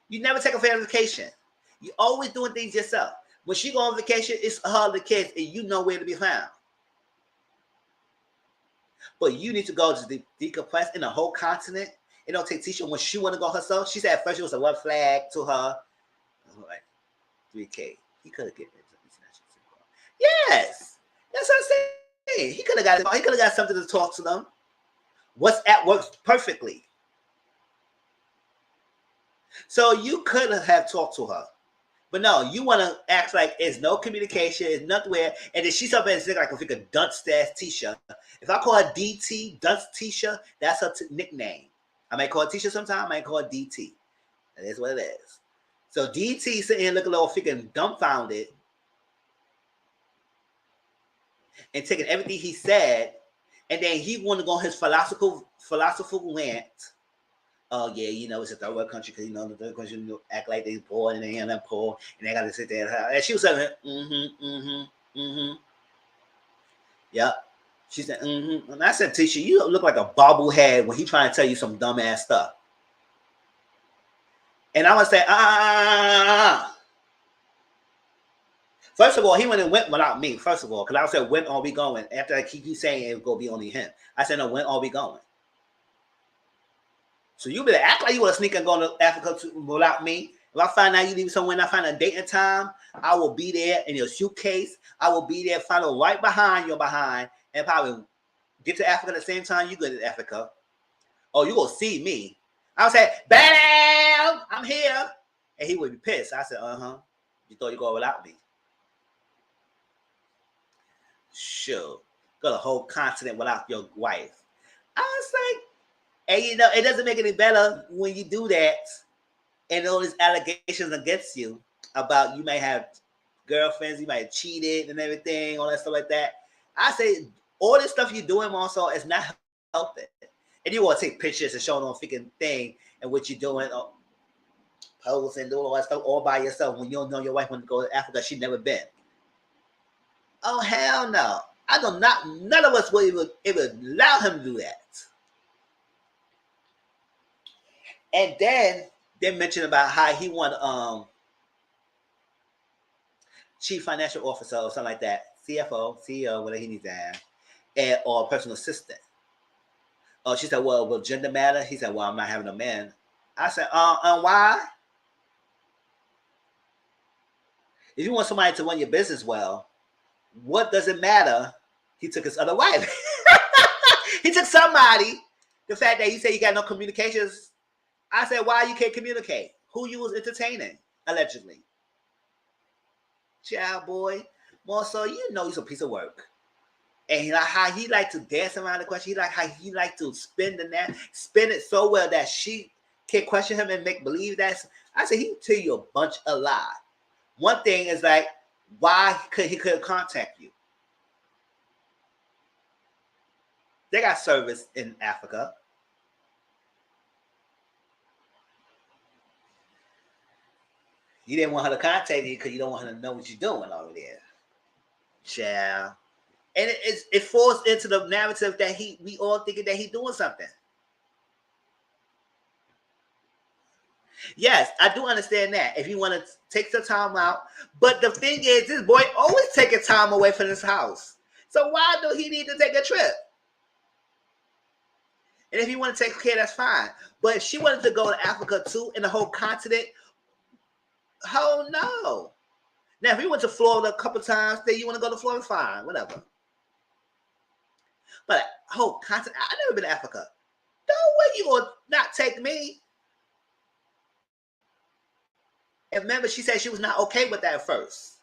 You never take a family vacation. You always doing things yourself. When she go on vacation, it's her, the kids, and you know where to be found. But you need to go to decompress in the whole continent. It don't take Tisha when she want to go herself. She said at first it was a one flag to her. Like 3K. He could have given it to international. Yes. That's what I'm saying. He could have got something to talk to them. WhatsApp works perfectly. So you could have talked to her. But no, you want to act like it's no communication, it's nothing where, and then she's up and saying like a freaking dunce ass Tisha. If I call her DT, Dunce Tisha, that's her nickname. I might call her Tisha sometime, I might call her DT. That is what it is. So DT sitting here looking all freaking dumbfounded and taking everything he said, and then he want to go on his philosophical rant. Oh yeah, you know it's a third world country because you know the third country act like they poor and they ain't that poor and they got to sit there. And she was saying, Yep. She said, And I said, Tisha, you look like a bobblehead when he trying to tell you some dumbass stuff. And I would say, First of all, he went without me. First of all, because I said, when are we going? After I keep saying it was gonna be only him, I said, no, when are we going? So you better act like you want to sneak and go to Africa without me. If I find out you leave somewhere and I find a date and time, I will be there in your suitcase. I will be there, follow right behind your behind, and probably get to Africa at the same time you go to Africa. Oh, you will see me. I'll say, bam, I'm here. And he would be pissed. I said, you thought you'd go without me. Sure. Go the whole continent without your wife. I was like, and you know, it doesn't make it any better when you do that and all these allegations against you about you might have girlfriends, you might have cheated and everything, all that stuff like that. I say all this stuff you're doing also is not helping. And you want to take pictures and show them a freaking thing and what you're doing, pose and doing all that stuff all by yourself when you don't know your wife wants to go to Africa. She's never been. Oh, hell no. I do not, none of us would allow him to do that. And then they mentioned about how he won chief financial officer or something like that, CFO, CEO, whatever he needs to have, or personal assistant. Oh, she said, well, will gender matter? He said, well, I'm not having a man. I said, why? If you want somebody to run your business well, what does it matter? He took his other wife. He took somebody. The fact that you say you got no communications. I said, why you can't communicate? Who you was entertaining, allegedly. Child boy. More so, you know he's a piece of work. And how he like to dance around the question. How he like to spin it so well that she can't question him and make believe that. I said, he can tell you a bunch of lies. One thing is like, why he couldn't contact you? They got service in Africa. You didn't want her to contact you because you don't want her to know what you're doing over there. Child. And it falls into the narrative that we all thinking that he's doing something. Yes, I do understand that. If you want to take some time out. But the thing is, this boy always taking time away from his house. So why do he need to take a trip? And if you want to take care, that's fine. But if she wanted to go to Africa too, in the whole continent, oh no. Now, if you went to Florida a couple times, then you want to go to Florida, fine, whatever. But whole continent, I've never been to Africa. No way you gonna not take me. And remember, she said she was not okay with that at first.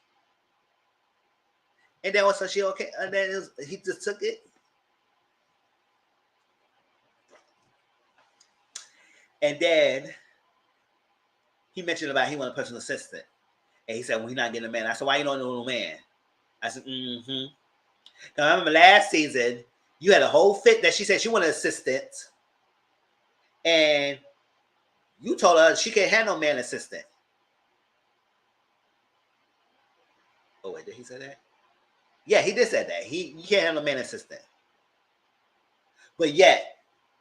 And then also she okay, and then he just took it. And then he mentioned about he wanted a personal assistant. And he said, well, he's not getting a man. I said, why you don't know no man? I said, mm-hmm. Now, I remember last season, you had a whole fit that she said she wanted an assistant. And you told her she can't have no man assistant. Oh, wait, did he say that? Yeah, he did say that. You can't have no man assistant. But yet,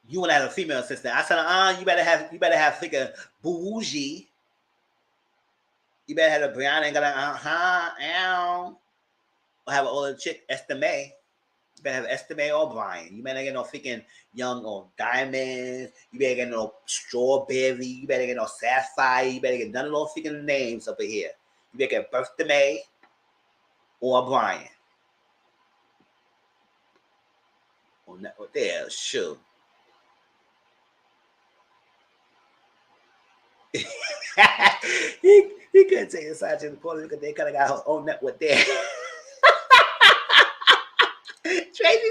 you want to have a female assistant. I said, you better have freaking bougie. You better have a Brianna and go or have an older chick, Estime. You better have Estime or Brian. You better get no freaking young or diamonds. You better get no strawberry. You better get no sapphire. You better get none of those freaking names over here. You better get Birthday or Brian. Oh, there, sure. he couldn't take his side to the corner because they kind of got her own network there. Tracy,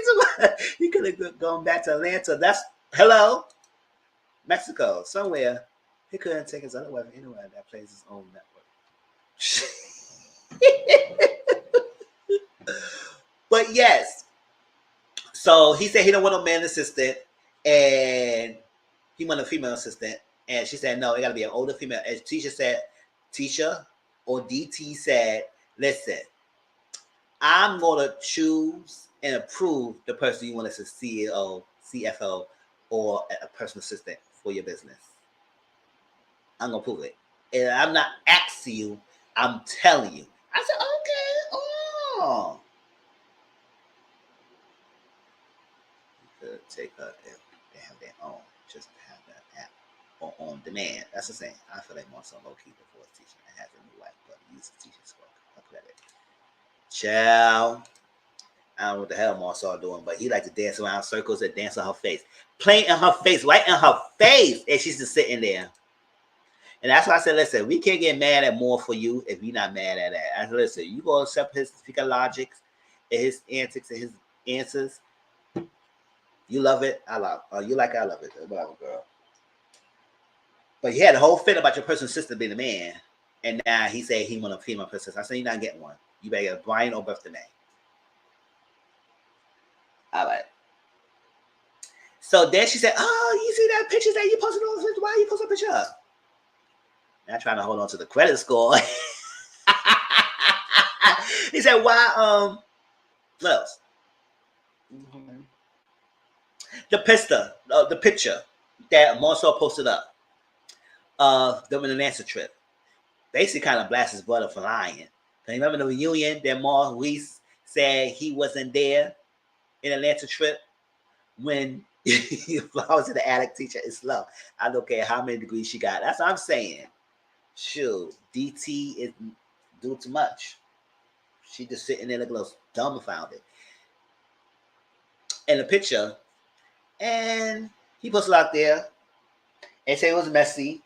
he could have gone back to Atlanta. That's hello, Mexico, somewhere. He couldn't take his other wife anywhere that plays his own network. But yes, so he said he don't want no man assistant, and he want a female assistant. And she said, no, it got to be an older female. As Tisha or DT said, listen, I'm going to choose and approve the person you want as a CEO, CFO, or a personal assistant for your business. I'm going to prove it. And I'm not asking you, I'm telling you. I said, okay, oh. You could take her if they have their own, just to have that app. Or on demand. That's the same. I feel like Marcel low-key before teaching and has a new life, but he used to teach his work. I credit. Child. I don't know what the hell Marcel doing, but he like to dance around circles and dance on her face. Playing in her face, right in her face. And she's just sitting there. And that's why I said, listen, we can't get mad at more for you if you're not mad at that. I said, listen, you go accept his logics and his antics and his answers. You love it. I love it. You like it. I love it. Whatever, girl. But he had a whole fit about your person's sister being a man. And now he said he want a female princess. I said, you're not getting one. You better get a Brian or Birthday. All right. So then she said, oh, you see that picture that you posted on? Why you post a picture up? Now trying to hold on to the credit score. He said, why, what else? Mm-hmm. The picture that Marcel posted up. Them in an answer trip. Basically kind of blast his brother for lying. Can you remember the reunion that Maurice said he wasn't there in Atlanta trip when Flowers in the attic teacher is slow? I don't care how many degrees she got. That's what I'm saying. Shoot, DT is doing too much. She just sitting there looking a little dumbfounded. In the picture, and he posted out there and said it was messy.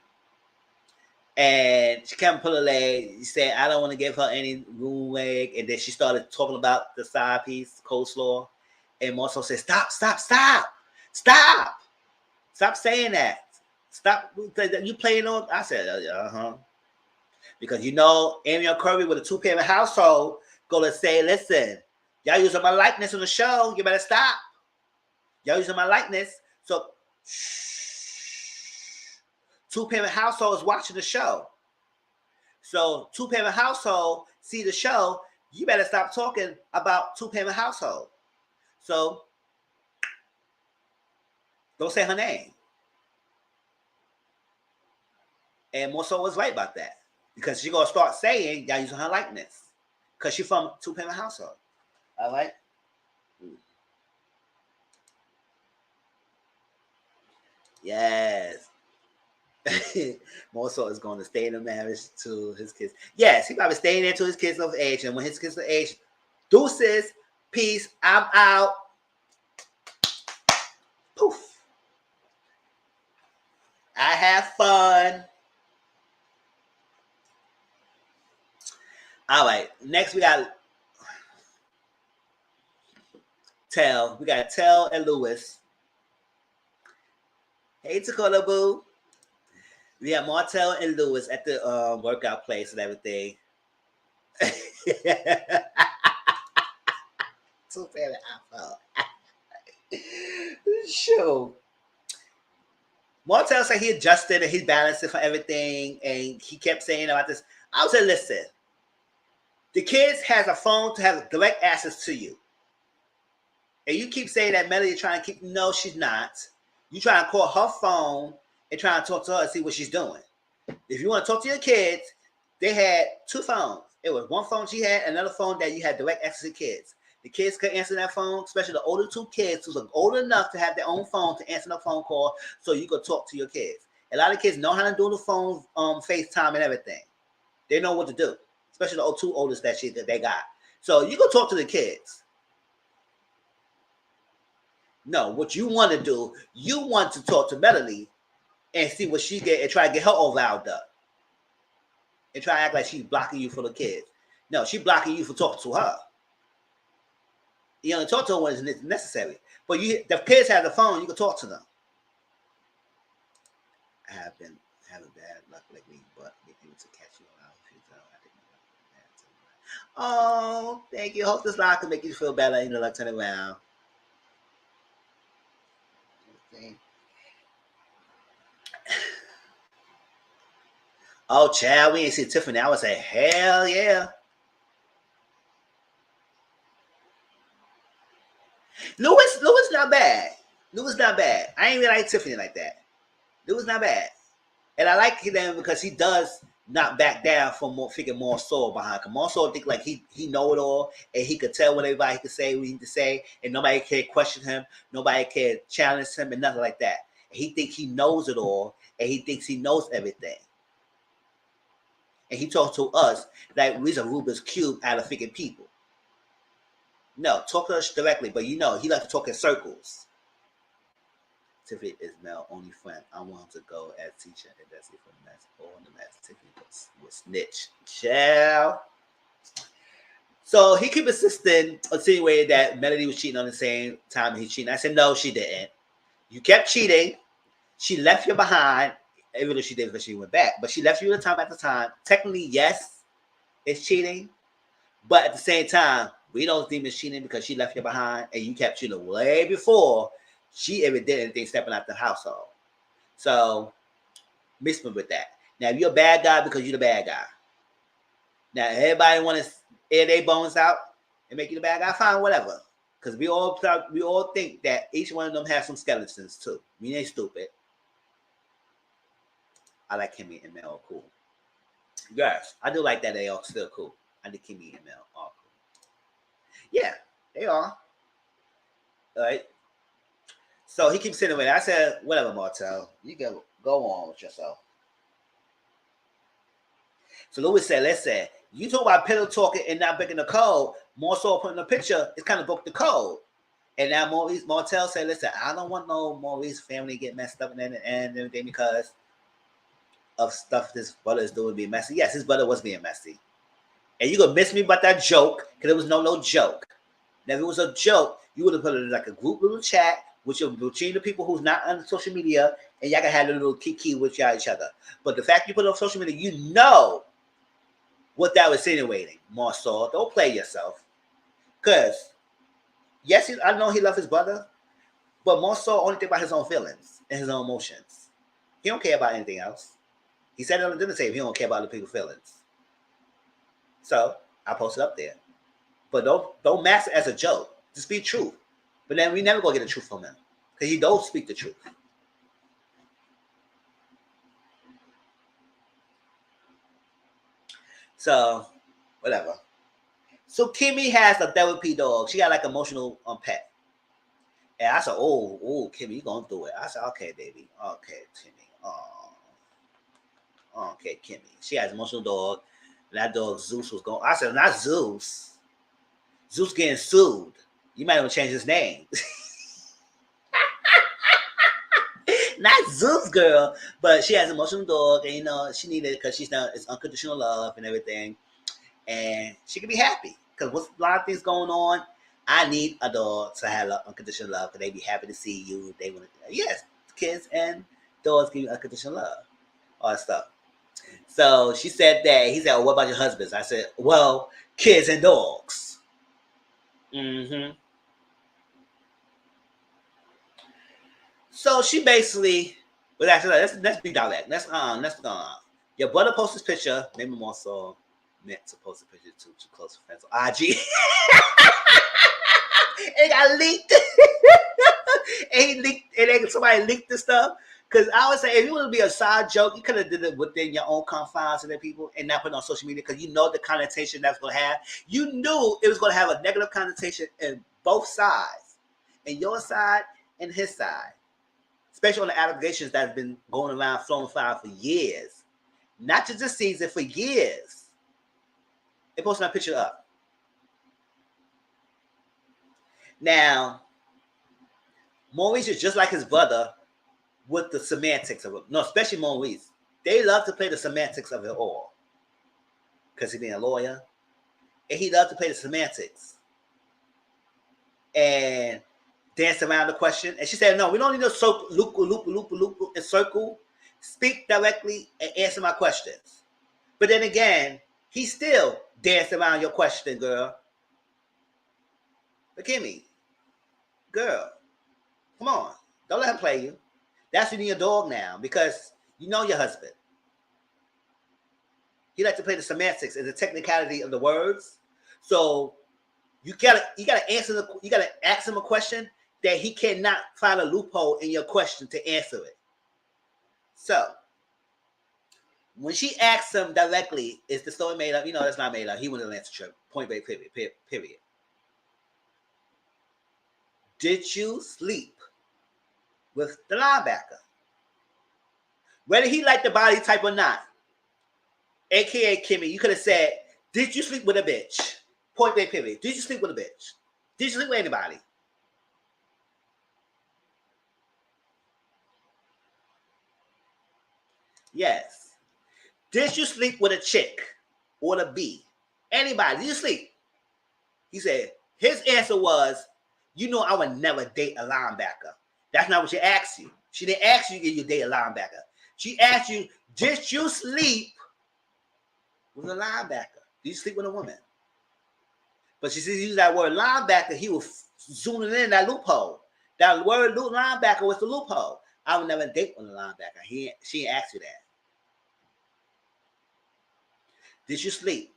And she kept pulling her leg. She said, I don't want to give her any room leg. And then she started talking about the side piece, coleslaw. And Marcel said, stop saying that. Stop. You playing on. I said, uh-huh. Because Amy Curry with a 2-parent household going to say, listen, y'all using my likeness on the show. You better stop. Y'all using my likeness. So, 2-parent household is watching the show. So 2-parent household see the show. You better stop talking about 2-parent household. So don't say her name. And Marcel was right about that. Because she's going to start saying y'all using her likeness. Because she's from 2-parent household. All right? Yes. Marcel is going to stay in a marriage to his kids. Yes, he probably staying there till his kids of age. And when his kids of age, deuces, peace, I'm out. Poof. I have fun. All right. Next, we got Tell. We got Tell and Lewis. Hey, Dakota Boo. We have Martell and Lewis at the workout place and everything. Two-parent iPhone. Sure. Martell said he adjusted and he balanced it for everything, and he kept saying about this. I was saying, listen, the kids has a phone to have direct access to you. And you keep saying that Melody trying to keep, no, she's not. You trying to call her phone and trying to talk to her and see what she's doing. If you want to talk to your kids, they had two phones. It was one phone she had, another phone that you had direct access to kids. The kids could answer that phone, especially the older two kids who are old enough to have their own phone to answer the phone call so you could talk to your kids. A lot of kids know how to do the phone, FaceTime and everything. They know what to do, especially the two oldest that they got. So you can talk to the kids. No, what you want to do, you want to talk to Melody and see what she get and try to get her all riled up. And try to act like she's blocking you for the kids. No, she's blocking you for talking to her. You only talk to her when it's necessary. But the kids have the phone, you can talk to them. I have been having bad luck lately, but being able to catch you around a few times, I think. Oh, thank you. Hope this live can make you feel better. You know, like turn around. Okay. Oh, child, we ain't see Tiffany. I would say, hell yeah. Louis not bad. Louis not bad. I ain't really like Tiffany like that. Louis not bad. And I like him because he does not back down from more soul behind him. More soul think like he know it all and he could tell what everybody could say, what he need to say, and nobody can question him, nobody can challenge him and nothing like that. And he thinks he knows it all and he thinks he knows everything. And he talks to us like we're a Rubik's Cube out of freaking people. No, talk to us directly, but you know, he likes to talk in circles. Tiffany is Mel's only friend. I want him to go as teacher, and that's it for the mess. Oh, and the mess. Tiffany was snitch. Child. So he keep insisting, insinuating that Melody was cheating on the same time he's cheating. I said, no, she didn't. You kept cheating. She left you behind, even though she did because she went back. But she left you the time at the time. Technically, yes, it's cheating. But at the same time, we don't deem it's cheating because she left you behind and you kept cheating way before she ever did anything stepping out the household. So, mix me with that. Now, if you're a bad guy because you're the bad guy. Now, everybody want to air their bones out and make you the bad guy, fine, whatever. Because we all think that each one of them has some skeletons too. We ain't stupid. I like Kimmy and Mel cool. Yes, I do like that they are still cool. I think Kimmy and Mel are cool. Yeah, they are. All right. So he keeps sitting with it. I said, whatever, Martell. You can go on with yourself. So Louis said, listen, you talk about pillow talking and not breaking the code. More so putting a picture, it's kind of broke the code. And now Martell said, listen, I don't want no Maurice family to get messed up and everything because of stuff this brother is doing being messy. Yes, his brother was being messy. And you gonna miss me about that joke because it was no joke. Now, if it was a joke, you would have put it in like a group little chat between the people who's not on social media, and y'all can have a little kiki with y'all each other. But the fact you put it on social media, you know what that was insinuating. Marceau, don't play yourself. Because, yes, I know he loved his brother, but Marceau only think about his own feelings and his own emotions. He don't care about anything else. He said it on the dinner table. He don't care about other people's feelings. So I posted up there. But don't mask it as a joke. Just speak truth. But then we never gonna get the truth from him. Because he don't speak the truth. So, whatever. So Kimmy has a therapy dog. She got like emotional pet. And I said, oh, Kimmy, you going through it. I said, okay, baby. Okay, Kimmy. Okay, Kimmy. She has an emotional dog. And that dog, Zeus, was going. I said, not Zeus. Zeus getting sued. You might want to change his name. Not Zeus, girl. But she has an emotional dog. And, you know, she needed it because it's unconditional love and everything. And she can be happy. Because with a lot of things going on, I need a dog to have unconditional love because they be happy to see you. They want to, yes, kids and dogs give you unconditional love. All that stuff. So she said that. He said, oh, what about your husbands? I said, well, kids and dogs. Mm-hmm. So she basically was actually like, let's be direct. Let's your brother posted this picture, maybe more so meant to post a picture to close friends on IG. It got leaked. Somebody leaked the stuff. Because I would say if you want to be a side joke, you could have did it within your own confines of the people and not put it on social media because you know the connotation that's going to have. You knew it was going to have a negative connotation in both sides, in your side and his side, especially on the allegations that have been going around, flowing fire for years, not just this season, for years. They posted that picture up. Now, Maurice is just like his brother with the semantics of it. No, especially Maurice. They love to play the semantics of it all. Because he being a lawyer. And he loved to play the semantics. And dance around the question. And she said, no, we don't need to loop, and circle. Speak directly and answer my questions. But then again, he still danced around your question, girl. But Kimmy, girl, come on. Don't let him play you. That's you need a dog now because you know your husband. He likes to play the semantics and the technicality of the words. So you gotta ask him a question that he cannot find a loophole in your question to answer it. So when she asks him directly, is the story made up? You know that's not made up. He wouldn't answer trip. Point blank, period. Did you sleep with the linebacker? Whether he liked the body type or not, aka Kimmy, you could have said, did you sleep with a bitch? Point blank, period. Did you sleep with a bitch? Did you sleep with anybody? Yes. Did you sleep with a chick or the B? Anybody? Did you sleep? He said, his answer was, you know I would never date a linebacker. That's not what she asked you. She didn't ask you if you date a linebacker. She asked you, did you sleep with a linebacker? Did you sleep with a woman? But she said, use that word linebacker, he was zooming in that loophole. That word linebacker was the loophole. I would never date with a linebacker. She didn't ask you that. Did you sleep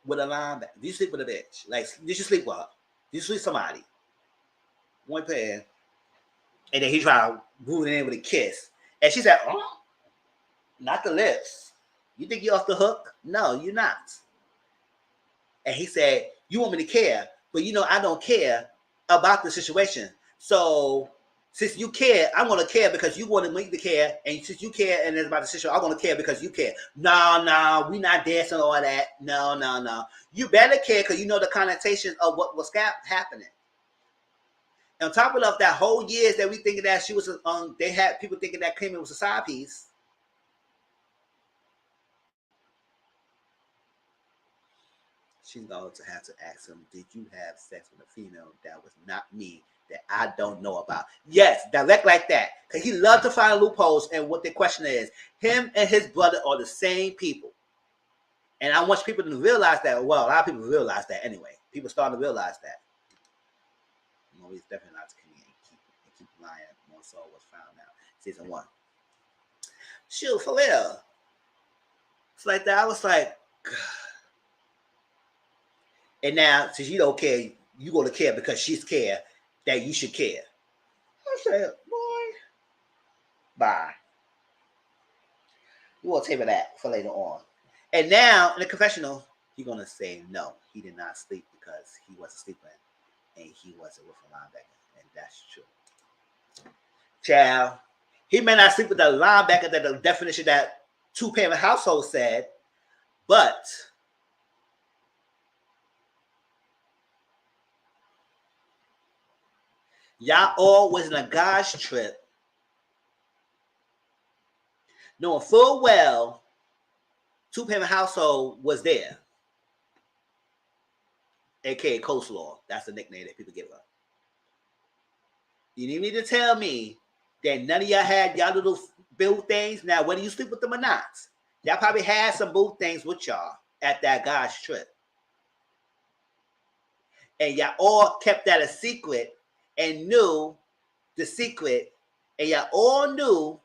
with a linebacker? Did you sleep with a bitch? Like, did you sleep with her? Did you sleep with somebody? One pair. And then he tried to move it in with a kiss. And she said, oh, not the lips. You think you're off the hook? No, you're not. And he said, you want me to care, but you know I don't care about the situation. So since you care, I'm going to care because you want me to care. And since you care and it's about the situation, I'm going to care because you care. No, we not dancing all that. No. You better care because you know the connotation of what was happening. And on top of that whole years that we thinking that she was, they had people thinking that Kimmy was a side piece. She's going to have to ask him, did you have sex with a female that was not me, that I don't know about? Yes, direct like that. Because he loved to find loopholes, and what the question is, him and his brother are the same people. And I want people to realize that. Well, a lot of people realize that anyway. People starting to realize that. No, he's definitely not to keep lying. More so was found out. Season 1. Shoot, for real. It's like that. I was like, God. And now, since you don't care, you're going to care because she's care that you should care. I said, boy, bye. You want to tape of that for later on. And now, in the confessional, he's going to say, no, he did not sleep because he wasn't sleeping and he wasn't with a linebacker. And that's true. Child, he may not sleep with the linebacker that the definition that two-parent household said, but y'all all was in a guy's trip, knowing full well two-parent household was there, aka coleslaw. That's the nickname that people give her. You need to tell me that none of y'all had y'all little boo things. Now, whether you sleep with them or not, y'all probably had some boo things with y'all at that guy's trip. and y'all all kept that a secret and knew the secret, and y'all all knew.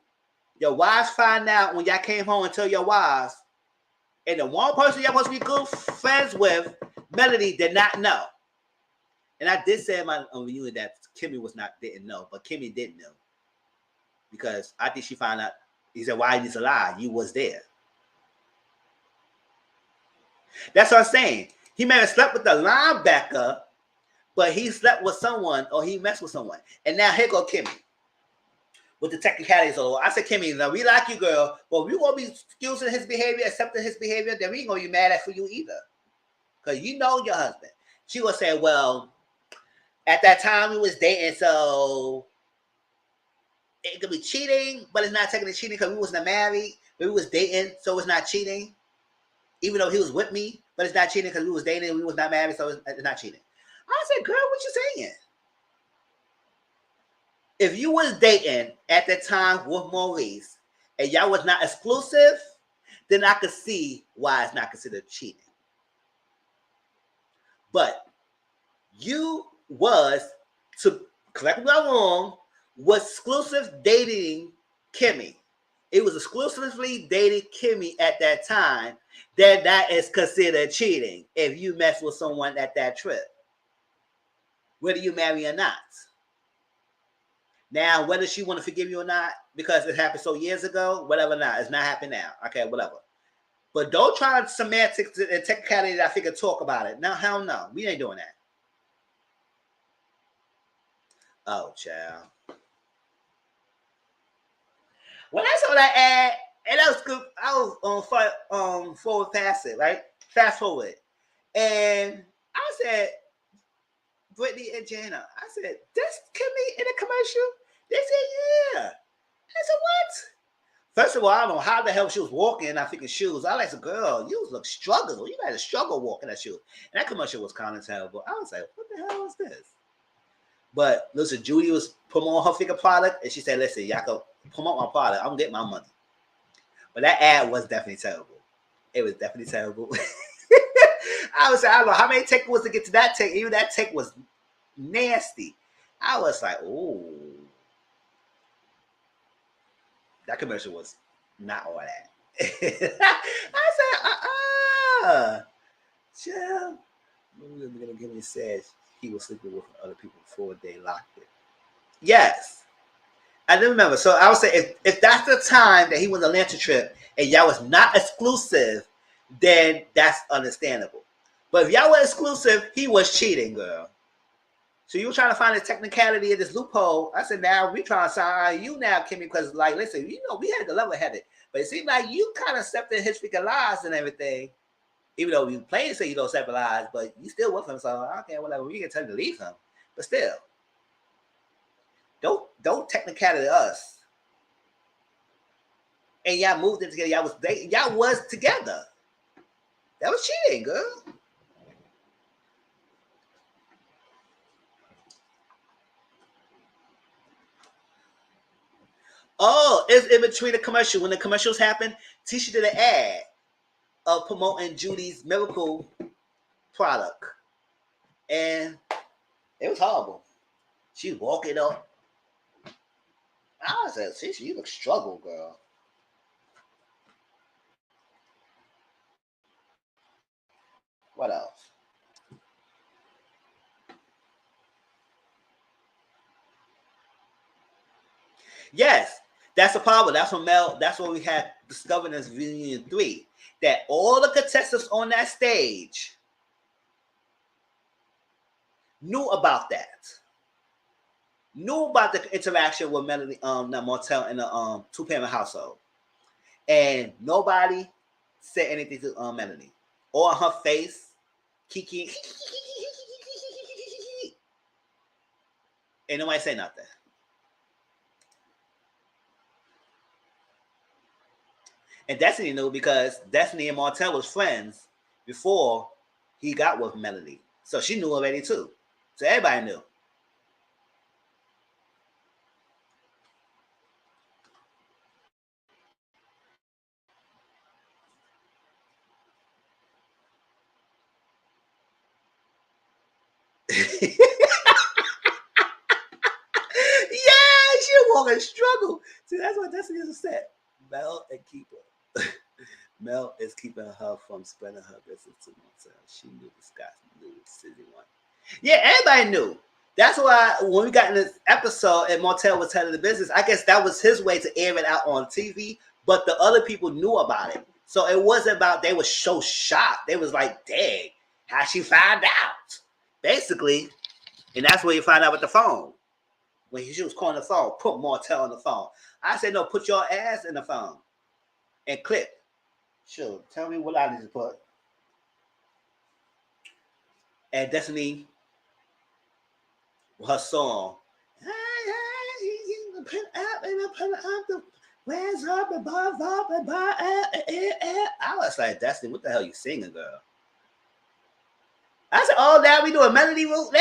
Your wives find out when y'all came home and tell your wives, and the one person y'all supposed to be good friends with, Melody, did not know. And I did say in my reunion that Kimmy didn't know, but Kimmy did know. Because I think she found out, he said, why is a lie? You was there. That's what I'm saying. He may have slept with the linebacker, but he slept with someone or he messed with someone. And now here go Kimmy. With the technicalities of I said, Kimmy, now we like you, girl, but we won't be excusing his behavior, accepting his behavior, then we ain't gonna be mad at for you either. Because you know your husband. She was saying, well, at that time we was dating, so it could be cheating, but it's not technically cheating because we wasn't married, but we was dating, so it's not cheating. Even though he was with me, but it's not cheating because we was dating and we was not married, so it's not cheating. I said, girl, what you saying? If you was dating at the time with Maurice and y'all was not exclusive, then I could see why it's not considered cheating. But you was, to correct me if I'm wrong, was exclusive dating Kimmy. It was exclusively dating Kimmy at that time. Then that is considered cheating if you mess with someone at that trip, whether you marry or not. Now, whether she want to forgive you or not, because it happened so years ago, whatever not, it's not happening now. Okay, whatever. But don't try semantics and technicality that I think talk about it. No, hell no. We ain't doing that. Oh, child. When I saw that ad, and that was good, I was on forward past it, right? Fast forward. And I said, Brittany and Jana, I said, this Kimmy in a commercial? They said, yeah. I said, what? First of all, I don't know how the hell she was walking in, I think, in shoes. I like, girl, you look struggle. You had a struggle walking that shoes. And that commercial was kind of terrible. I was like, what the hell is this? But listen, Judy was promoting her figure product, and she said, listen, y'all can promote my product. I'm getting my money. But that ad was definitely terrible. It was definitely terrible. I was like, I don't know how many take was to get to that take. Even that take was nasty. I was like, ooh. That commercial was not all that. I said, chill. We're gonna give me said he was sleeping with other people before they locked it. Yes. I didn't remember. So I would say if that's the time that he went on the Atlanta trip and y'all was not exclusive, then that's understandable. But if y'all were exclusive, he was cheating, girl. So you were trying to find a technicality of this loophole. I said, now we trying to sign you now, Kimmy, because like, listen, you know, we had the level headed. But it seemed like you kind of stepped in his freaking lies and everything. Even though you plain say you don't step in lies, but you still with him, so okay, whatever. We can tell him to leave him. But still. Don't technicality us. And y'all moved in together. Y'all was together. That was cheating, girl. Oh, it's in between the commercial. When the commercials happened, Tisha did an ad of promoting Judy's miracle product. And it was horrible. She walking up. I said, Tisha, you look struggle, girl. What else? Yes, that's the problem. That's what we had discovered in Reunion 3. That all the contestants on that stage knew about that. Knew about the interaction with Melanie, Martell in the two-parent household. And nobody said anything to Melanie. Or on her face, Kiki. And nobody say nothing. And Destiny knew because Destiny and Martell was friends before he got with Melanie. So she knew already too. So everybody knew. Yeah, she walk and struggle. See, that's what Destiny is upset. Mel and Keeper. Mel is keeping her from spreading her business to Montel. She knew this guy knew City One. Yeah, everybody knew. That's why when we got in this episode and Montel was telling the business, I guess that was his way to air it out on TV, but the other people knew about it. So it wasn't about they were so shocked. They was like, dang, how she find out? Basically, and that's where you find out with the phone. When she was calling the phone, put Martell on the phone. I said, no, put your ass in the phone and click. Sure, tell me what I need to put. And Destiny, her song. Where's up above, I was like, Destiny, what the hell you singing, girl? I said, oh, now we doing melody root now?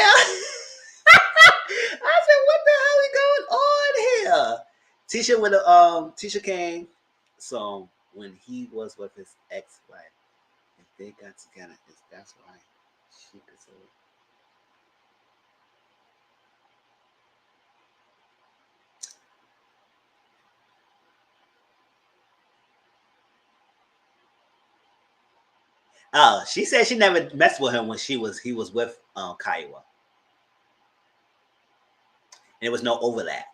I said, what the hell is going on here? Tisha with a Tisha came. So when he was with his ex-wife, if they got together, that's why she could say. Oh, she said she never messed with him when he was with Kiowa. And there was no overlap.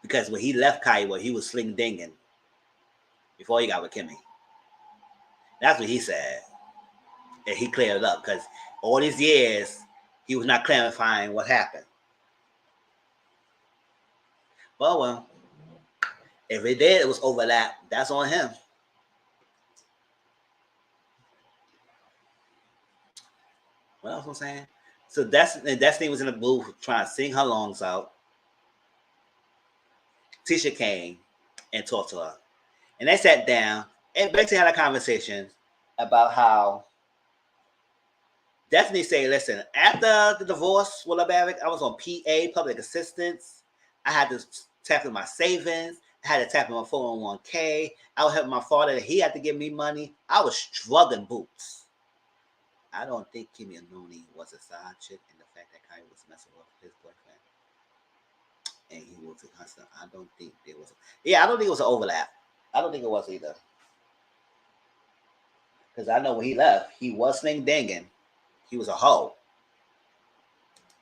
Because when he left Kiowa, he was sling dinging before he got with Kimmy. That's what he said. And he cleared it up because all these years he was not clarifying what happened. Well, if it did, it was overlap. That's on him. What else was I saying? So Destiny was in the booth trying to sing her lungs out. Tisha came and talked to her. And they sat down and basically had a conversation about how Destiny said, listen, after the divorce with LaBarrick, I was on PA, public assistance. I had to tap in my savings. I had to tap in my 401k. I was helping my father. He had to give me money. I was struggling boots. I don't think Kimmy Anoni was a side chick, and the fact that Kai was messing with his boyfriend and he was in Huntsville, I don't think there was. I don't think it was an overlap. I don't think it was either. Because I know when he left, he was sling dinging. He was a hoe.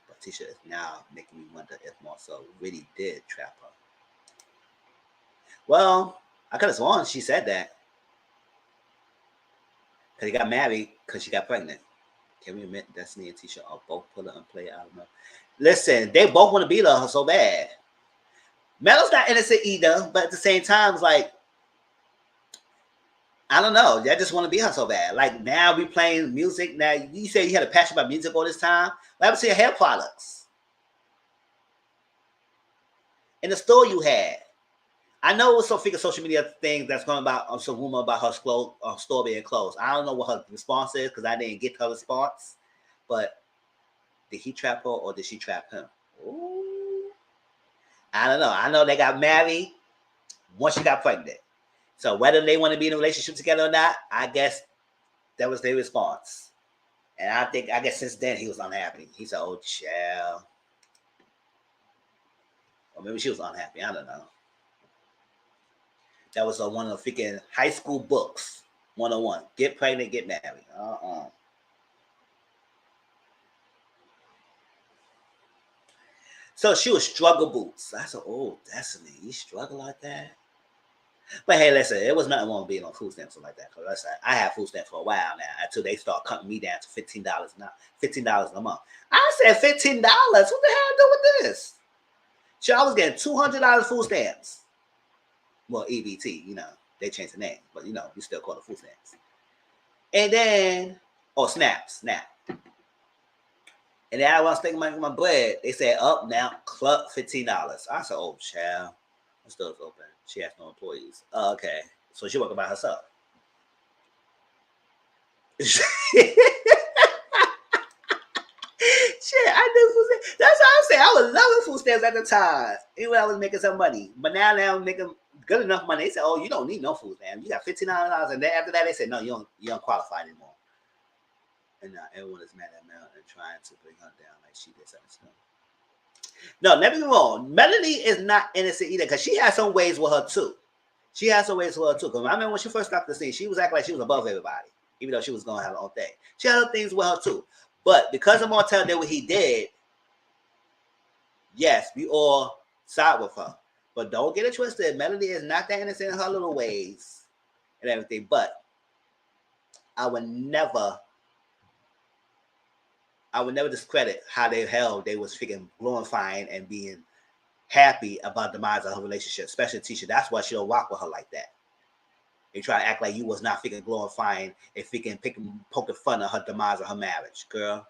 But Tisha is now making me wonder if Marcel really did trap her. Well, I could have sworn she said that. Because he got married because she got pregnant. Can we admit Destiny and Tisha are both puller and player? I don't know. Listen, they both want to beat her so bad. Melo's not innocent either, but at the same time, it's like, I don't know. They just want to be her so bad. Like now we playing music. Now you say you had a passion about music all this time. What happened to your hair products? In the store you had. I know it was some figure social media thing that's going about some rumor about her store being closed. I don't know what her response is because I didn't get her response. But did he trap her or did she trap him? Ooh. I don't know. I know they got married once she got pregnant. So whether they want to be in a relationship together or not, I guess that was their response. And I guess since then he was unhappy. He said, oh, child. Or maybe she was unhappy. I don't know. That was one of the freaking high school books. 101. Get pregnant, get married. So she was struggle boots. I said, oh, Destiny, you struggle like that? But hey, listen, it was nothing wrong with being on food stamps or like that. Because listen, I have food stamps for a while now until they start cutting me down to $15 now, $15 a month. I said $15. What the hell I do with this? So I was getting $200 food stamps. Well, EBT, they changed the name, but we still call it food stamps. And then, SNAP. And then I was thinking my bread. They said, up now, club $15. I said, oh, child, the store's open. She has no employees. Okay. So she working by herself. Shit, I knew food stamps. That's what I'm saying. I was loving food stamps at the time, even when I was making some money. But now I'm making good enough money. They said, oh, you don't need no food stamps. You got $15. And then after that, they said, no, you don't qualify anymore. And now everyone is mad at Mel and trying to bring her down like she did something to them. No, never get me wrong. Melanie is not innocent either because she has some ways with her too. She has some ways with her too. Because I remember when she first got the scene, she was acting like she was above everybody, even though she was going to have her own thing. She had other things with her too. But because of Martell did what he did, yes, we all side with her. But don't get it twisted. Melanie is not that innocent in her little ways and everything. But I would never discredit how they was freaking glorifying and being happy about the demise of her relationship, especially Tisha. That's why she don't rock with her like that. They try to act like you was not freaking glorifying and freaking poking fun at her demise of her marriage, girl.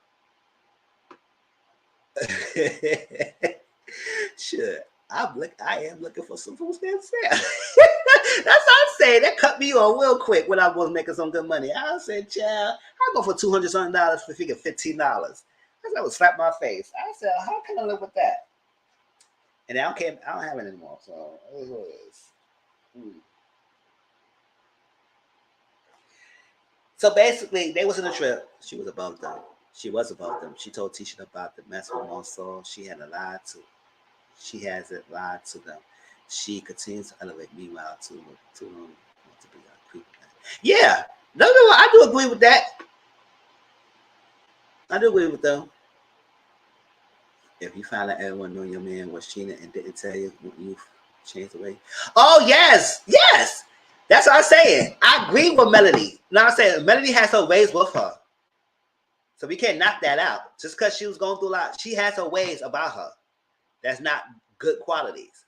Sure. I am looking for some food stamps. That's what I'm saying. That cut me off real quick when I was making some good money. I said, child, I go for $200 something for freaking $15. I said, I would slap my face. I said, how can I live with that? And I don't care. I don't have it anymore. So it is what it is. So basically, they was in a trip. She was above them. She was above them. She told Tisha about the mess with Monsoul. She had lied to. She hasn't lied to them. She continues to elevate. Meanwhile, to be a creep. Yeah, no, I do agree with that. I do agree with them. If you find out everyone knew your man was cheating and didn't tell you when you changed the way. Oh yes, yes. That's what I'm saying. I agree with Melody. You know what I'm saying? Melody has her ways with her. So we can't knock that out. Just because she was going through a lot, she has her ways about her. That's not good qualities.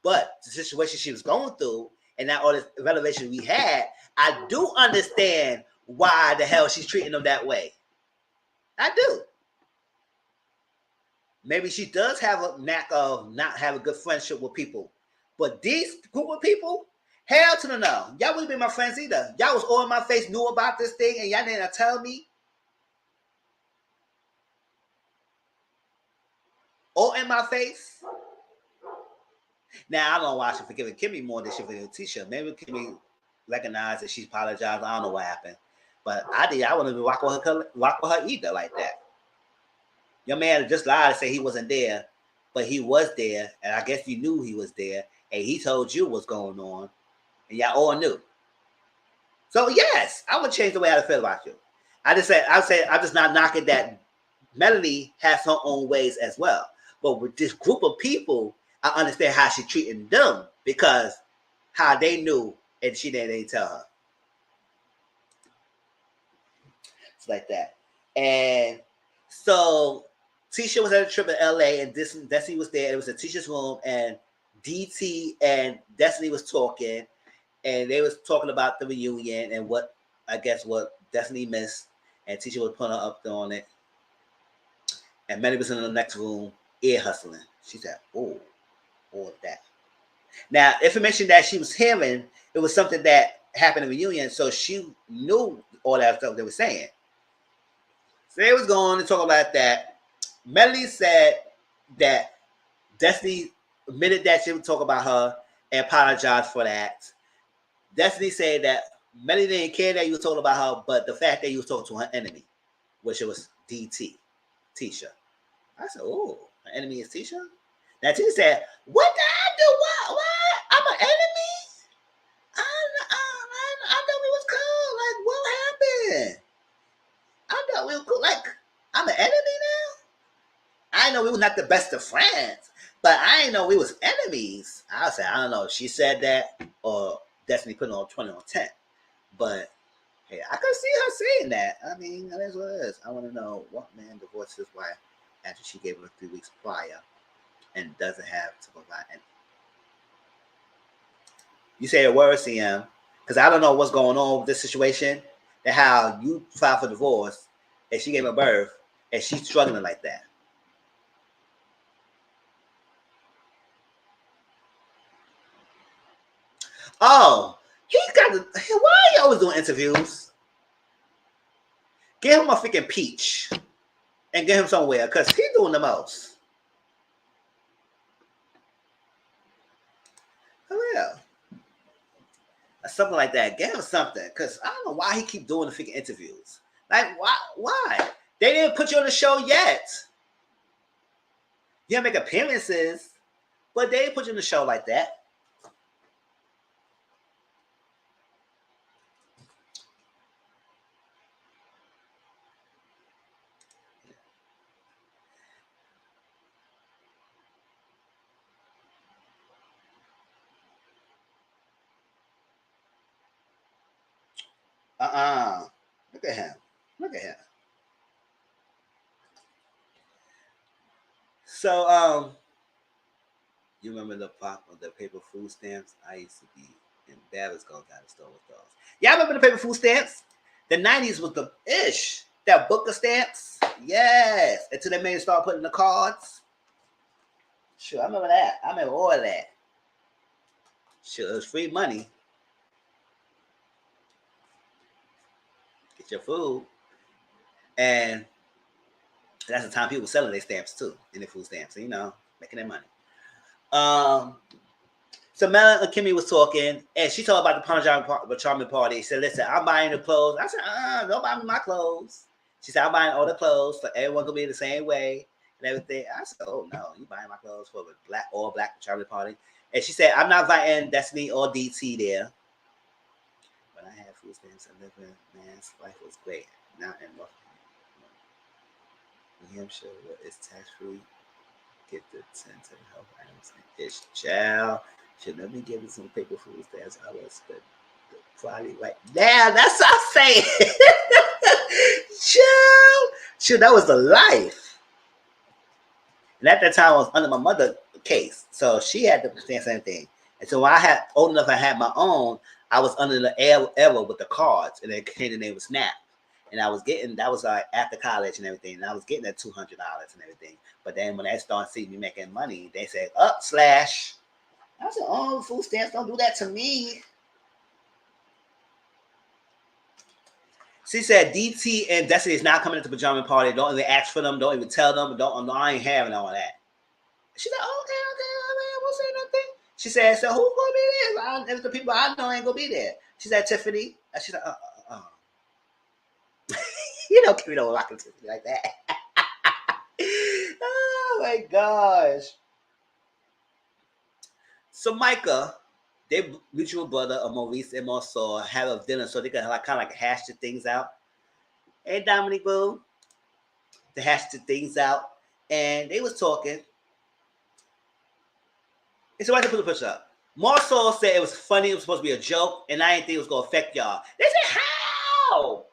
But the situation she was going through and now all this revelation we had, I do understand why the hell she's treating them that way. I do. Maybe she does have a knack of not having a good friendship with people. But these group of people, hell to the no. Y'all wouldn't be my friends either. Y'all was all in my face, knew about this thing, and y'all didn't tell me. All in my face. Now, I don't know why she's forgiving Kimmy more than she forgiving Tisha. Maybe Kimmy recognized that she apologized. I don't know what happened. But I wouldn't even rock with her either like that. Your man just lied to say he wasn't there, but he was there, and I guess you knew he was there, and he told you what's going on, and y'all all knew. So yes, I would change the way I feel about you. I'm just not knocking that Melody has her own ways as well. But with this group of people, I understand how she's treating them because how they knew and she didn't tell her. It's like that. And so Tisha was at a trip in LA and Destiny was there. It was at Tisha's room and DT and Destiny was talking and they was talking about the reunion and what Destiny missed. And Tisha was putting her up there on it. And Melly was in the next room, ear hustling. She said, oh, all of that. Now, information that she was hearing, it was something that happened in the reunion, so she knew all that stuff they were saying. So they was going to talk about that. Melody said that Destiny admitted that she would talk about her and apologized for that. Destiny said that Melody didn't care that you were talking about her, but the fact that you was talking to her enemy, which it was DT, Tisha. I said, oh, her enemy is Tisha? Now Tisha said, what did I do? What? I'm an enemy? I thought we was cool. Like, what happened? I thought we were cool. Like, I'm an enemy now? I know we was not the best of friends, but I didn't know we was enemies. I said, I don't know if she said that or Destiny putting on 20 on 10. But hey, I could see her saying that. I mean, that is what it is. I want to know what man divorced his wife after she gave him 3 weeks prior and doesn't have to provide any. You say a word, CM, because I don't know what's going on with this situation and how you filed for divorce and she gave him birth and she's struggling like that. Oh, he's got to. Why are you always doing interviews? Give him a freaking peach and get him somewhere because he's doing the most. Oh, yeah. Something like that. Get him something because I don't know why he keep doing the freaking interviews. Like, why? Why? They didn't put you on the show yet. You make appearances, but they didn't put you on the show like that. Look at him. Look at him. So, you remember the pop of the paper food stamps? I used to be embarrassed going down the store with those. Yeah, I remember the paper food stamps. The 90s was the ish. That book of stamps. Yes. Until they made it start putting the cards. Sure, I remember that. I remember all of that. Sure, it was free money. Get your food. And that's the time people were selling their stamps too, in their food stamps. So, you know, making their money. So Mel and Kimmy was talking, and she told about the Parmesan party. She said, listen, I'm buying the clothes. I said, don't buy me my clothes. She said, I'm buying all the clothes, so everyone can be the same way and everything. I said, oh, no, you buying my clothes for the all-black Charlie party. And she said, I'm not inviting Destiny or DT there. But I had food stamps and living, man's life was great. Now in New Hampshire, it's tax-free. Get the 10 to help items. It's child. Should let me give you some paper food stamps. I was the Friday right now. That's what I'm saying. Child. Shoot, that was the life. And at that time, I was under my mother's case. So she had the same thing. And so when I had old enough, I had my own, I was under the era with the cards. And then the name was Snap. And I was getting, that was like after college and everything. And I was getting that $200 and everything. But then when they started seeing me making money, they said, slash. I said, oh, food stamps, don't do that to me. She said, DT and Destiny is not coming to the pajama party. Don't even ask for them. Don't even tell them. I ain't having all that. She said, okay, I won't say nothing. She said, so who's going to be there? If the people I know ain't going to be there. She said, Tiffany. She said, you know, Kimmy don't rock Tiffany like that. Oh, my gosh. So Micah, their mutual brother, Maurice and Marceau, have a dinner so they can like, kind of like hash the things out. Hey, Dominic Boo, to hash the things out. And they was talking. And so I can put the picture up. Marceau said it was funny, it was supposed to be a joke, and I didn't think it was going to affect y'all. They said, how?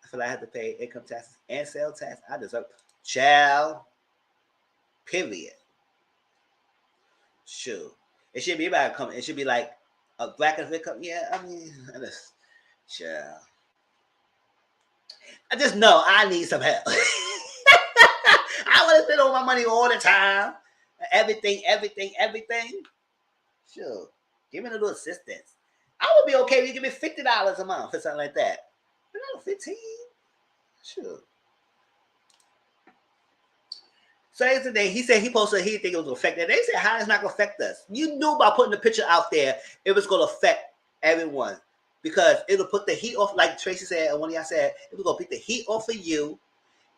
I feel like I have to pay income taxes and sales tax. I deserve child. Period. Sure. It should be about coming. It should be like a black income. Yeah, I mean, child. I just know I need some help. I want to spend all my money all the time. Everything. Sure. Give me a little assistance. I would be okay if you give me $50 a month or something like that. But not 15. Sure. So here's the thing. He said he posted, he think it was going to affect that. They said, how it's not going to affect us? You knew by putting the picture out there, it was going to affect everyone. Because it'll put the heat off, like Tracy said, and one of y'all said, it was going to put the heat off of you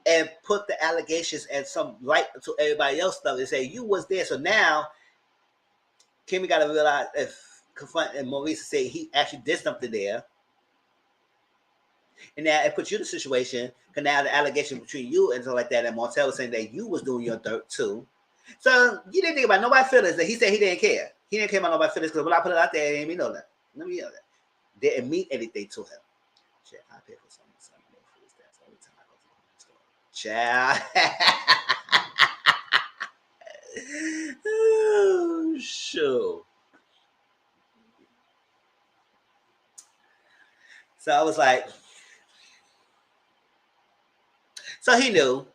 and put the allegations and some light to everybody else stuff and say, you was there. So now, Kimmy got to realize, confront, and Maurice say he actually did something there. And now it puts you in a situation, because now the allegation between you and stuff like that, and Martell was saying that you was doing your dirt too. So you didn't think about nobody's feelings. That he said he didn't care. He didn't care about nobody's feelings because when I put it out there, it didn't mean no that. Let me know that. Didn't mean anything to him. Shit, I pay for some more food stamps every time I go to the store. Child. Oh, sure. So I was like, so he knew.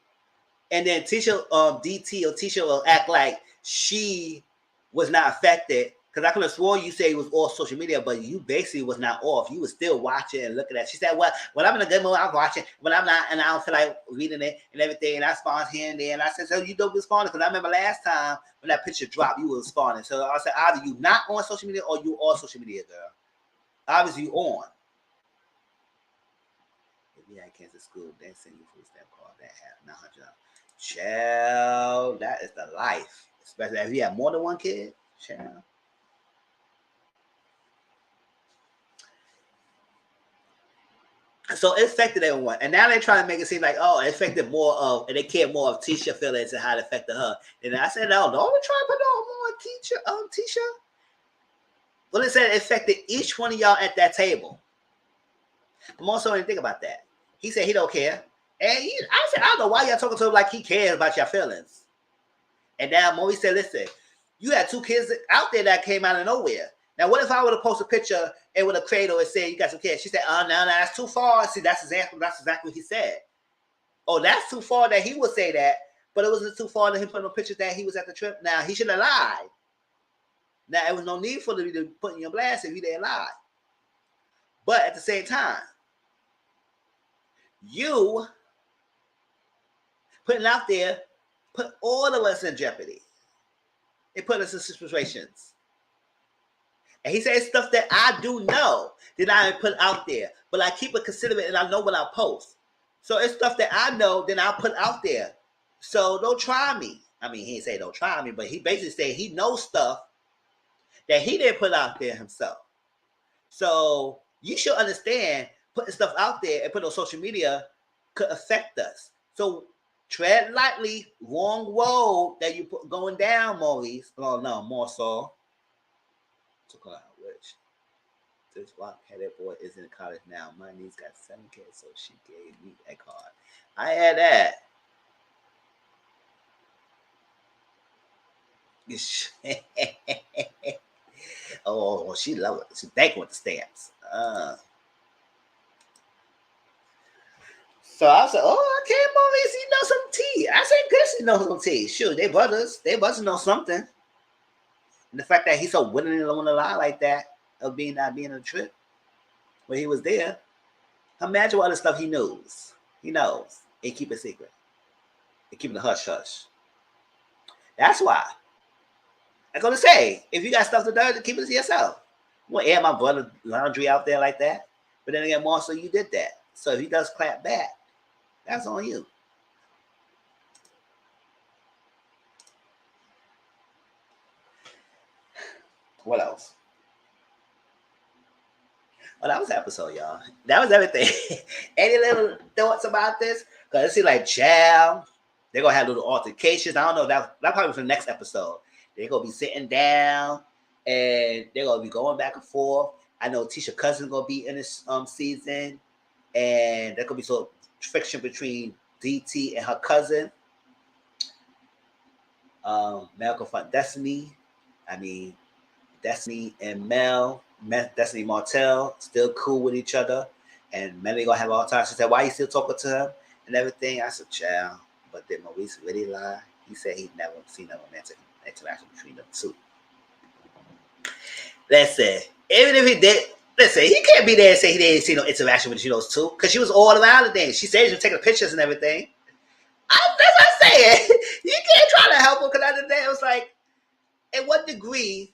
And then Tisha, DT or Tisha will act like she was not affected. Because I could have sworn you say it was all social media, but you basically was not off. You was still watching and looking at it. She said, well, when I'm in a good mood, I'm watching. When I'm not, and I don't feel like reading it and everything, and I spawned here and there. And I said, so you don't respond? Because I remember last time when that picture dropped, you were responding. So I said, either you not on social media or you on social media, girl. Obviously you on. Yeah, Kansas school. They send you food stamp card that have $900. Child, that is the life. Especially if you have more than one kid. Child. So it affected everyone. And now they're trying to make it seem like, oh, it affected more of, and they care more of Tisha feelings and how it affected her. And I said, no, don't try to put no more Tisha. Well, it said it affected each one of y'all at that table. The more so, didn't think about that. He said he don't care. And I said, I don't know why y'all talking to him like he cares about your feelings. And now Maurice said, listen, you had two kids out there that came out of nowhere. Now, what if I would have posted a picture and with a cradle and said, you got some kids? She said, no, that's too far. See, that's exactly what he said. Oh, that's too far that he would say that, but it wasn't too far that him putting on pictures that he was at the trip. Now, he should have lied. Now, there was no need for them to put in your blast if he didn't lie. But at the same time, you putting out there put all of us in jeopardy. It put us in situations. And he said stuff that I do know that I put out there, but I keep it considerate and I know what I post. So it's stuff that I know that I'll put out there. So don't try me. I mean, he didn't say don't try me, but he basically said he knows stuff that he didn't put out there himself. So you should understand putting stuff out there and putting on social media could affect us. So tread lightly, wrong road that you put going down, Maurice. Oh no, more so. Took her out, which this block-headed boy is in college now. My niece got 7 kids, so she gave me that card. I had that. Oh, she love it. She thank with the stamps. So I said, oh, okay, Maurice, you know some tea. I said, good, she knows some tea. Shoot, they brothers. They brothers know something. And the fact that he's so willing to want to lie like that of not being on a trip when he was there, imagine what other stuff he knows. He knows. He keep it secret. He keep it a hush hush. That's why. I'm gonna say, if you got stuff to do, keep it to yourself. You won't air my brother laundry out there like that. But then again, more so you did that. So if he does clap back, that's on you. What else? Well, that was the episode, y'all. That was everything. Any little thoughts about this? Because it seems like, child, they're going to have little altercations. I don't know. That probably for the next episode. They're going to be sitting down, and they're going to be going back and forth. I know Tisha Cousin's going to be in this season, and there could be some friction between DT and her cousin. Mel confront Destiny. I mean, Destiny and Mel, Destiny Martell, still cool with each other. And Melly gonna have all time. She said, why you still talking to him and everything? I said, child. But did Maurice really lie? He said he'd never seen a romantic interaction between them two. Listen, even if he did, listen, he can't be there and say he didn't see no interaction between those two because she was all around the thing. She said she was taking pictures and everything. That's what I'm saying. You can't try to help her because the other day it was like, at what degree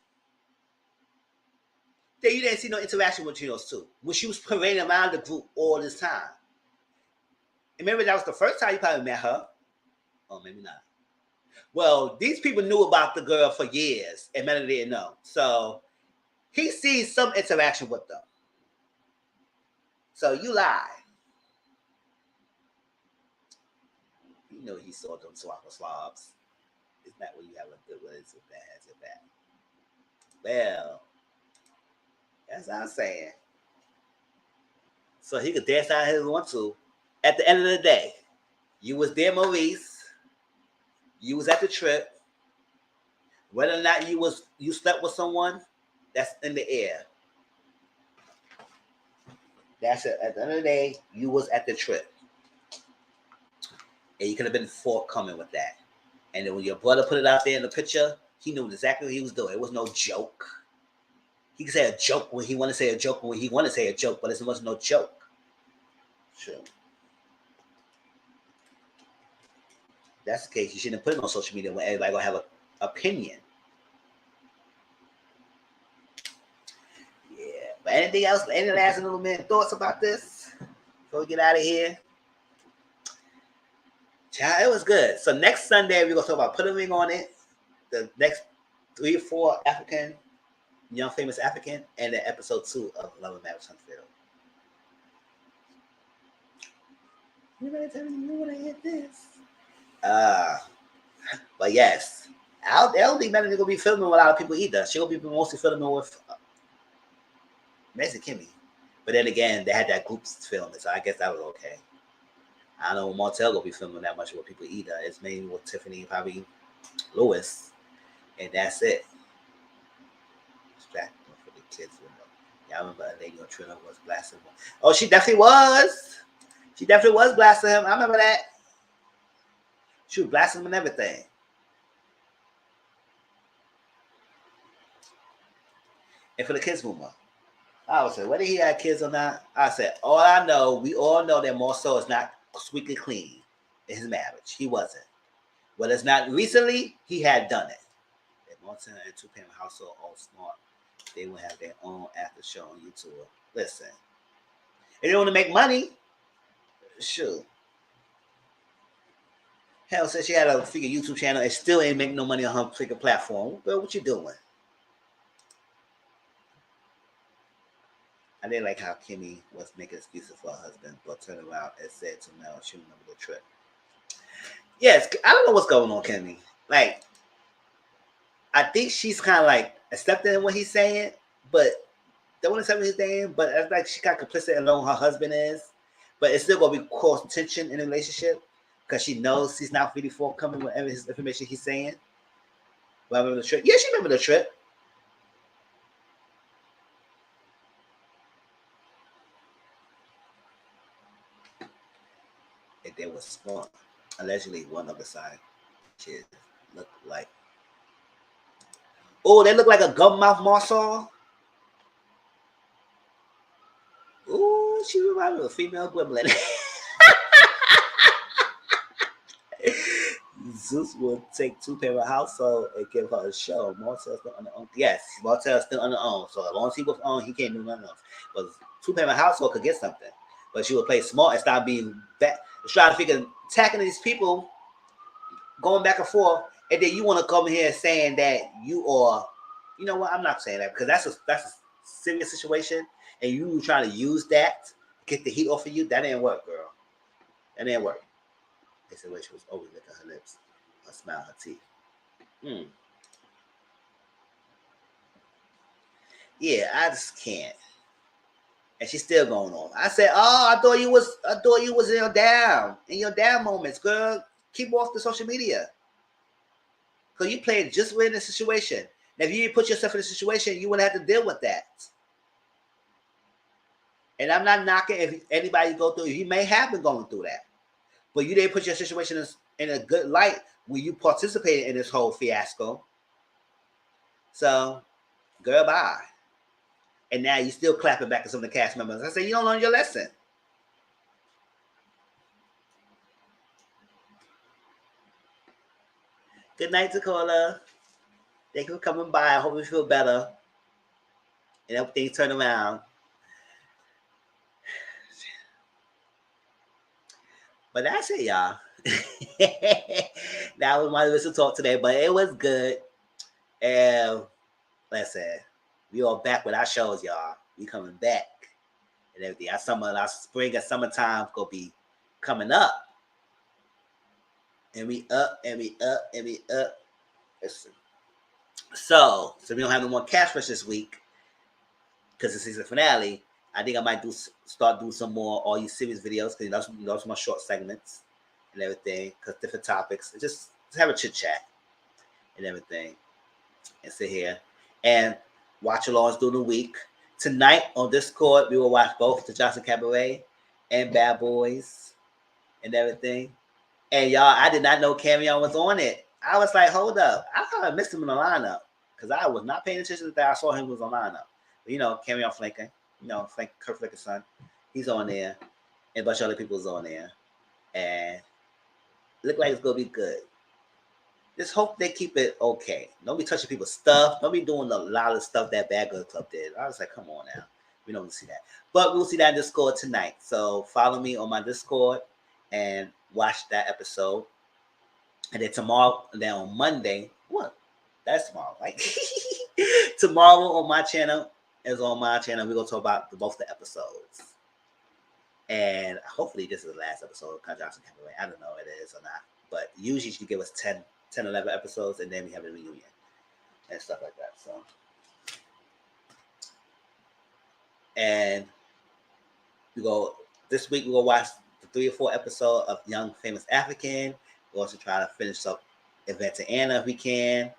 that you didn't see no interaction between those two when she was parading around the group all this time? And remember, that was the first time you probably met her. Oh, maybe not. Well, these people knew about the girl for years, and Melody didn't know. So he sees some interaction with them. So you lie. You know he saw them slobs. It's not when you have a good relationship that has your back. Well, that's what I'm saying. So he could dance out his want to. At the end of the day, you was there, Maurice. You was at the trip. Whether or not you slept with someone, that's in the air. That's it. At the end of the day, you was at the trip. And you could have been forthcoming with that. And then when your brother put it out there in the picture, he knew exactly what he was doing. It was no joke. He could say a joke when he want to say a joke, when he want to say a joke, but it wasn't no joke. Sure. That's the case. You shouldn't put it on social media when everybody gonna have an opinion. Yeah. But anything else? Any last little minute thoughts about this? before we get out of here. Child, it was good. So next Sunday, we're going to talk about Put a Ring on It, the next 3 or 4 African, young famous African, and then episode 2 of Love and Marriage Huntsville. You better tell me when I hit this. But yes, I don't think Melanie gonna be filming with a lot of people either. She gonna be mostly filming with Mason Kimmy. But then again, they had that group filming, so I guess that was okay. I don't know if Martell gonna be filming that much with people either. It's mainly with Tiffany and probably Lewis, and that's it. Distracting for the kids. Y'all remember a lady on Twitter was blasting him? Oh, she definitely was. She definitely was blasting him. I remember that. She was blasting him and everything. And for the kids movement, I would say, whether he had kids or not, I said, all I know, we all know that Marcel is not squeaky clean in his marriage. He wasn't. But it's not recently, he had done it. If Marcel and two-parent household all smart, they will have their own after show on YouTube. Listen, if they want to make money, shoot. Hell, since she had a freaking YouTube channel and still ain't making no money on her freaking platform, girl, what you doing? I didn't like how Kimmy was making excuses for her husband, but turned around and said to Mel she remember the trip. Yes, I don't know what's going on, Kimmy. Like, I think she's kind of like accepting what he's saying, but don't want to accept what he's saying. But it's like she got complicit in her husband is, but it's still gonna be cause tension in the relationship because she knows he's not really forthcoming with every his information he's saying. But I remember the trip. Yeah, she remember the trip. And there was smart. Allegedly, one of the side kids looked like. Oh, they look like a gum-mouth Marsaw. Ooh, she reminded me of a female gremlin. Zeus will take two-parent household and give her a show. Marcel's still on the own. Yes, Marcel's still on the own. So as long as he was on, he can't do nothing else. But two-parent household could get something. But she would play smart and stop being back. Trying to figure attacking these people, going back and forth, and then you want to come here saying that you are, you know what? I'm not saying that because that's a serious situation, and you trying to use that to get the heat off of you. That didn't work, girl. That didn't work. They said she was always licking her lips, her smile, her teeth. Yeah, I just can't. And she's still going on. I said, "Oh, I thought you was in your down moments, girl. Keep off the social media, cause you played just within the situation. Now, if you didn't put yourself in a situation, you wouldn't have to deal with that. And I'm not knocking if anybody go through. You may have been going through that, but you didn't put your situation in a good light when you participated in this whole fiasco. So, girl, bye." And now you still clapping back at some of the cast members. I say, you don't learn your lesson. Good night, Dakota. Thank you for coming by. I hope you feel better. And everything turn around. But that's it, y'all. That was my little talk today, but it was good. And listen, we all back with our shows, y'all. We coming back and everything. Our spring and summertime gonna be coming up. And we up, and we up, and we up. Listen. So we don't have no more cash rush this week because it's season finale. I think I might start doing some more all you series videos because those are my short segments and everything because different topics. Just have a chit chat and everything and sit here and watch alongs during the week. Tonight on Discord, we will watch both the Joseline Cabaret and Bad Boys and everything. And y'all, I did not know Camion was on it. I was like, hold up. I kind of missed him in the lineup because I was not paying attention to that. I saw him was on lineup. But, Camion Flanker, Kurt Flanker's son, he's on there. And a bunch of other people's on there. And it looked like it's going to be good. Just hope they keep it okay. Don't be touching people's stuff. Don't be doing a lot of stuff that Bad Girl Club did. I was like, come on now. We don't see that. But we'll see that in Discord tonight. So follow me on my Discord and watch that episode. And then tomorrow, and then on Monday, what? That's tomorrow, right? Tomorrow on my channel is on my channel. We're going to talk about both the episodes. And hopefully this is the last episode of Joseline Cabaret. I don't know if it is or not. But usually she give us 10, 11 episodes, and then we have a reunion and stuff like that. So, and this week we're going to watch the 3 or 4 episodes of Young Famous African. We'll also try to finish up Inventing Anna if we can.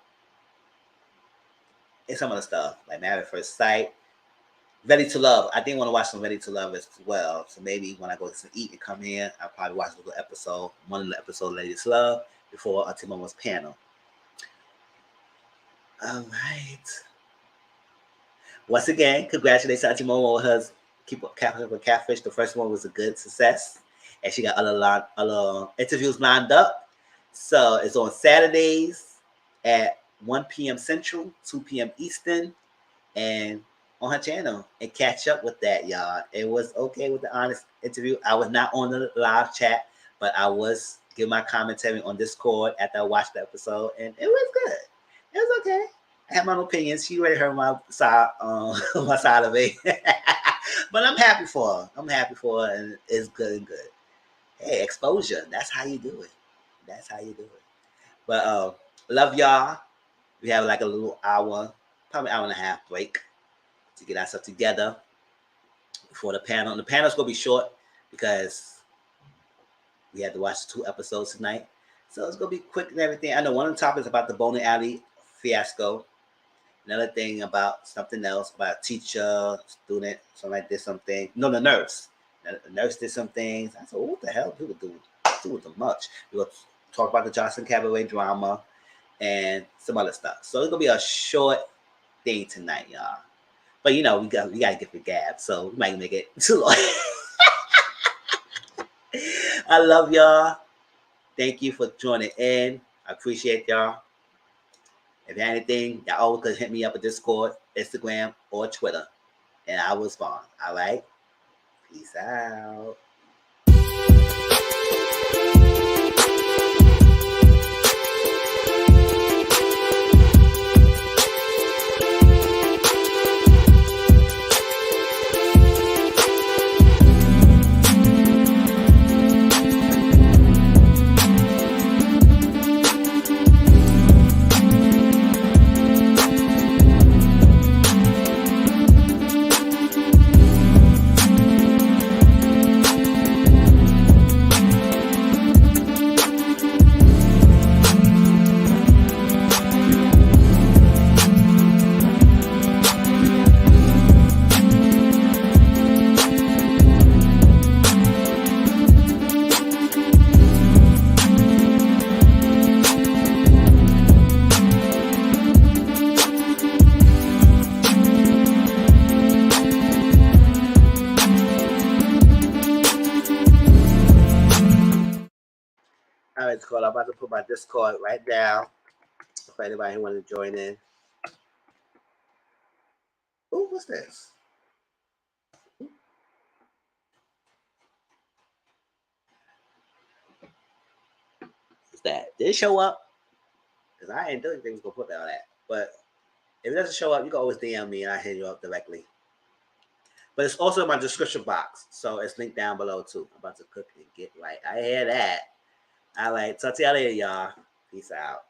And some other stuff, like Married at First Sight. Ready to Love. I didn't want to watch some Ready to Love as well. So maybe when I go to eat and come here, I'll probably watch a little episode, one of the episodes of Ready to Love before Auntie Momo's panel. All right. Once again, congratulations to Auntie Momo on her Keep Up Catfish. The first one was a good success. And she got other interviews lined up. So it's on Saturdays at 1 p.m. Central, 2 p.m. Eastern, and on her channel, and catch up with that, y'all. It was okay with the honest interview. I was not on the live chat, but I was giving my commentary on Discord after I watched the episode, and it was good. It was okay. I had my own opinions. She already heard my side, my side of it. But I'm happy for her. And it's good and good. Hey, exposure. That's how you do it. But love y'all. We have like a little hour, probably hour and a half break to get ourselves together before the panel. And the panel's going to be short because we had to watch 2 episodes tonight. So it's going to be quick and everything. I know one of the topics about the bowling alley fiasco. Another thing about something else, about teacher, student, something like this, something. No, the nurse. The nurse did some things. I said, what the hell? People do too much. We're going to talk about the Joseline Cabaret drama and some other stuff. So it's going to be a short thing tonight, y'all. But we got to get the gab, so we might make it too long. I love y'all. Thank you for joining in. I appreciate y'all. If you have anything, y'all always could hit me up at Discord, Instagram, or Twitter, and I will respond. All right? Peace out. Discord. I'm about to put my Discord right now for anybody who wants to join in. Oh, what's this? What's that? Did it show up? Because I ain't doing things to put that on that. But if it doesn't show up, you can always DM me and I'll hit you up directly. But it's also in my description box. So it's linked down below too. I'm about to cook and get right. I hear that. All right. Talk to y'all later, y'all. Peace out.